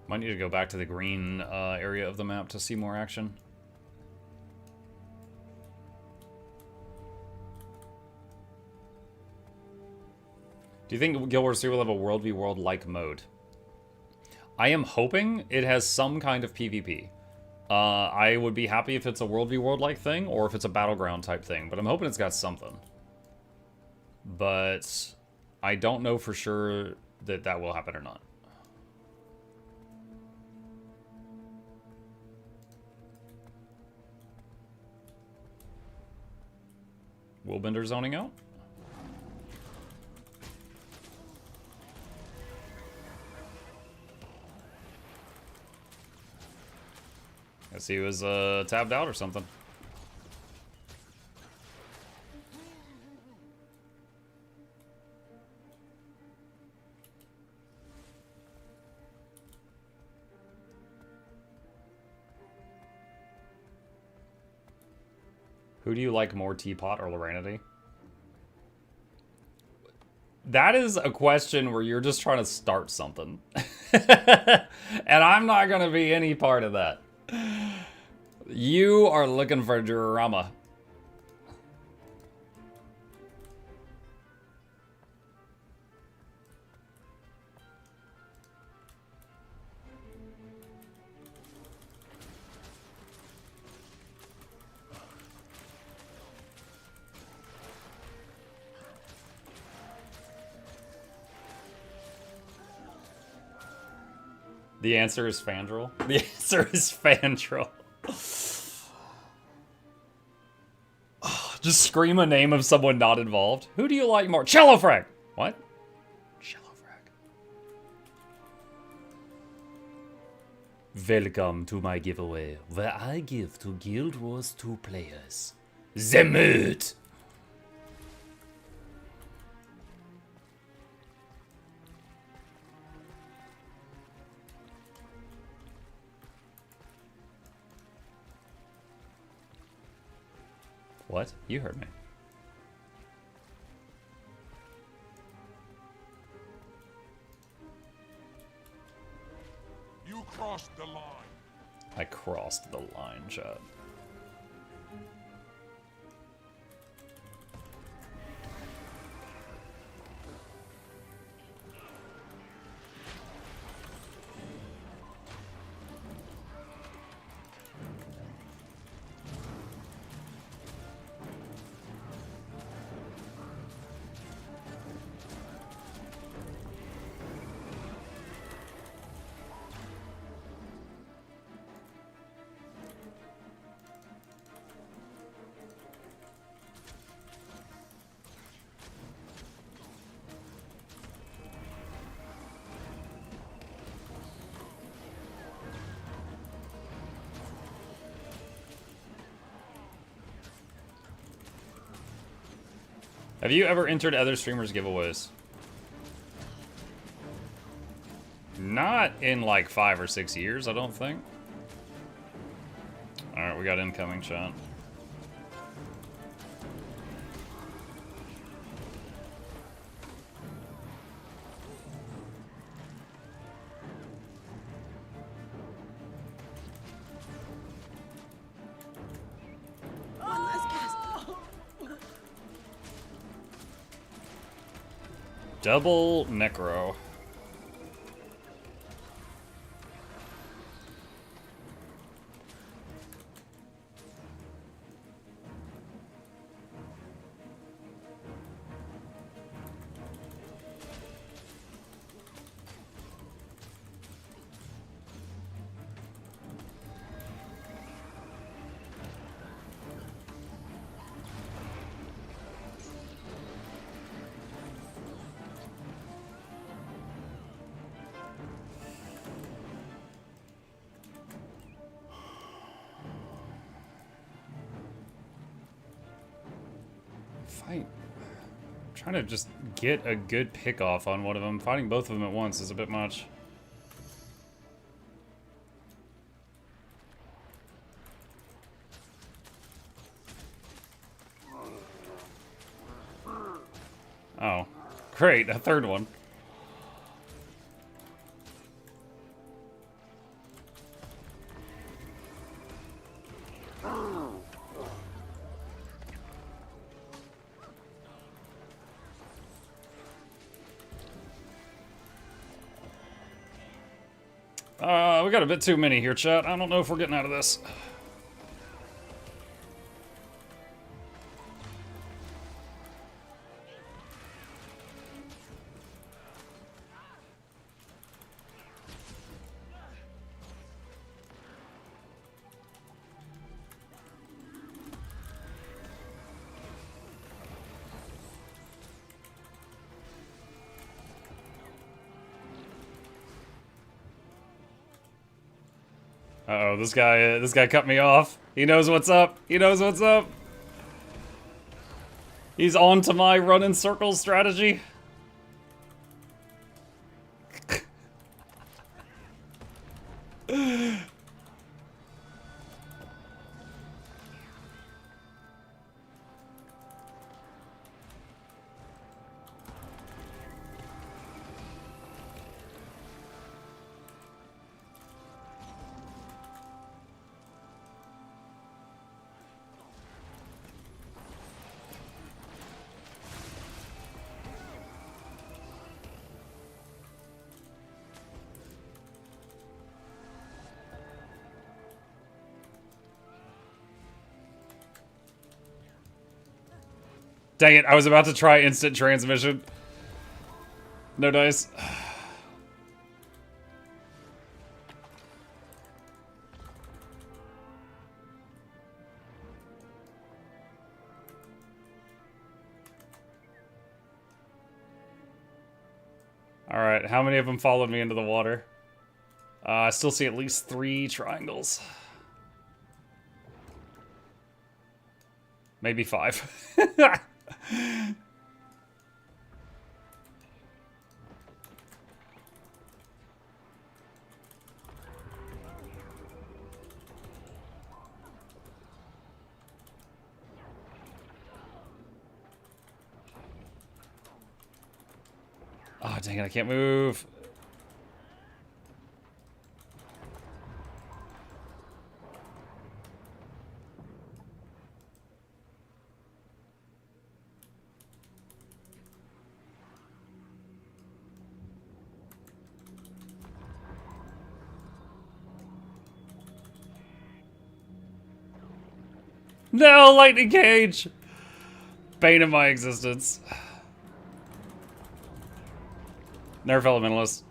Might need to go back to the green area of the map to see more action. Do you think Guild Wars 3 will have a World v World-like mode? I am hoping it has some kind of PvP. I would be happy if it's a World v World-like thing, or if it's a Battleground type thing, but I'm hoping it's got something. But I don't know for sure that that will happen or not. Willbender zoning out? Guess he was tabbed out or something. Who do you like more, Teapot or Loranity? That is a question where you're just trying to start something. And I'm not going to be any part of that. You are looking for drama. The answer is Fandral. The answer is Fandral. Just scream a name of someone not involved. Who do you like more? Cellofrag! What? Cellofrag. Welcome to my giveaway, where I give to Guild Wars 2 players the mood. What? You heard me. You crossed the line. I crossed the line, chat. Have you ever entered other streamers' giveaways? Not in like 5 or 6 years, I don't think. Alright, we got incoming chat. Double Necro. Fight. I'm trying to just get a good pick off on one of them. Fighting both of them at once is a bit much. Oh, great, a third one. We got a bit too many here, chat. I don't know if we're getting out of this. Uh-oh, this guy cut me off. He knows what's up. He knows what's up. He's on to my run in circles strategy. Dang it, I was about to try instant transmission. No dice. Alright, how many of them followed me into the water? I still see at least 3 triangles. Maybe 5. Oh, dang it, I can't move. No, lightning cage! Bane of my existence. Nerf elementalist.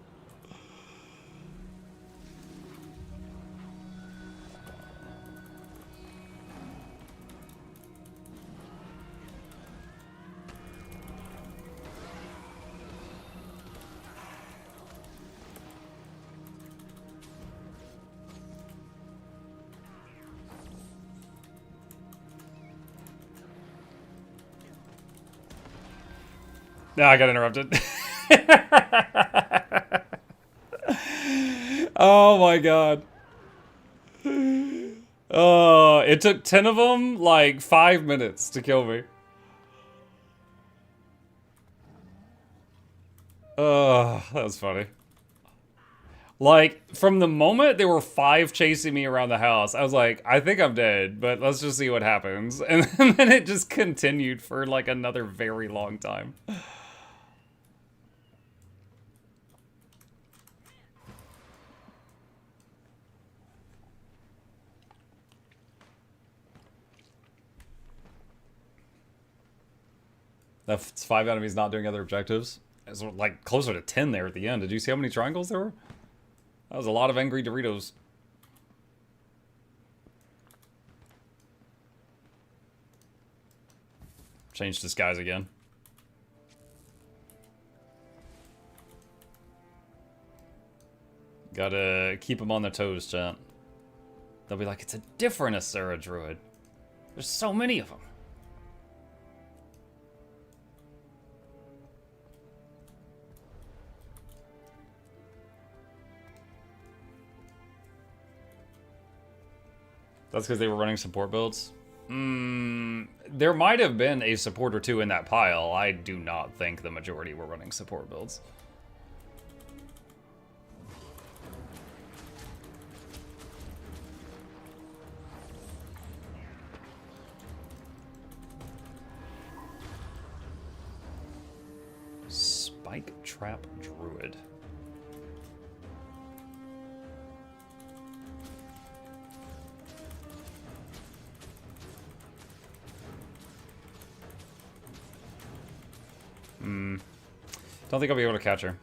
No, I got interrupted. Oh my god. Oh, it took 10 of them like 5 minutes to kill me. Oh, that was funny. Like, from the moment there were 5 chasing me around the house, I was like, I think I'm dead, but let's just see what happens. And then it just continued for like another very long time. That's 5 enemies not doing other objectives. It's like closer to 10 there at the end. Did you see how many triangles there were? That was a lot of angry Doritos. Change disguise again. Gotta keep them on their toes, chat. They'll be like, it's a different Asura druid. There's so many of them. That's because they were running support builds? There might have been a support or two in that pile. I do not think the majority were running support builds. Spike Trap Druid. Don't think I'll be able to catch her.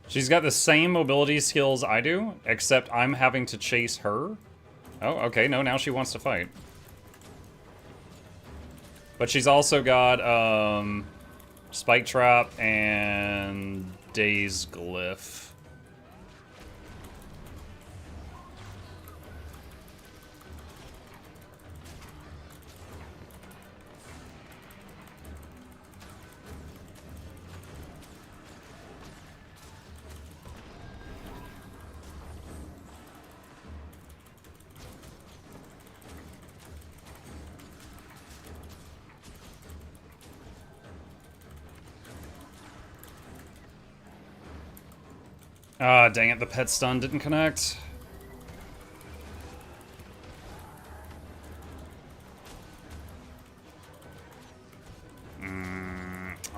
She's got the same mobility skills I do, except I'm having to chase her. Oh, okay, no, now she wants to fight. But she's also got, Spike Trap and Daze Glyph. Ah, dang it, the pet stun didn't connect.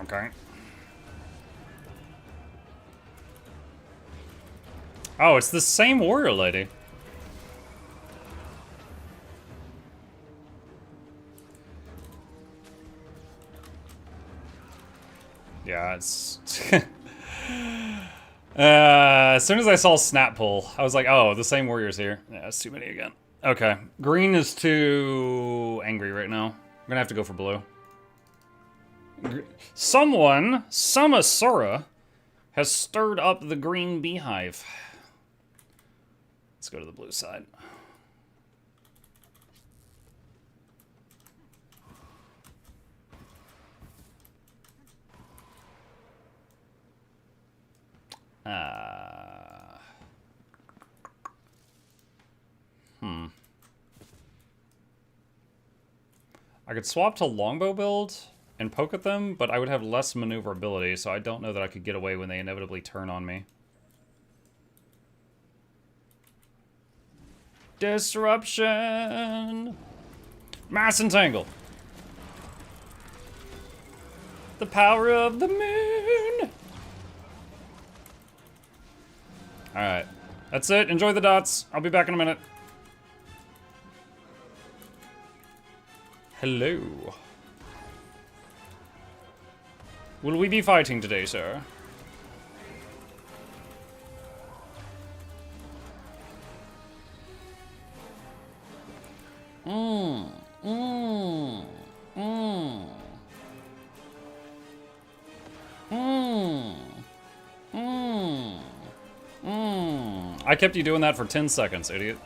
Okay. Oh, it's the same warrior lady. Yeah, it's... as soon as I saw Snap Pull, I was like, oh, the same warrior's here. Yeah, it's too many again. Okay. Green is too angry right now. I'm gonna have to go for blue. Some Asura, has stirred up the green beehive. Let's go to the blue side. I could swap to longbow build and poke at them, but I would have less maneuverability, so I don't know that I could get away when they inevitably turn on me. Disruption! Mass entangle! The power of the moon! Alright. That's it. Enjoy the dots. I'll be back in a minute. Hello. Will we be fighting today, sir? I kept you doing that for 10 seconds, idiot.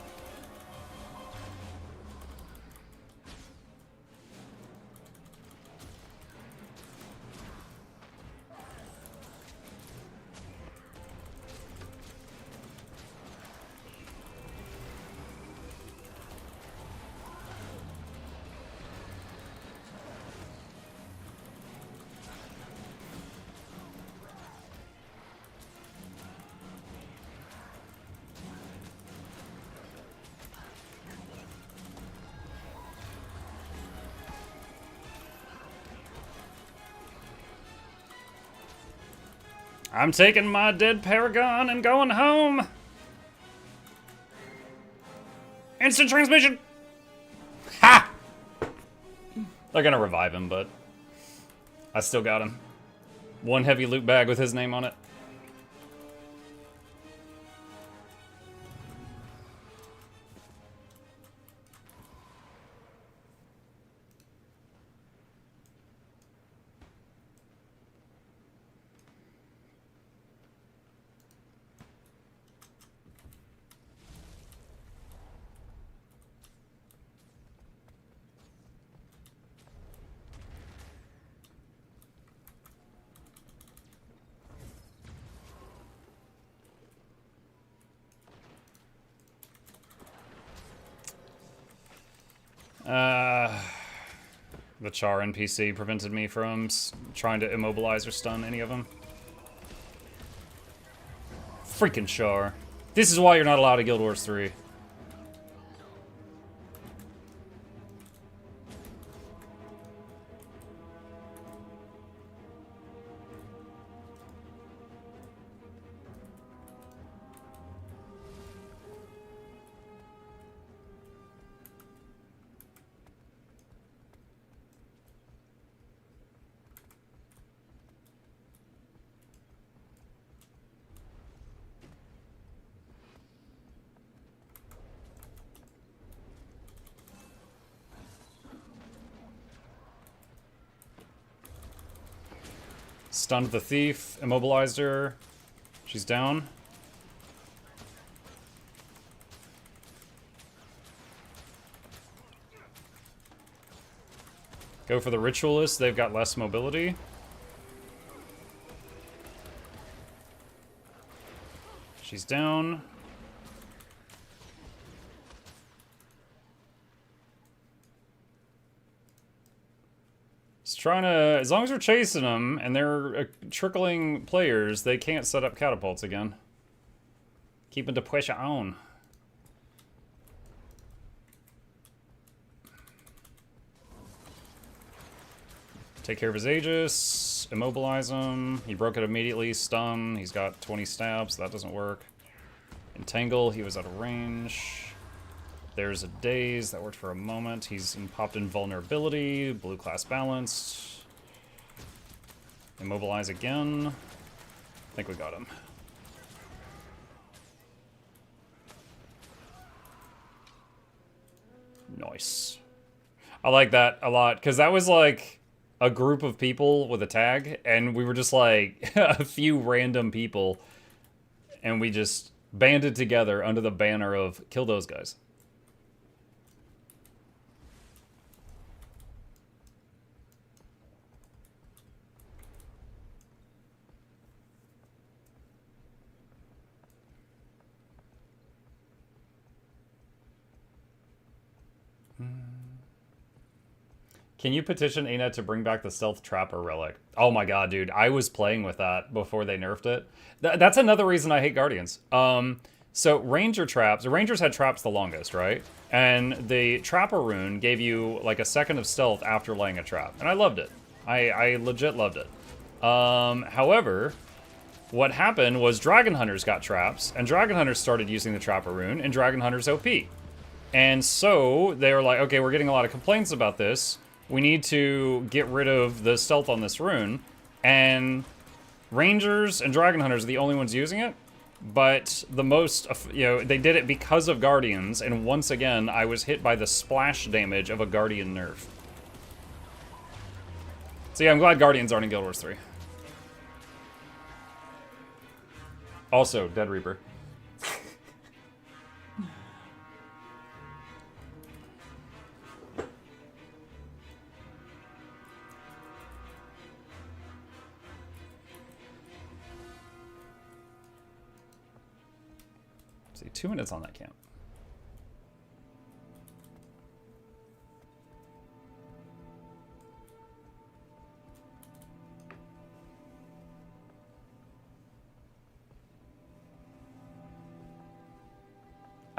I'm taking my dead Paragon and going home. Instant transmission. Ha! They're gonna revive him, but I still got him. One heavy loot bag with his name on it. The Char NPC prevented me from trying to immobilize or stun any of them. Freaking Char. This is why you're not allowed at Guild Wars 3. Stunned the thief, immobilized her. She's down. Go for the ritualist, they've got less mobility. She's down. Trying to, as long as we're chasing them and they're trickling players, they can't set up catapults again. Keeping the pressure on. Take care of his Aegis, immobilize him. He broke it immediately, stun. He's got 20 stabs, so that doesn't work. Entangle, he was out of range. There's a daze, that worked for a moment. He's popped in vulnerability, blue class balanced. Immobilize again. I think we got him. Nice. I like that a lot, because that was like a group of people with a tag, and we were just like a few random people, and we just banded together under the banner of kill those guys. Can you petition ANET to bring back the Stealth Trapper relic? Oh my god, dude. I was playing with that before they nerfed it. That's another reason I hate Guardians. So Ranger traps, the Rangers had traps the longest, right? And the Trapper rune gave you like a second of stealth after laying a trap. And I loved it. I legit loved it. However, what happened was Dragon Hunters got traps, and Dragon Hunters started using the Trapper rune, and Dragon Hunters OP. And so they were like, okay, we're getting a lot of complaints about this. We need to get rid of the stealth on this rune. And Rangers and Dragon Hunters are the only ones using it. But the most, you know, they did it because of Guardians. And once again, I was hit by the splash damage of a Guardian nerf. So yeah, I'm glad Guardians aren't in Guild Wars 3. Also, Dead Reaper. See, 2 minutes on that camp.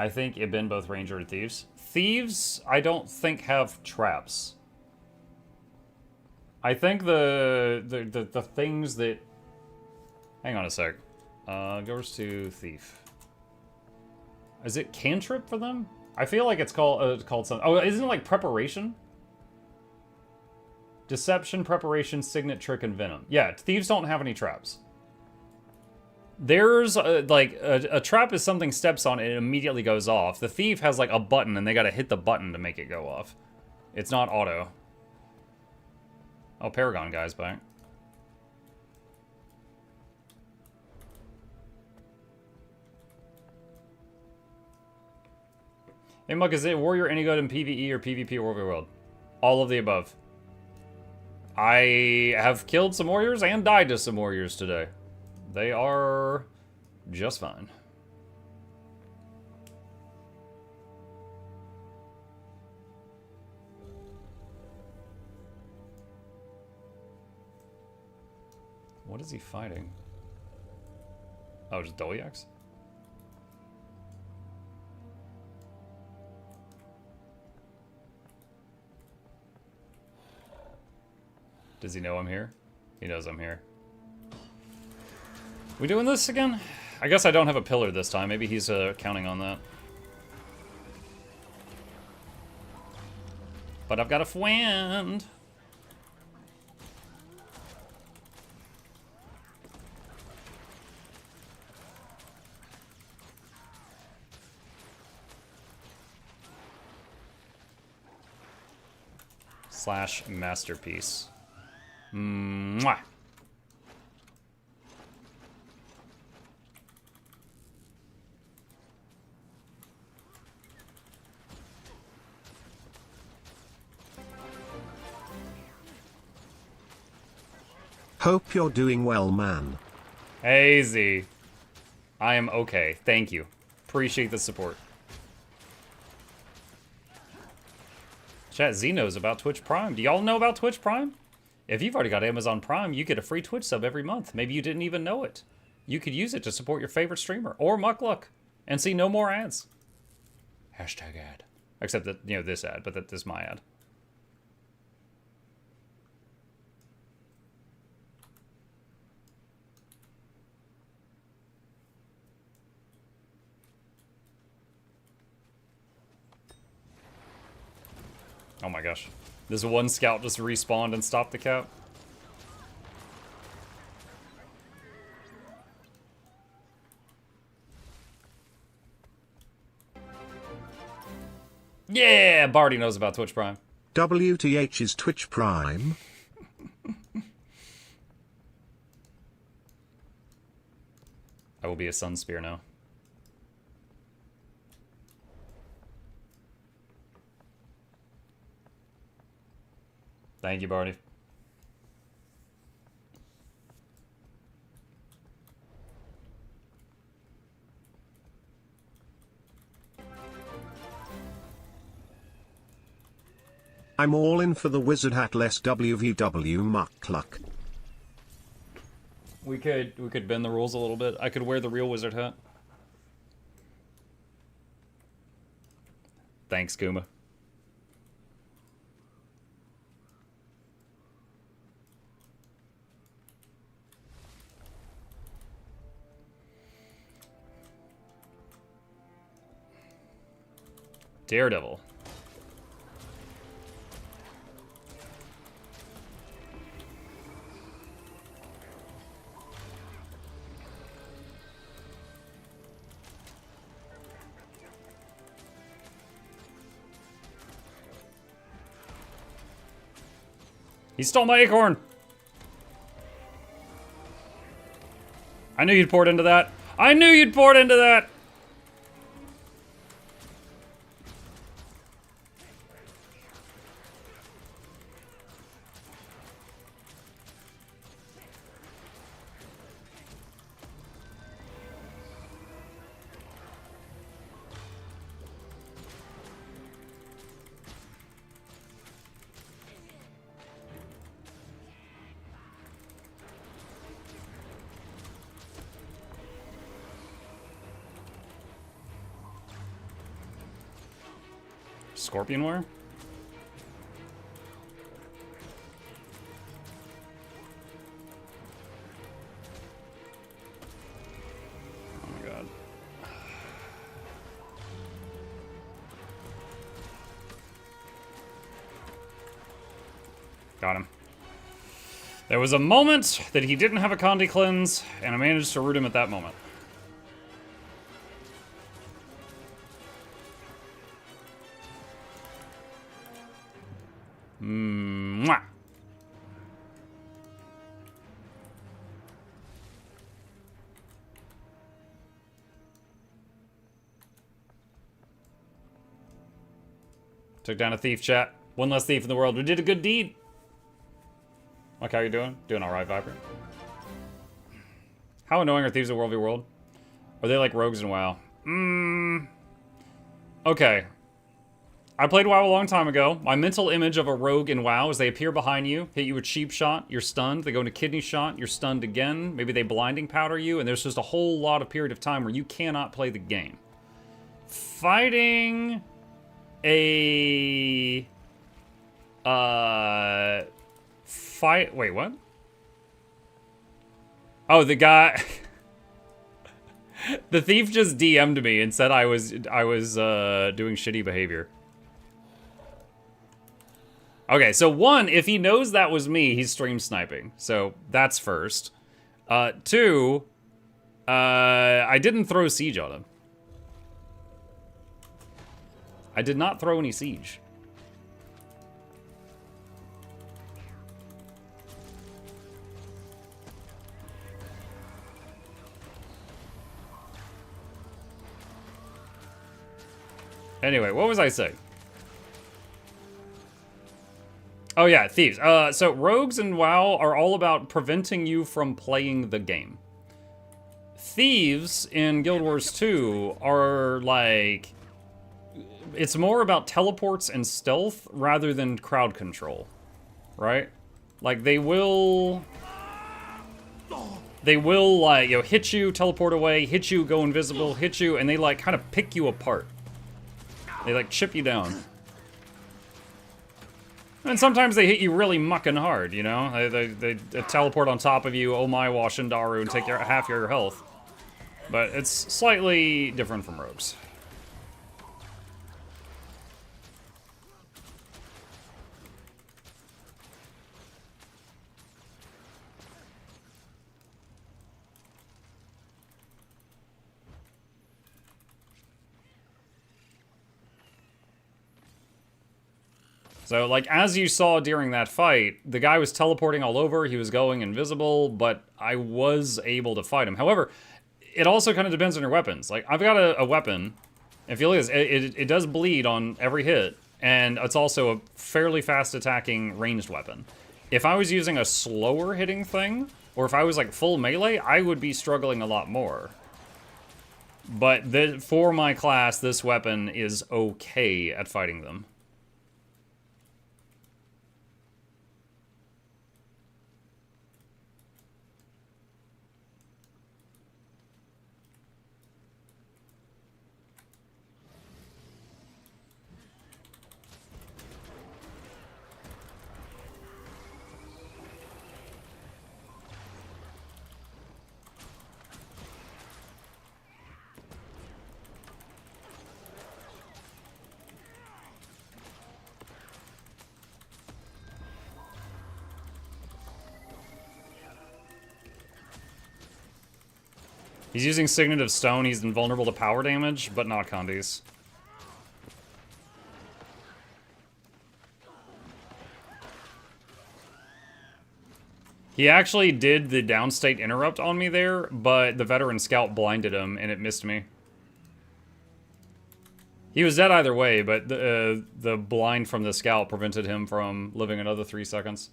I think it been both Ranger and Thieves. Thieves, I don't think have traps. I think the things that... Hang on a sec. Goes to Thief. Is it cantrip for them? I feel like it's called something. Oh, isn't it like preparation? Deception, preparation, signet, trick, and venom. Yeah, thieves don't have any traps. There's, a trap is something steps on it immediately goes off. The thief has, like, a button, and they gotta hit the button to make it go off. It's not auto. Oh, Paragon guy's back. Hey, Muck, is it warrior any good in PvE or PvP or World? All of the above. I have killed some warriors and died to some warriors today. They are just fine. What is he fighting? Oh, just Doliax? Does he know I'm here? He knows I'm here. We doing this again? I guess I don't have a pillar this time. Maybe he's counting on that. But I've got a friend. Slash masterpiece. Mwah. Hope you're doing well, man. Hey, Z. I am okay. Thank you. Appreciate the support. Chat, Z knows about Twitch Prime. Do y'all know about Twitch Prime? If you've already got Amazon Prime, you get a free Twitch sub every month. Maybe you didn't even know it. You could use it to support your favorite streamer or Mukluk and see no more ads. Hashtag ad. Except that, you know, this ad, but this is my ad. Oh my gosh. This one scout just respawned and stopped the cap. Yeah, Barty knows about Twitch Prime. WTH is Twitch Prime. I will be a Sun Spear now. Thank you, Barty. I'm all in for the wizard hat less WVW Mukluk. We could bend the rules a little bit. I could wear the real wizard hat. Thanks, Guma. Daredevil. He stole my acorn! I knew you'd pour it into that. I knew you'd pour it into that! Scorpion wire? Oh my god. Got him. There was a moment that he didn't have a Condi cleanse, and I managed to root him at that moment. Mwah. Took down a thief, chat. One less thief in the world. We did a good deed. Like, how you doing? Doing alright, Viper. How annoying are thieves in World v World? Are they like rogues in WoW? Okay. I played WoW a long time ago. My mental image of a rogue in WoW is they appear behind you, hit you with cheap shot, you're stunned. They go into kidney shot, you're stunned again. Maybe they blinding powder you, and there's just a whole lot of period of time where you cannot play the game. Fighting a... Wait, what? Oh, the guy... The thief just DM'd me and said I was doing shitty behavior. Okay, so one, if he knows that was me, he's stream sniping. So that's first. Two, I didn't throw siege on him. I did not throw any siege. Anyway, what was I saying? Oh yeah, thieves. So rogues in WoW are all about preventing you from playing the game. Thieves in Guild Wars 2 are like... It's more about teleports and stealth rather than crowd control, right? Like they will like, you know, hit you, teleport away, hit you, go invisible, hit you, and they like kind of pick you apart. They like chip you down. And sometimes they hit you really mucking hard, you know? They teleport on top of you, oh my Washindaru, and take half your health. But it's slightly different from rogues. So, like, as you saw during that fight, the guy was teleporting all over, he was going invisible, but I was able to fight him. However, it also kind of depends on your weapons. Like, I've got a weapon, if you look at this, it does bleed on every hit, and it's also a fairly fast attacking ranged weapon. If I was using a slower hitting thing, or if I was like full melee, I would be struggling a lot more. But for my class, this weapon is okay at fighting them. He's using Signet of Stone, he's invulnerable to power damage, but not Condis. He actually did the downstate interrupt on me there, but the veteran scout blinded him and it missed me. He was dead either way, but the blind from the scout prevented him from living another 3 seconds.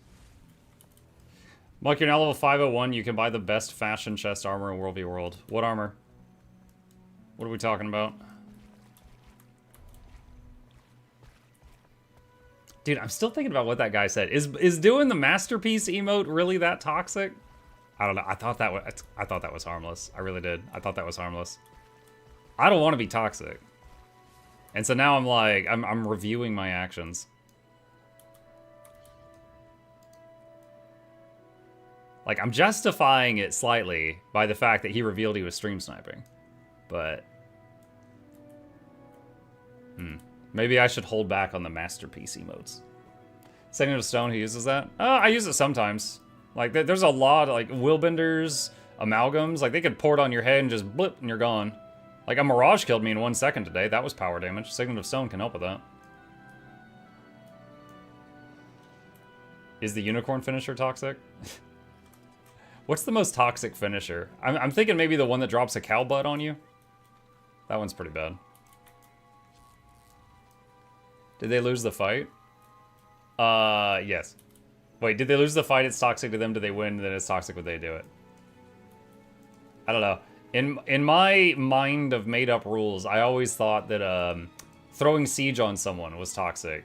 Mike, you're now level 501. You can buy the best fashion chest armor in World v World. What armor? What are we talking about? Dude, I'm still thinking about what that guy said. Is doing the masterpiece emote really that toxic? I don't know. I thought that was harmless. I really did. I thought that was harmless. I don't want to be toxic. And so now I'm like, I'm reviewing my actions. Like, I'm justifying it slightly by the fact that he revealed he was stream sniping. But... maybe I should hold back on the masterpiece emotes. Signet of Stone, he uses that? I use it sometimes. Like, there's a lot of, like, willbenders, amalgams. Like, they could pour it on your head and just blip, and you're gone. Like, a Mirage killed me in 1 second today. That was power damage. Signet of Stone can help with that. Is the Unicorn finisher toxic? What's the most toxic finisher? I'm thinking maybe the one that drops a cow butt on you. That one's pretty bad. Did they lose the fight? Yes. Wait, did they lose the fight? It's toxic to them. Did they win? Then it's toxic when they do it. I don't know. In my mind of made-up rules, I always thought that throwing siege on someone was toxic.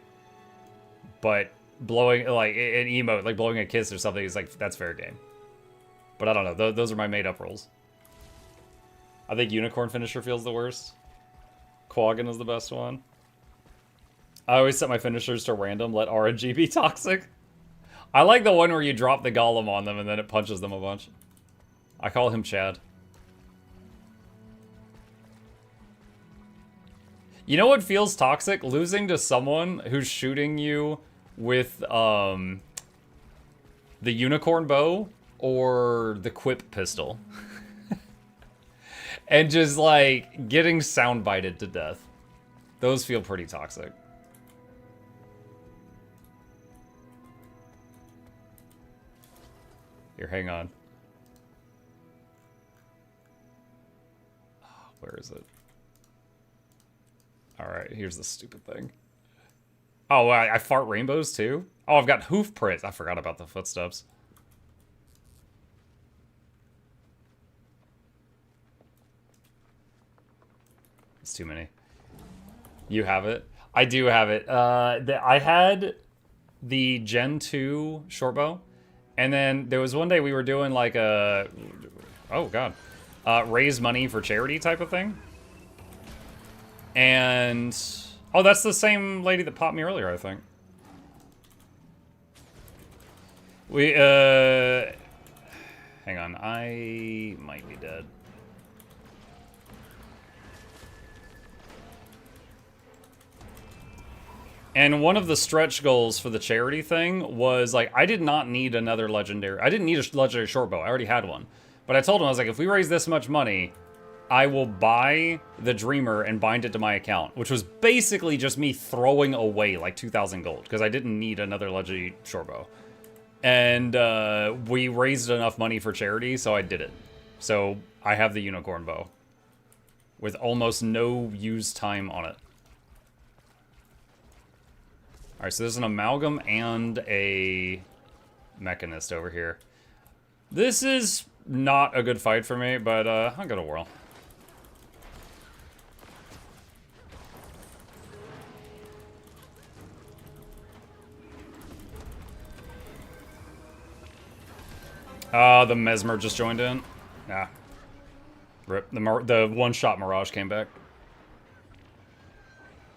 But blowing, like, an emote, like blowing a kiss or something, is like, that's fair game. But I don't know. Those are my made-up rules. I think Unicorn finisher feels the worst. Quaggan is the best one. I always set my finishers to random, let RNG be toxic. I like the one where you drop the golem on them and then it punches them a bunch. I call him Chad. You know what feels toxic? Losing to someone who's shooting you with the unicorn bow or the quip pistol. And just like getting soundbited to death. Those feel pretty toxic. Here, hang on. Where is it? Alright, here's the stupid thing. Oh, I fart rainbows too? Oh, I've got hoof prints. I forgot about the footsteps. It's too many. You have it? I do have it. I had the Gen 2 short bow. And then there was one day we were doing like a... Oh, God. Raise money for charity type of thing. And... Oh, that's the same lady that popped me earlier, I think. We, hang on. I might be dead. And one of the stretch goals for the charity thing was, like, I did not need another legendary... I didn't need a legendary short bow. I already had one. But I told him, I was like, if we raise this much money, I will buy the Dreamer and bind it to my account. Which was basically just me throwing away, like, 2,000 gold. Because I didn't need another legendary short bow. And we raised enough money for charity, so I did it. So I have the unicorn bow. With almost no used time on it. Alright, so there's an amalgam and a mechanist over here. This is not a good fight for me, but I'll go to whirl. The Mesmer just joined in. Nah. Rip. The one-shot Mirage came back.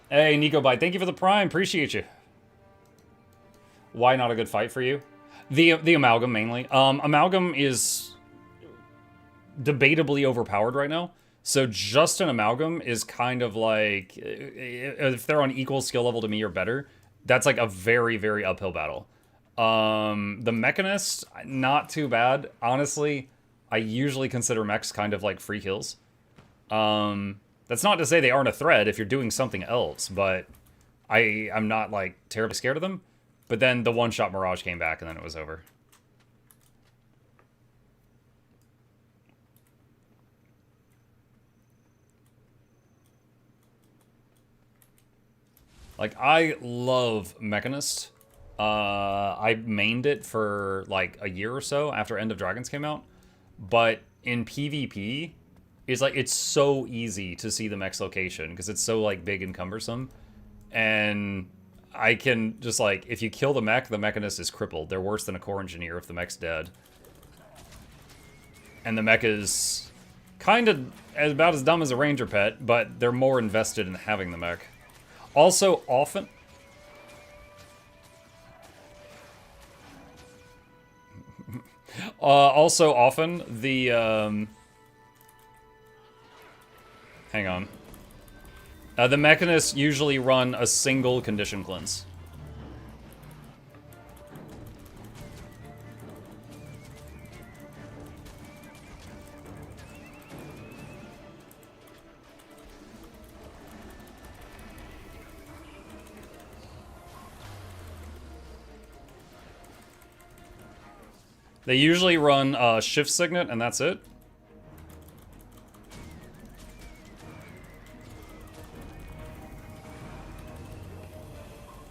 Hey, Nico Bite, thank you for the Prime. Appreciate you. Why not a good fight for you? The Amalgam, mainly. Amalgam is debatably overpowered right now. So just an Amalgam is kind of like... If they're on equal skill level to me or better, that's like a very, very uphill battle. The Mechanist, not too bad. Honestly, I usually consider mechs kind of like free kills. That's not to say they aren't a threat if you're doing something else, but I'm not like terribly scared of them. But then the one-shot Mirage came back, and then it was over. Like, I love Mechanist. I mained it for, like, a year or so after End of Dragons came out. But in PvP, it's so easy to see the mech's location, because it's so, like, big and cumbersome. And... I can just, like, if you kill the Mechanist is crippled. They're worse than a core engineer if the mech's dead. And the mech is kind of about as dumb as a ranger pet, but they're more invested in having the mech. Also, often... also, often, the, hang on. The Mechanists usually run a single condition cleanse. They usually run Shift Signet, and that's it.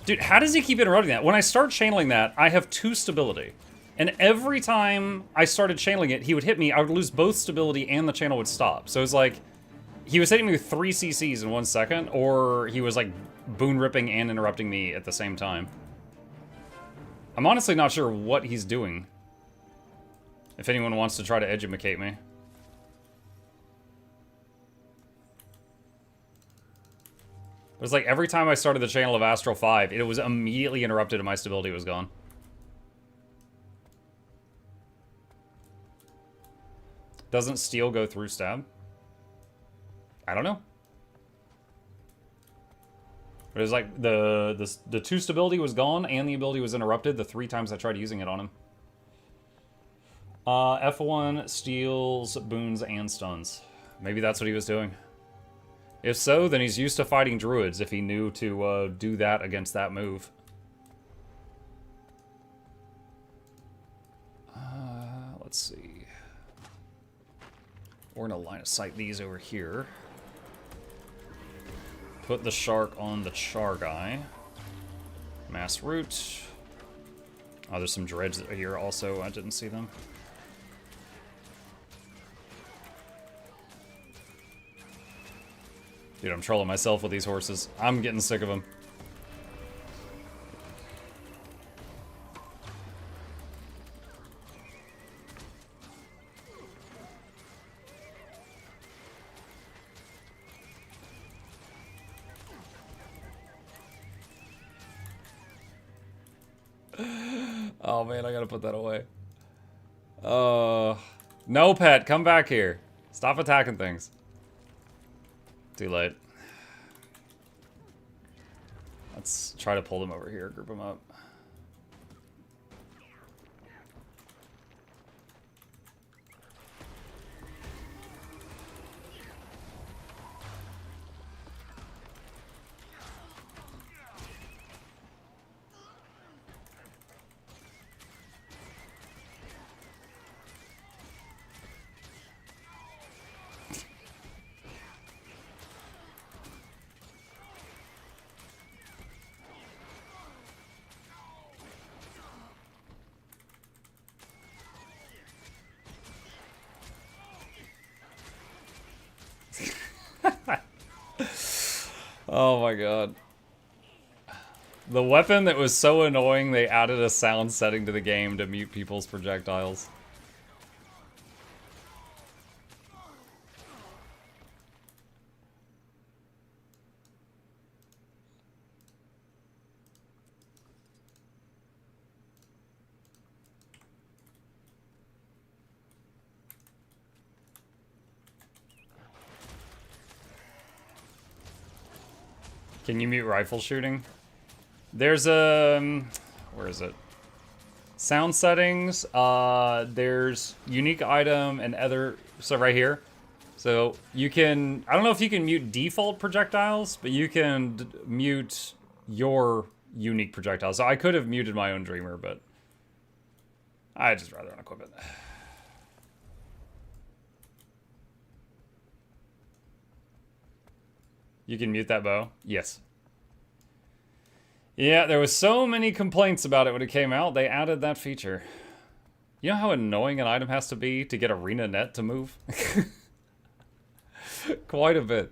Dude, how does he keep interrupting that? When I start channeling that, I have 2 stability. And every time I started channeling it, he would hit me, I would lose both stability and the channel would stop. So it's like, he was hitting me with 3 CCs in 1 second, or he was like boon ripping and interrupting me at the same time. I'm honestly not sure what he's doing. If anyone wants to try to edumacate me. It was like every time I started the channel of Astral 5, it was immediately interrupted and my stability was gone. Doesn't steel go through stab? I don't know. But it was like the 2 stability was gone and the ability was interrupted the 3 times I tried using it on him. F1 steals, boons, and stuns. Maybe that's what he was doing. If so, then he's used to fighting druids if he knew to do that against that move. Let's see. We're gonna line of sight these over here. Put the shark on the char guy. Mass root. Oh, there's some dreads here also. I didn't see them. Dude, I'm trolling myself with these horses. I'm getting sick of them. Oh man, I gotta put that away. No, pet, come back here. Stop attacking things. Too late. Let's try to pull them over here, group them up. Oh my god. The weapon that was so annoying they added a sound setting to the game to mute people's projectiles. Can you mute rifle shooting? There's a... where is it? Sound settings. There's unique item and other... So right here. So you can... I don't know if you can mute default projectiles, but you can mute your unique projectiles. So I could have muted my own Dreamer, but... I'd just rather unequip it. You can mute that bow? Yes. Yeah, there was so many complaints about it when it came out, they added that feature. You know how annoying an item has to be to get Arena Net to move? Quite a bit.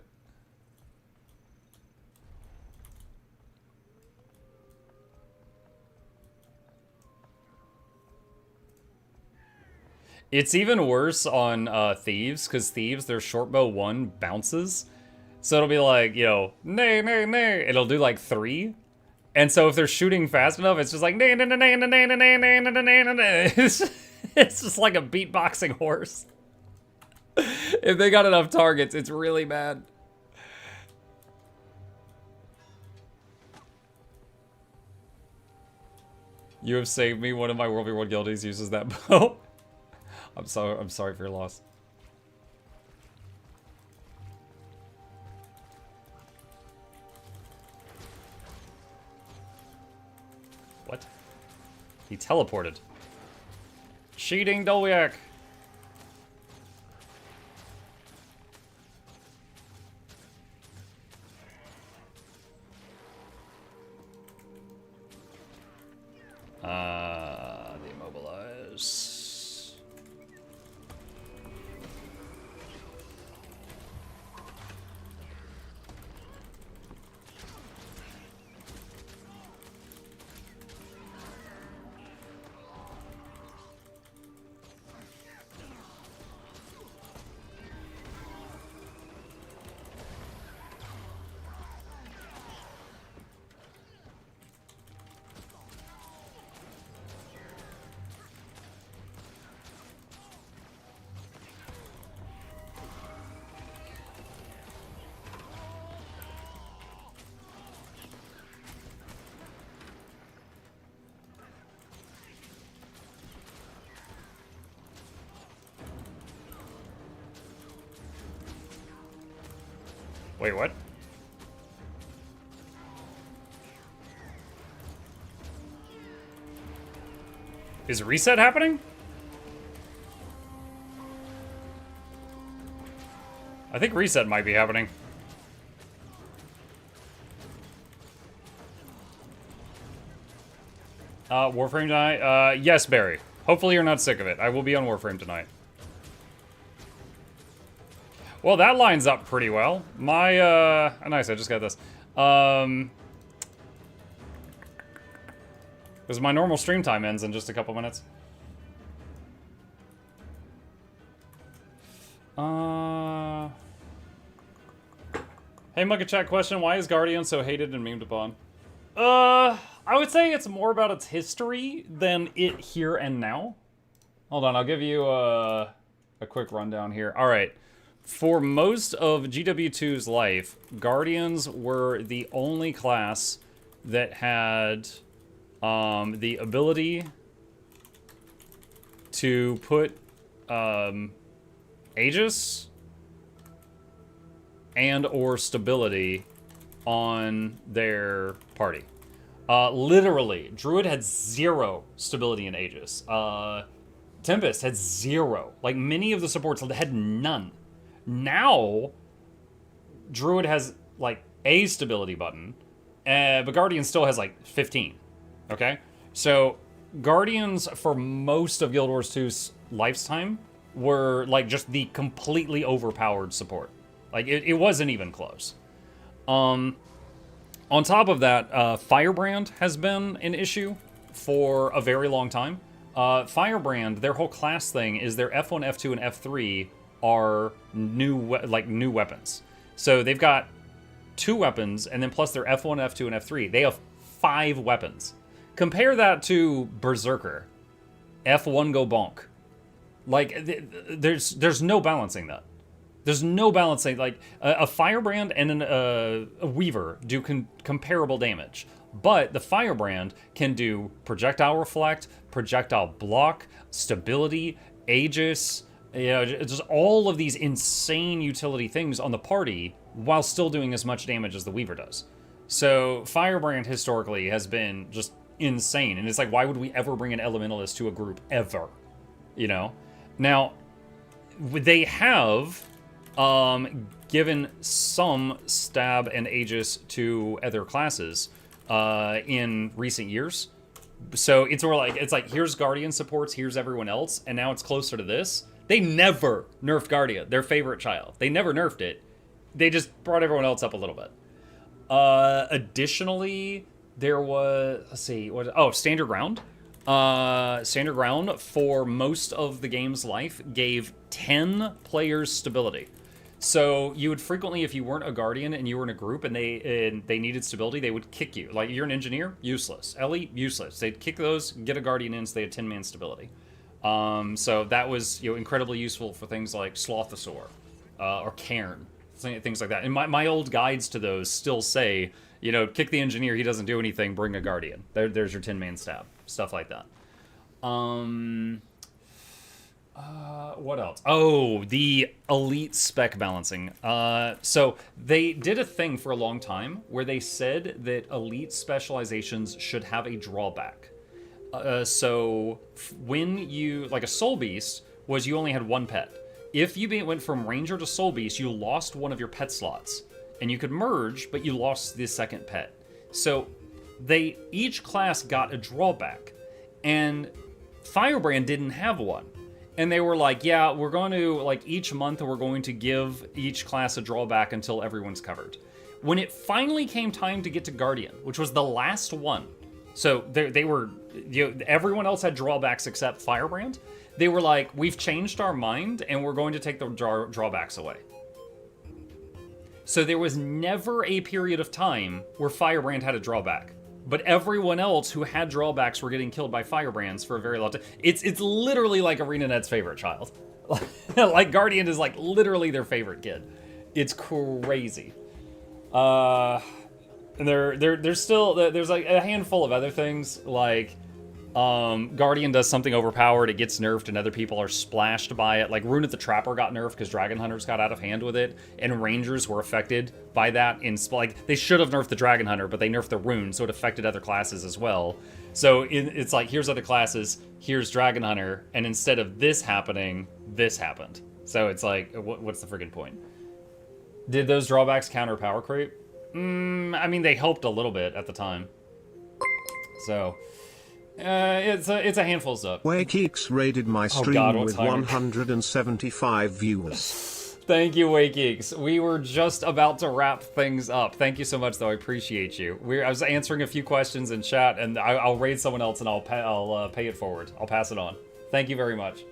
It's even worse on Thieves, because Thieves, their short bow 1 bounces. So it'll be like, you know, nay, nay, nay. It'll do like 3. And so if they're shooting fast enough, it's just like, nay, nay, nay, nay, nay, nay, nay, nay, nay, nay, nay, nay. It's just like a beatboxing horse. If they got enough targets, it's really bad. You have saved me. One of my World War I guildies uses that bow. I'm sorry for your loss. What? He teleported. Cheating Dolyak. Demobilize. Wait, what? Is a reset happening? I think reset might be happening. Warframe tonight? Yes, Barry. Hopefully you're not sick of it. I will be on Warframe tonight. Well, that lines up pretty well. My, nice, I just got this. Because my normal stream time ends in just a couple minutes. Hey, Muka Chat question, why is Guardian so hated and memed upon? I would say it's more about its history than it here and now. Hold on, I'll give you a quick rundown here. All right. For most of GW2's life, Guardians were the only class that had the ability to put Aegis and or stability on their party. Literally, Druid had 0 stability in Aegis. Tempest had 0. Like, many of the supports had none. Now, Druid has, like, a stability button, but Guardian still has, like, 15, okay? So, Guardians, for most of Guild Wars 2's lifetime, were, like, just the completely overpowered support. Like, it wasn't even close. On top of that, Firebrand has been an issue for a very long time. Firebrand, their whole class thing is their F1, F2, and F3 are new weapons. So they've got 2 weapons, and then plus their F1, F2, and F3. They have 5 weapons. Compare that to Berserker. F1 go bonk. Like, there's no balancing that. There's no balancing. Like, a Firebrand and a Weaver do comparable damage. But the Firebrand can do projectile reflect, projectile block, stability, Aegis, you know, just all of these insane utility things on the party while still doing as much damage as the Weaver does. So Firebrand historically has been just insane. And it's like, why would we ever bring an Elementalist to a group ever? You know? Now, they have given some stab and Aegis to other classes in recent years. So it's more like, here's Guardian supports, here's everyone else, and now it's closer to this. They never nerfed Guardian, their favorite child. They never nerfed it. They just brought everyone else up a little bit. Additionally, there was, let's see, Standard Ground. Standard Ground, for most of the game's life, gave 10 players stability. So you would frequently, if you weren't a Guardian and you were in a group and they needed stability, they would kick you. Like, you're an engineer, useless. Elite, useless. They'd kick those, get a Guardian in, so they had 10-man stability. So that was, you know, incredibly useful for things like Slothosaur, or Cairn, things like that. And my old guides to those still say, you know, kick the engineer, he doesn't do anything, bring a Guardian. There's your 10-man stab. Stuff like that. What else? Oh, the elite spec balancing. So they did a thing for a long time where they said that elite specializations should have a drawback. When you, like a soul beast, was you only had one pet. If you went from ranger to soul beast, you lost one of your pet slots. And you could merge, but you lost the second pet. So each class got a drawback. And Firebrand didn't have one. And they were like, yeah, we're going to, like, each month we're going to give each class a drawback until everyone's covered. When it finally came time to get to Guardian, which was the last one, so they were, everyone else had drawbacks except Firebrand, they were like, we've changed our mind and we're going to take the drawbacks away. So there was never a period of time where Firebrand had a drawback. But everyone else who had drawbacks were getting killed by Firebrands for a very long time. It's literally like ArenaNet's favorite child. Like, Guardian is, like, literally their favorite kid. It's crazy. And there's still, there's, like, a handful of other things, like, Guardian does something overpowered, it gets nerfed, and other people are splashed by it. Like, Rune the Trapper got nerfed because Dragon Hunters got out of hand with it, and Rangers were affected by that. Like, they should have nerfed the Dragon Hunter, but they nerfed the Rune, so it affected other classes as well. So it's like, here's other classes, here's Dragon Hunter, and instead of this happening, this happened. So it's like, what's the friggin' point? Did those drawbacks counter power creep? I mean, they helped a little bit at the time. So... it's a handful of stuff. Wakeeks raided my stream with 175 viewers. Thank you, Wakeeks. We were just about to wrap things up. Thank you so much, though. I appreciate you. I was answering a few questions in chat, and I'll raid someone else, and I'll pay it forward. I'll pass it on. Thank you very much.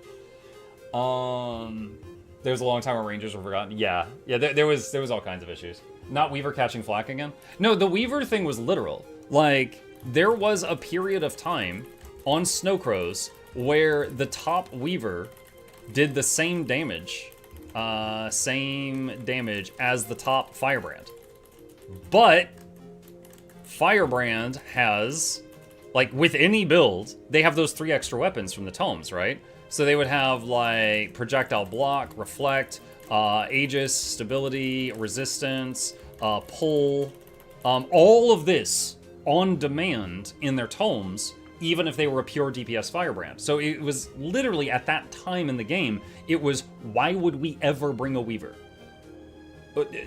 There was a long time where Rangers were forgotten. Yeah. There was all kinds of issues. Not Weaver catching flack again. No, the Weaver thing was literal. Like, there was a period of time on Snowcrows where the top Weaver did the same damage as the top Firebrand. But Firebrand has, like, with any build, they have those 3 extra weapons from the tomes, right? So they would have, like, projectile block, reflect, Aegis, stability, resistance, pull, all of this on demand in their tomes, even if they were a pure DPS Firebrand. So it was literally, at that time in the game, it was, why would we ever bring a Weaver?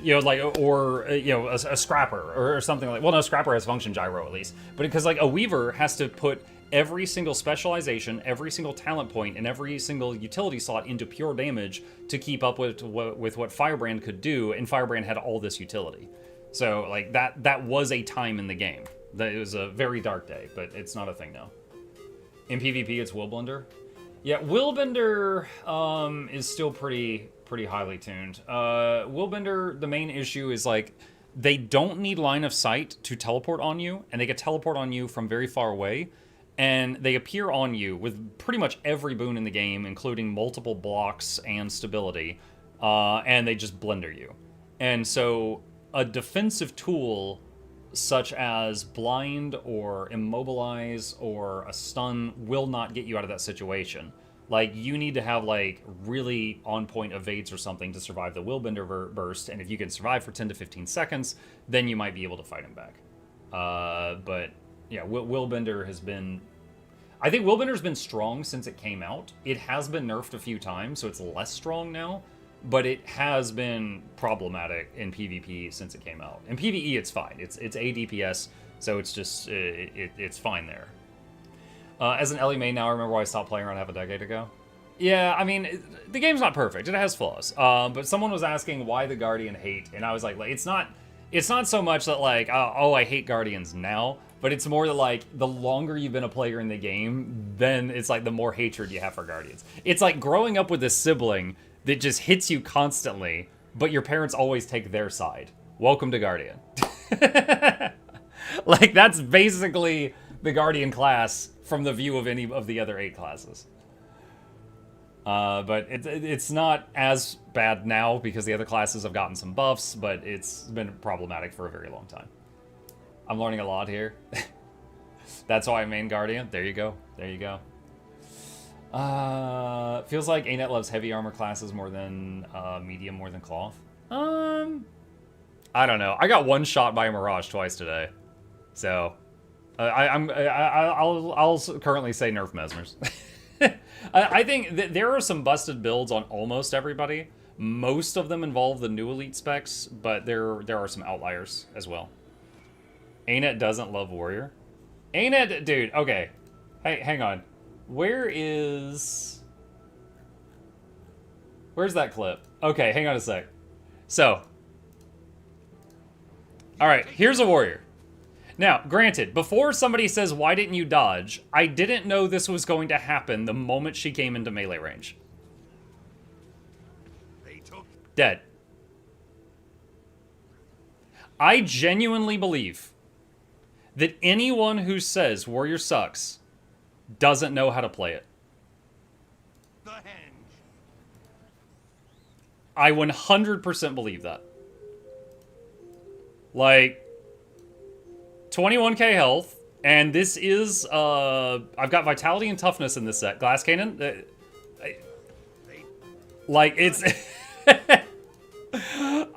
You know, like, or, you know, a Scrapper, or something like, well, no, Scrapper has function gyro at least, but because, like, a Weaver has to put every single specialization, every single talent point, and every single utility slot into pure damage to keep up with what Firebrand could do, and Firebrand had all this utility. So, like, that was a time in the game. It was a very dark day, but it's not a thing now. In PvP, it's Willbender. Yeah, Willbender is still pretty highly tuned. Willbender, the main issue is, like, they don't need line of sight to teleport on you, and they can teleport on you from very far away, and they appear on you with pretty much every boon in the game, including multiple blocks and stability, and they just blender you. And so a defensive tool such as blind or immobilize or a stun will not get you out of that situation. Like, you need to have, like, really on-point evades or something to survive the Willbender burst, and if you can survive for 10 to 15 seconds, then you might be able to fight him back. But, yeah, Willbender has been... I think Willbender's been strong since it came out. It has been nerfed a few times, so it's less strong now, but it has been problematic in PvP since it came out. In PvE, it's fine. It's a DPS, so it's just, it's fine there. As an Ellie main now, I remember why I stopped playing around half a decade ago. Yeah, I mean, the game's not perfect. It has flaws. But someone was asking why the Guardian hate, and I was like, it's not so much that, like, oh, I hate Guardians now, but it's more that, like, the longer you've been a player in the game, then it's like the more hatred you have for Guardians. It's like growing up with a sibling that just hits you constantly, but your parents always take their side. Welcome to Guardian. Like, that's basically the Guardian class from the view of any of the other 8 classes. But it's not as bad now because the other classes have gotten some buffs, but it's been problematic for a very long time. I'm learning a lot here. That's why I main Guardian. There you go. There you go. Feels like ANET loves heavy armor classes more than medium more than cloth. I don't know. I got one shot by a Mirage twice today. So, I'll currently say nerf Mesmers. I think that there are some busted builds on almost everybody. Most of them involve the new elite specs, but there are some outliers as well. Anet doesn't love Warrior. Anet, dude, okay. Hey, hang on. Where's that clip? Okay, hang on a sec. So, alright, here's a Warrior. Now, granted, before somebody says, why didn't you dodge, I didn't know this was going to happen the moment she came into melee range. Dead. I genuinely believe that anyone who says Warrior sucks doesn't know how to play it. I 100% believe that. Like, 21k health, and this is, I've got Vitality and Toughness in this set. Glass Cannon, like, it's...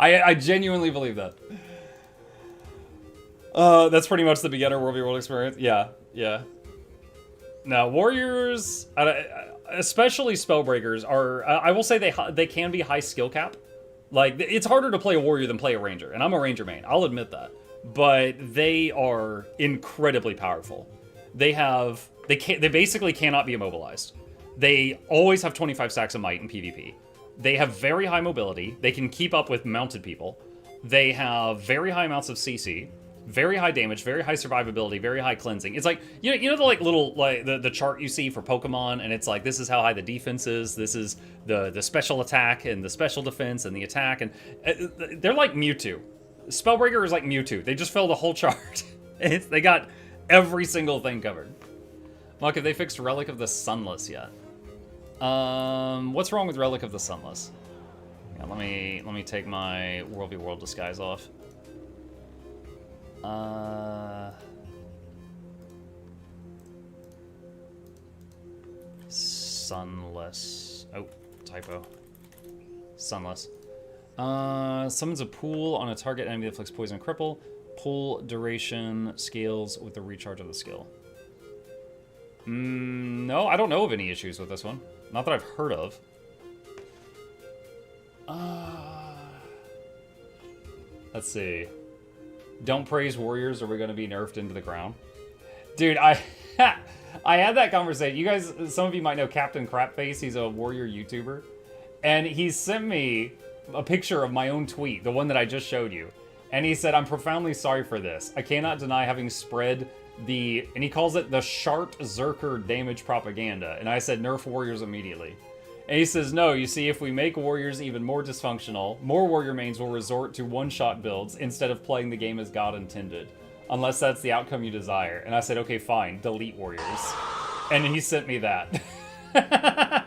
I genuinely believe that. That's pretty much the beginner World v. World experience. Yeah, yeah. Now, Warriors, especially Spellbreakers, are, I will say they can be high skill cap. Like, it's harder to play a Warrior than play a Ranger, and I'm a Ranger main, I'll admit that. But they are incredibly powerful. They basically cannot be immobilized. They always have 25 stacks of might in PvP. They have very high mobility. They can keep up with mounted people. They have very high amounts of CC, very high damage, very high survivability, very high cleansing. It's like, you know the like little like the chart you see for Pokemon, and it's like, this is how high the defense is, this is the special attack and the special defense and the attack, and they're like Mewtwo. Spellbreaker is like Mewtwo. They just fill the whole chart. They got every single thing covered. Look, have they fixed Relic of the Sunless yet? What's wrong with Relic of the Sunless? Yeah, let me take my World v. World disguise off. Sunless. Oh, typo. Sunless. Summons a pool on a target enemy that inflicts poison and cripple. Pool duration scales with the recharge of the skill. No, I don't know of any issues with this one. Not that I've heard of. Let's see. Don't praise warriors or we're going to be nerfed into the ground. Dude, I had that conversation. You guys, some of you might know Captain Crapface. He's a warrior YouTuber. And he sent me a picture of my own tweet, the one that I just showed you. And he said, I'm profoundly sorry for this. I cannot deny having spread the, and he calls it the Shart Zerker damage propaganda. And I said, nerf warriors immediately. And he says, no, you see, if we make warriors even more dysfunctional, more warrior mains will resort to one-shot builds instead of playing the game as God intended. Unless that's the outcome you desire. And I said, okay, fine, delete warriors. And he sent me that. The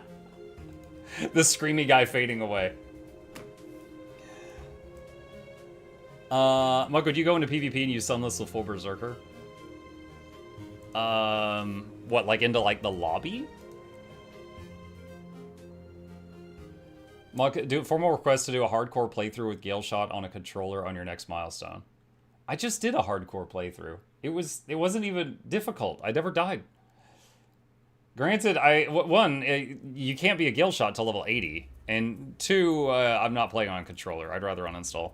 screamy guy fading away. Muk, would you go into PvP and use Sunless with full Berserker? What, like into like the lobby? Muk, do formal request to do a hardcore playthrough with Gale Shot on a controller on your next milestone. I just did a hardcore playthrough. It wasn't even difficult. I never died. Granted, you can't be a Gale Shot till level 80, and 2, I'm not playing on controller. I'd rather uninstall.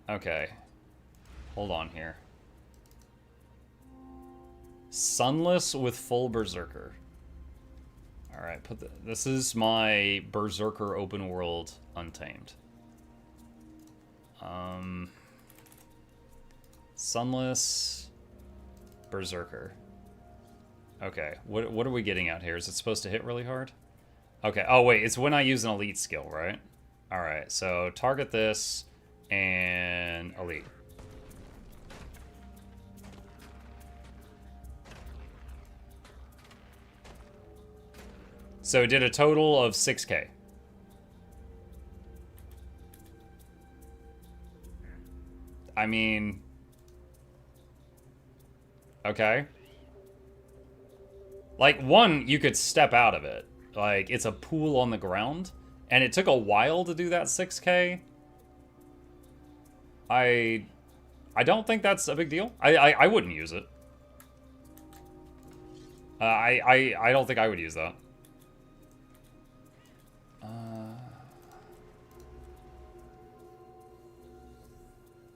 Okay. Hold on here. Sunless with full Berserker. Alright, this is my Berserker open world Untamed. Sunless Berserker. Okay, what are we getting at here? Is it supposed to hit really hard? Okay, oh wait, it's when I use an elite skill, right? Alright, so target this and elite. So it did a total of 6k. I mean... Okay. Like, one, you could step out of it. Like, it's a pool on the ground. And it took a while to do that 6k. I don't think that's a big deal. I wouldn't use it. I don't think I would use that.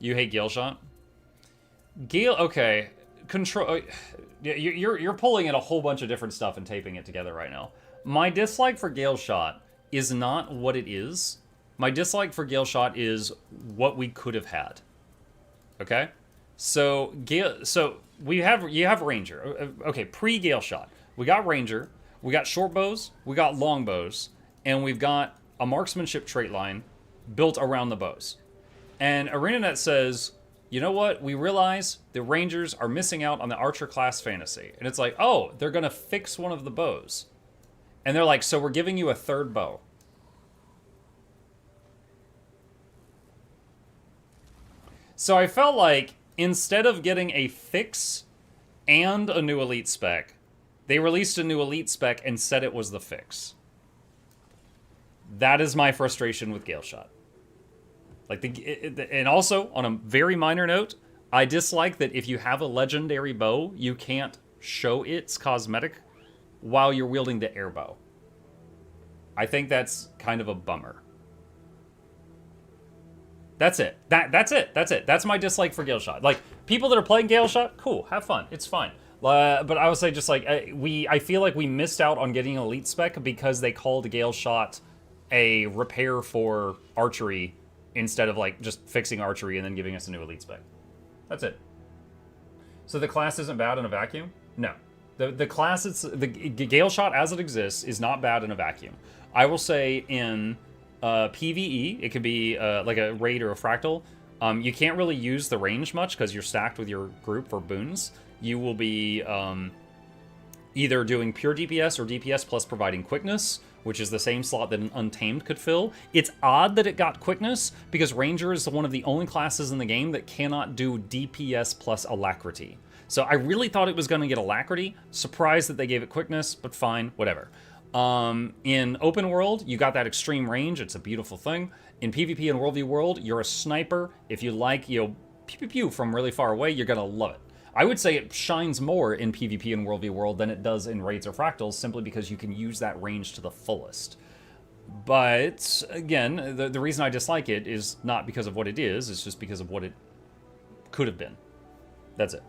You hate Gale Shot? Gale, okay. Control. You're pulling in a whole bunch of different stuff and taping it together right now. My dislike for Gale Shot is not what it is. My dislike for Gale Shot is what we could have had. Okay? So you have Ranger. Okay, pre-Gale Shot. We got Ranger, we got short bows, we got long bows, and we've got a marksmanship trait line built around the bows. And ArenaNet says, you know what? We realize the Rangers are missing out on the Archer class fantasy. And it's like, oh, they're going to fix one of the bows. And they're like, so we're giving you a third bow. So I felt like instead of getting a fix and a new elite spec, they released a new elite spec and said it was the fix. That is my frustration with Gale Shot. Like and also, on a very minor note, I dislike that if you have a legendary bow, you can't show its cosmetic while you're wielding the air bow. I think that's kind of a bummer. That's it. That's it. That's my dislike for Gale Shot. Like, people that are playing Gale Shot, cool, have fun. It's fine. But I would say just like, I feel like we missed out on getting an elite spec because they called Gale Shot a repair for archery instead of like just fixing archery and then giving us a new elite spec. That's it. So the class isn't bad in a vacuum? No. The class, the Gale Shot as it exists is not bad in a vacuum. I will say in PvE, it could be like a raid or a fractal. You can't really use the range much because you're stacked with your group for boons. You will be either doing pure DPS or DPS plus providing quickness, which is the same slot that an Untamed could fill. It's odd that it got quickness, because Ranger is one of the only classes in the game that cannot do DPS plus alacrity. So I really thought it was going to get alacrity. Surprised that they gave it quickness, but fine, whatever. In open world, you got that extreme range. It's a beautiful thing. In PvP and World v World, you're a sniper. If you like, pew pew pew from really far away, you're going to love it. I would say it shines more in PvP and World v World than it does in raids or fractals, simply because you can use that range to the fullest. But, again, the reason I dislike it is not because of what it is, it's just because of what it could have been. That's it.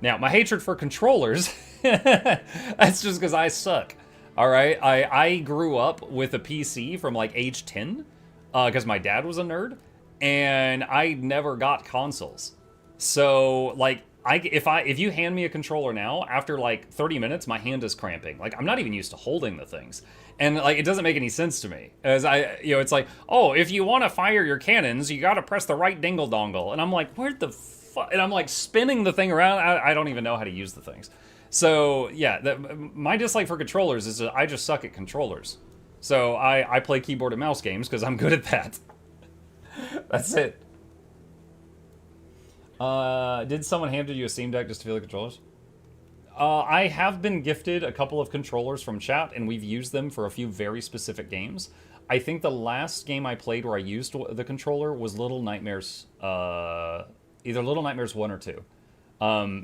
Now, my hatred for controllers, that's just because I suck. Alright, I grew up with a PC from like age 10, because my dad was a nerd, and I never got consoles. So, like, if you hand me a controller now, after like 30 minutes, my hand is cramping. Like, I'm not even used to holding the things. And like, it doesn't make any sense to me. As it's like, oh, if you want to fire your cannons, you got to press the right dingle dongle. And I'm like, where the fuck? And I'm like spinning the thing around. I don't even know how to use the things. So yeah, my dislike for controllers is that I just suck at controllers. So I play keyboard and mouse games because I'm good at that. That's it. Did someone hand you a Steam Deck just to feel the controllers? I have been gifted a couple of controllers from chat, and we've used them for a few very specific games. I think the last game I played where I used the controller was Little Nightmares, either Little Nightmares 1 or 2.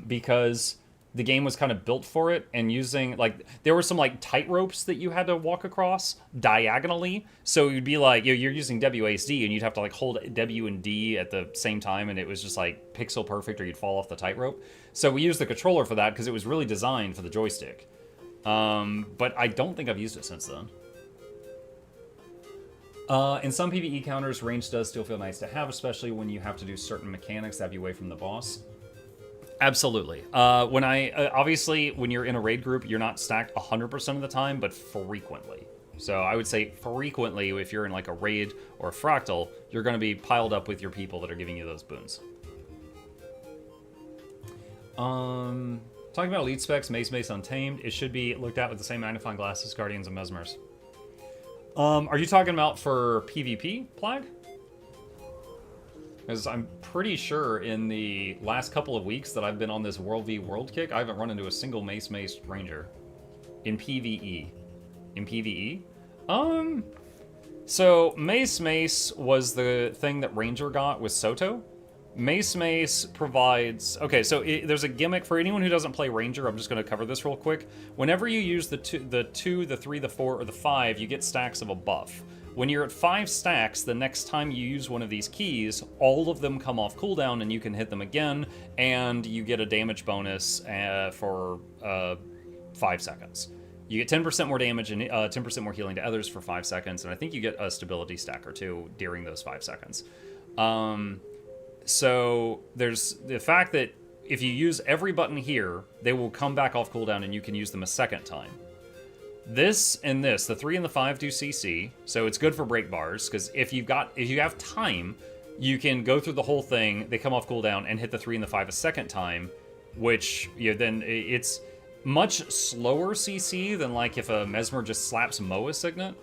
Because the game was kind of built for it, and using, like, there were some, like, tight ropes that you had to walk across diagonally. So you'd be like, you're using WASD, and you'd have to, like, hold W and D at the same time, and it was just, like, pixel perfect, or you'd fall off the tightrope. So we used the controller for that, because it was really designed for the joystick. But I don't think I've used it since then. In some PvE counters, range does still feel nice to have, especially when you have to do certain mechanics that have you away from the boss. Absolutely. Obviously, when you're in a raid group, you're not stacked 100% of the time, but frequently. So I would say frequently, if you're in like a raid or a fractal, you're going to be piled up with your people that are giving you those boons. Talking about elite specs, Mace Untamed, it should be looked at with the same magnifying glasses, Guardians, and Mesmers. Are you talking about for PvP, Plague? Because I'm pretty sure in the last couple of weeks that I've been on this World v World kick, I haven't run into a single Mace Ranger. In PvE. In PvE? So Mace was the thing that Ranger got with Soto. Mace provides... Okay, so there's a gimmick for anyone who doesn't play Ranger. I'm just going to cover this real quick. Whenever you use the 2, the 3, the 4, or the 5, you get stacks of a buff. When you're at 5 stacks, the next time you use one of these keys, all of them come off cooldown and you can hit them again, and you get a damage bonus for 5 seconds. You get 10% more damage and 10% more healing to others for 5 seconds, and I think you get a stability stack or 2 during those 5 seconds. So there's the fact that if you use every button here, they will come back off cooldown and you can use them a second time. This and this, the 3 and the 5 do CC, so it's good for break bars, because if you have time, you can go through the whole thing, they come off cooldown, and hit the 3 and the 5 a second time, which, then it's much slower CC than like if a Mesmer just slaps Moa Signet,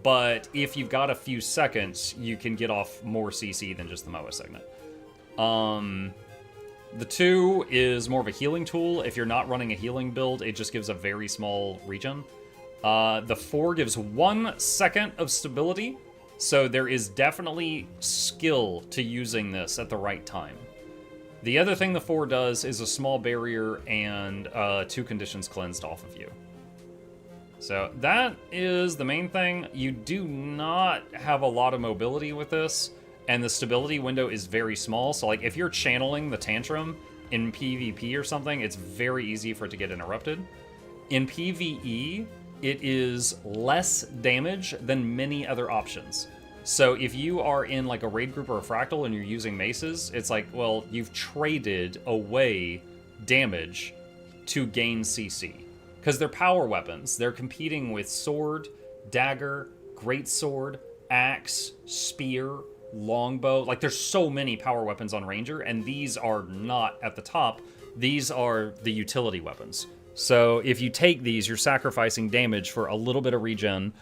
but if you've got a few seconds, you can get off more CC than just the Moa Signet. The 2 is more of a healing tool. If you're not running a healing build, it just gives a very small regen. The 4 gives 1 second of stability, so there is definitely skill to using this at the right time. The other thing the 4 does is a small barrier and 2 conditions cleansed off of you. So that is the main thing. You do not have a lot of mobility with this, and the stability window is very small, so like if you're channeling the Tantrum in PvP or something, it's very easy for it to get interrupted. In PvE, it is less damage than many other options. So if you are in like a raid group or a fractal and you're using maces, it's like, well, you've traded away damage to gain CC. Because they're power weapons. They're competing with sword, dagger, greatsword, axe, spear, longbow. Like, there's so many power weapons on Ranger, and these are not at the top. These are the utility weapons. So if you take these, you're sacrificing damage for a little bit of regen,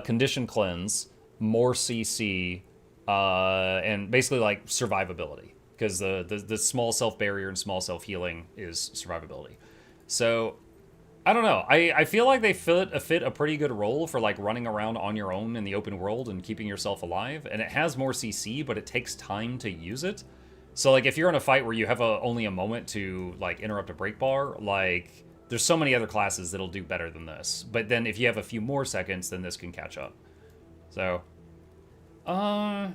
condition cleanse, more CC, and basically like survivability. Because the small self barrier and small self healing is survivability. So I don't know. I feel like they fit a pretty good role for like running around on your own in the open world and keeping yourself alive. And it has more CC, but it takes time to use it. So like if you're in a fight where you have only a moment to like interrupt a break bar, like there's so many other classes that'll do better than this. But then if you have a few more seconds, then this can catch up. So, yeah,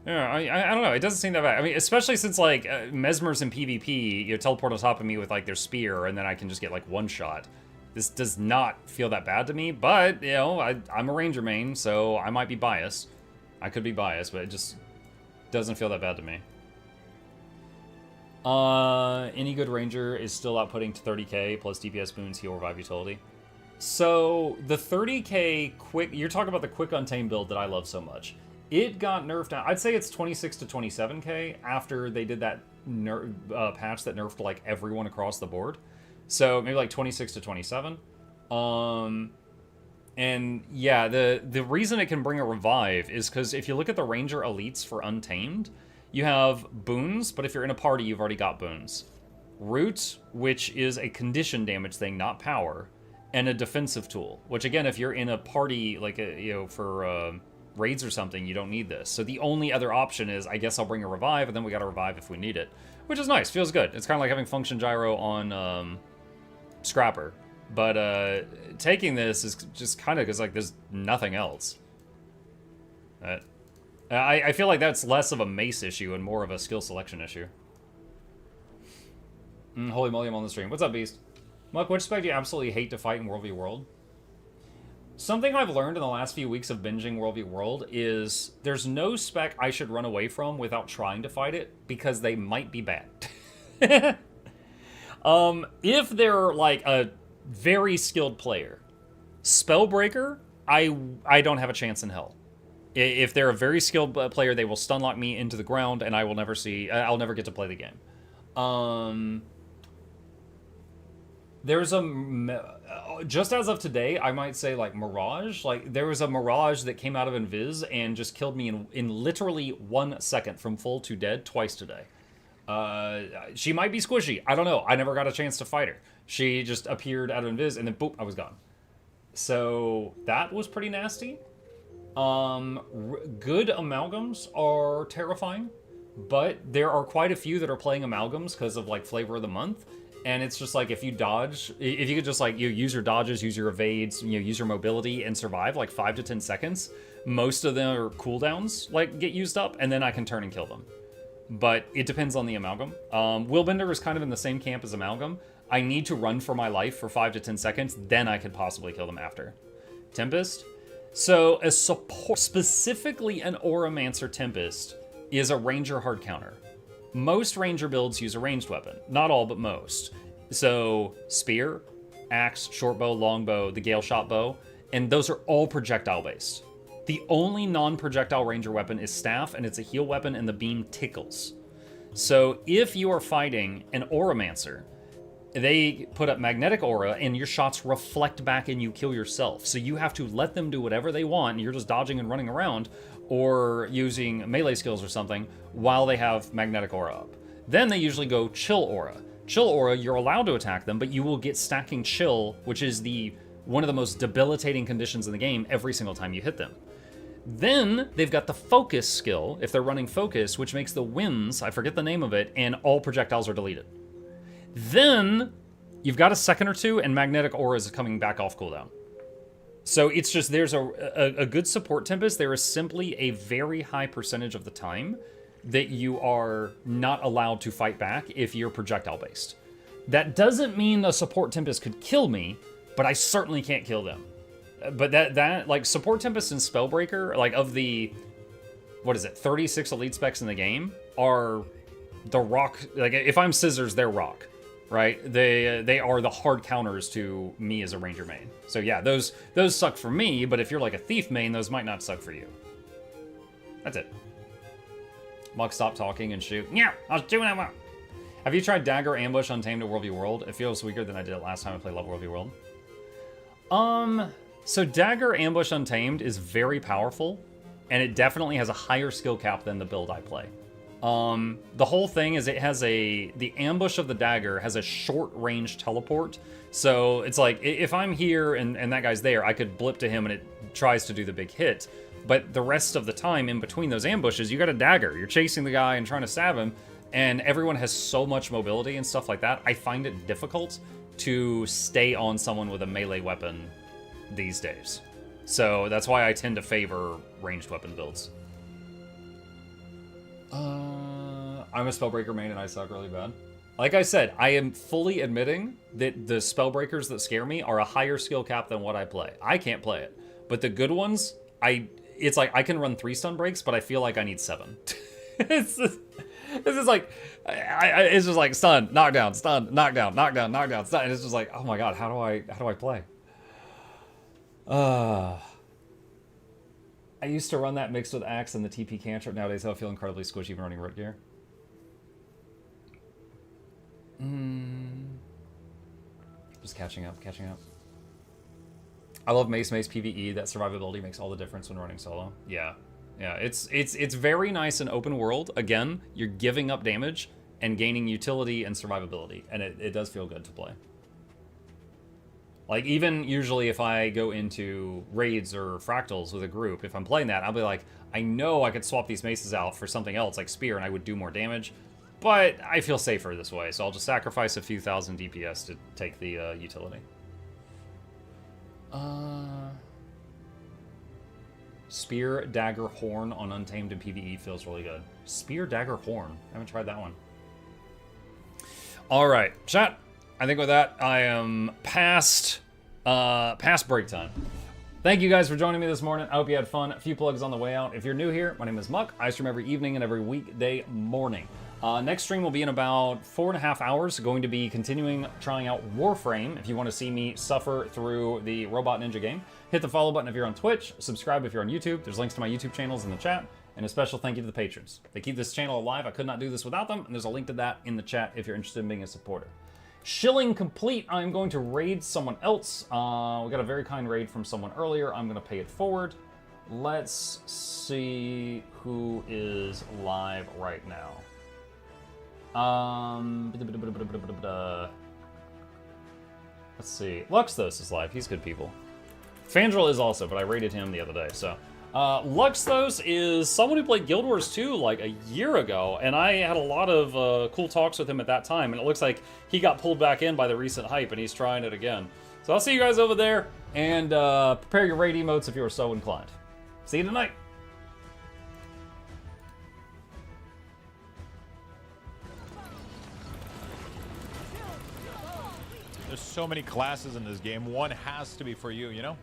I don't know. It doesn't seem that bad. I mean, especially since, like, Mesmers in PvP, you teleport on top of me with, like, their spear, and then I can just get, like, one shot. This does not feel that bad to me, but, you know, I'm a Ranger main, so I might be biased. I could be biased, but it just doesn't feel that bad to me. Any good Ranger is still outputting to 30k plus DPS boons, heal, revive utility. So, the 30k quick... You're talking about the quick Untamed build that I love so much. It got nerfed down. I'd say it's 26 to 27k after they did that patch that nerfed like everyone across the board. So maybe like 26 to 27. And yeah, the reason it can bring a revive is because if you look at the Ranger elites for Untamed, you have boons, but if you're in a party, you've already got boons. Root, which is a condition damage thing, not power, and a defensive tool, which again, if you're in a party, like, for raids or something, you don't need this. So the only other option is, I guess I'll bring a revive, and then we got a revive if we need it. Which is nice, feels good. It's kind of like having function gyro on Scrapper. But taking this is just kind of because, like, there's nothing else. I feel like that's less of a mace issue and more of a skill selection issue. Holy moly, I'm on the stream. What's up, Beast? Muck, which spec do you absolutely hate to fight in World v World? Something I've learned in the last few weeks of binging World v World is there's no spec I should run away from without trying to fight it, because they might be bad. If they're like a very skilled player, Spellbreaker, I don't have a chance in hell. If they're a very skilled player, they will stun lock me into the ground, and I'll never get to play the game. There's just as of today, I might say, like, Mirage. Like, there was a Mirage that came out of Invis and just killed me in literally 1 second from full to dead twice today. She might be squishy. I don't know. I never got a chance to fight her. She just appeared out of Invis, and then boop, I was gone. So that was pretty nasty. Good amalgams are terrifying, but there are quite a few that are playing amalgams because of like flavor of the month. And it's just like, if you dodge, if you could just like, you use your dodges, use your evades, use your mobility and survive like 5 to 10 seconds, most of their cooldowns like get used up, and then I can turn and kill them. But it depends on the amalgam. Willbender is kind of in the same camp as amalgam. I need to run for my life for 5 to 10 seconds, then I could possibly kill them after. Tempest. So a support, specifically an Auramancer Tempest, is a ranger hard counter. Most ranger builds use a ranged weapon. Not all, but most. So spear, axe, short bow, long bow, the Gale Shot bow, and those are all projectile based. The only non-projectile ranger weapon is staff, and it's a heal weapon, and the beam tickles. So if you are fighting an Auramancer, they put up magnetic aura, and your shots reflect back and you kill yourself. So you have to let them do whatever they want, and you're just dodging and running around, or using melee skills or something, while they have magnetic aura up. Then they usually go chill aura. Chill aura, you're allowed to attack them, but you will get stacking chill, which is one of the most debilitating conditions in the game every single time you hit them. Then they've got the focus skill, if they're running focus, which makes the winds, I forget the name of it, and all projectiles are deleted. Then you've got a second or two, and magnetic aura is coming back off cooldown. So it's just, there's a good support Tempest. There is simply a very high percentage of the time that you are not allowed to fight back if you're projectile based. That doesn't mean a support Tempest could kill me, but I certainly can't kill them. But that like support Tempest and Spellbreaker, like of the, 36 elite specs in the game, are the rock. Like if I'm Scissors, they're rock, right? They are the hard counters to me as a ranger main. So yeah, those suck for me. But if you're like a thief main, those might not suck for you. That's it. Muck, stop talking and shoot. Yeah, I was doing that. Have you tried Dagger Ambush Untamed at World v World? It feels weaker than I did it last time I played Love World v World. So Dagger Ambush Untamed is very powerful, and it definitely has a higher skill cap than the build I play. The whole thing is it has the ambush of the dagger has a short range teleport. So it's like, if I'm here and that guy's there, I could blip to him and it tries to do the big hit. But the rest of the time in between those ambushes, you got a dagger. You're chasing the guy and trying to stab him, and everyone has so much mobility and stuff like that. I find it difficult to stay on someone with a melee weapon these days. So that's why I tend to favor ranged weapon builds. I'm a Spellbreaker main and I suck really bad. Like I said, I am fully admitting that the Spellbreakers that scare me are a higher skill cap than what I play. I can't play it. But the good ones, it's like I can run 3 stun breaks, but I feel like I need 7. It's just like, it's just like stun, knockdown, stun, knockdown, knockdown, knockdown, stun. And it's just like, oh my god, how do I play? I used to run that mixed with Axe and the TP cantrip. Nowadays I feel incredibly squishy even running root gear. Just catching up. I love Mace PvE. That survivability makes all the difference when running solo. Yeah, it's very nice in open world. Again, you're giving up damage and gaining utility and survivability, and it does feel good to play. Like, even usually if I go into raids or fractals with a group, if I'm playing that, I'll be like, I know I could swap these maces out for something else, like spear, and I would do more damage, but I feel safer this way, so I'll just sacrifice a few thousand DPS to take the utility. Spear, Dagger, Horn on Untamed and PvE feels really good. Spear, Dagger, Horn. I haven't tried that one. All right, chat. I think with that, I am past break time. Thank you guys for joining me this morning. I hope you had fun. A few plugs on the way out. If you're new here, my name is Muck. I stream every evening and every weekday morning. Next stream will be in about 4.5 hours. Going to be continuing trying out Warframe. If you want to see me suffer through the Robot Ninja game, hit the follow button if you're on Twitch. Subscribe if you're on YouTube. There's links to my YouTube channels in the chat. And a special thank you to the patrons. They keep this channel alive. I could not do this without them. And there's a link to that in the chat if you're interested in being a supporter. Shilling complete. I'm going to raid someone else. We got a very kind raid from someone earlier. I'm going to pay it forward. Let's see who is live right now. Let's see. Luxthos is live. He's good people. Fandral is also, but I rated him the other day, so. Luxthos is someone who played Guild Wars 2 like a year ago, and I had a lot of cool talks with him at that time, and it looks like he got pulled back in by the recent hype, and he's trying it again. So I'll see you guys over there, and prepare your raid emotes if you are so inclined. See you tonight. There's so many classes in this game. One has to be for you, you know?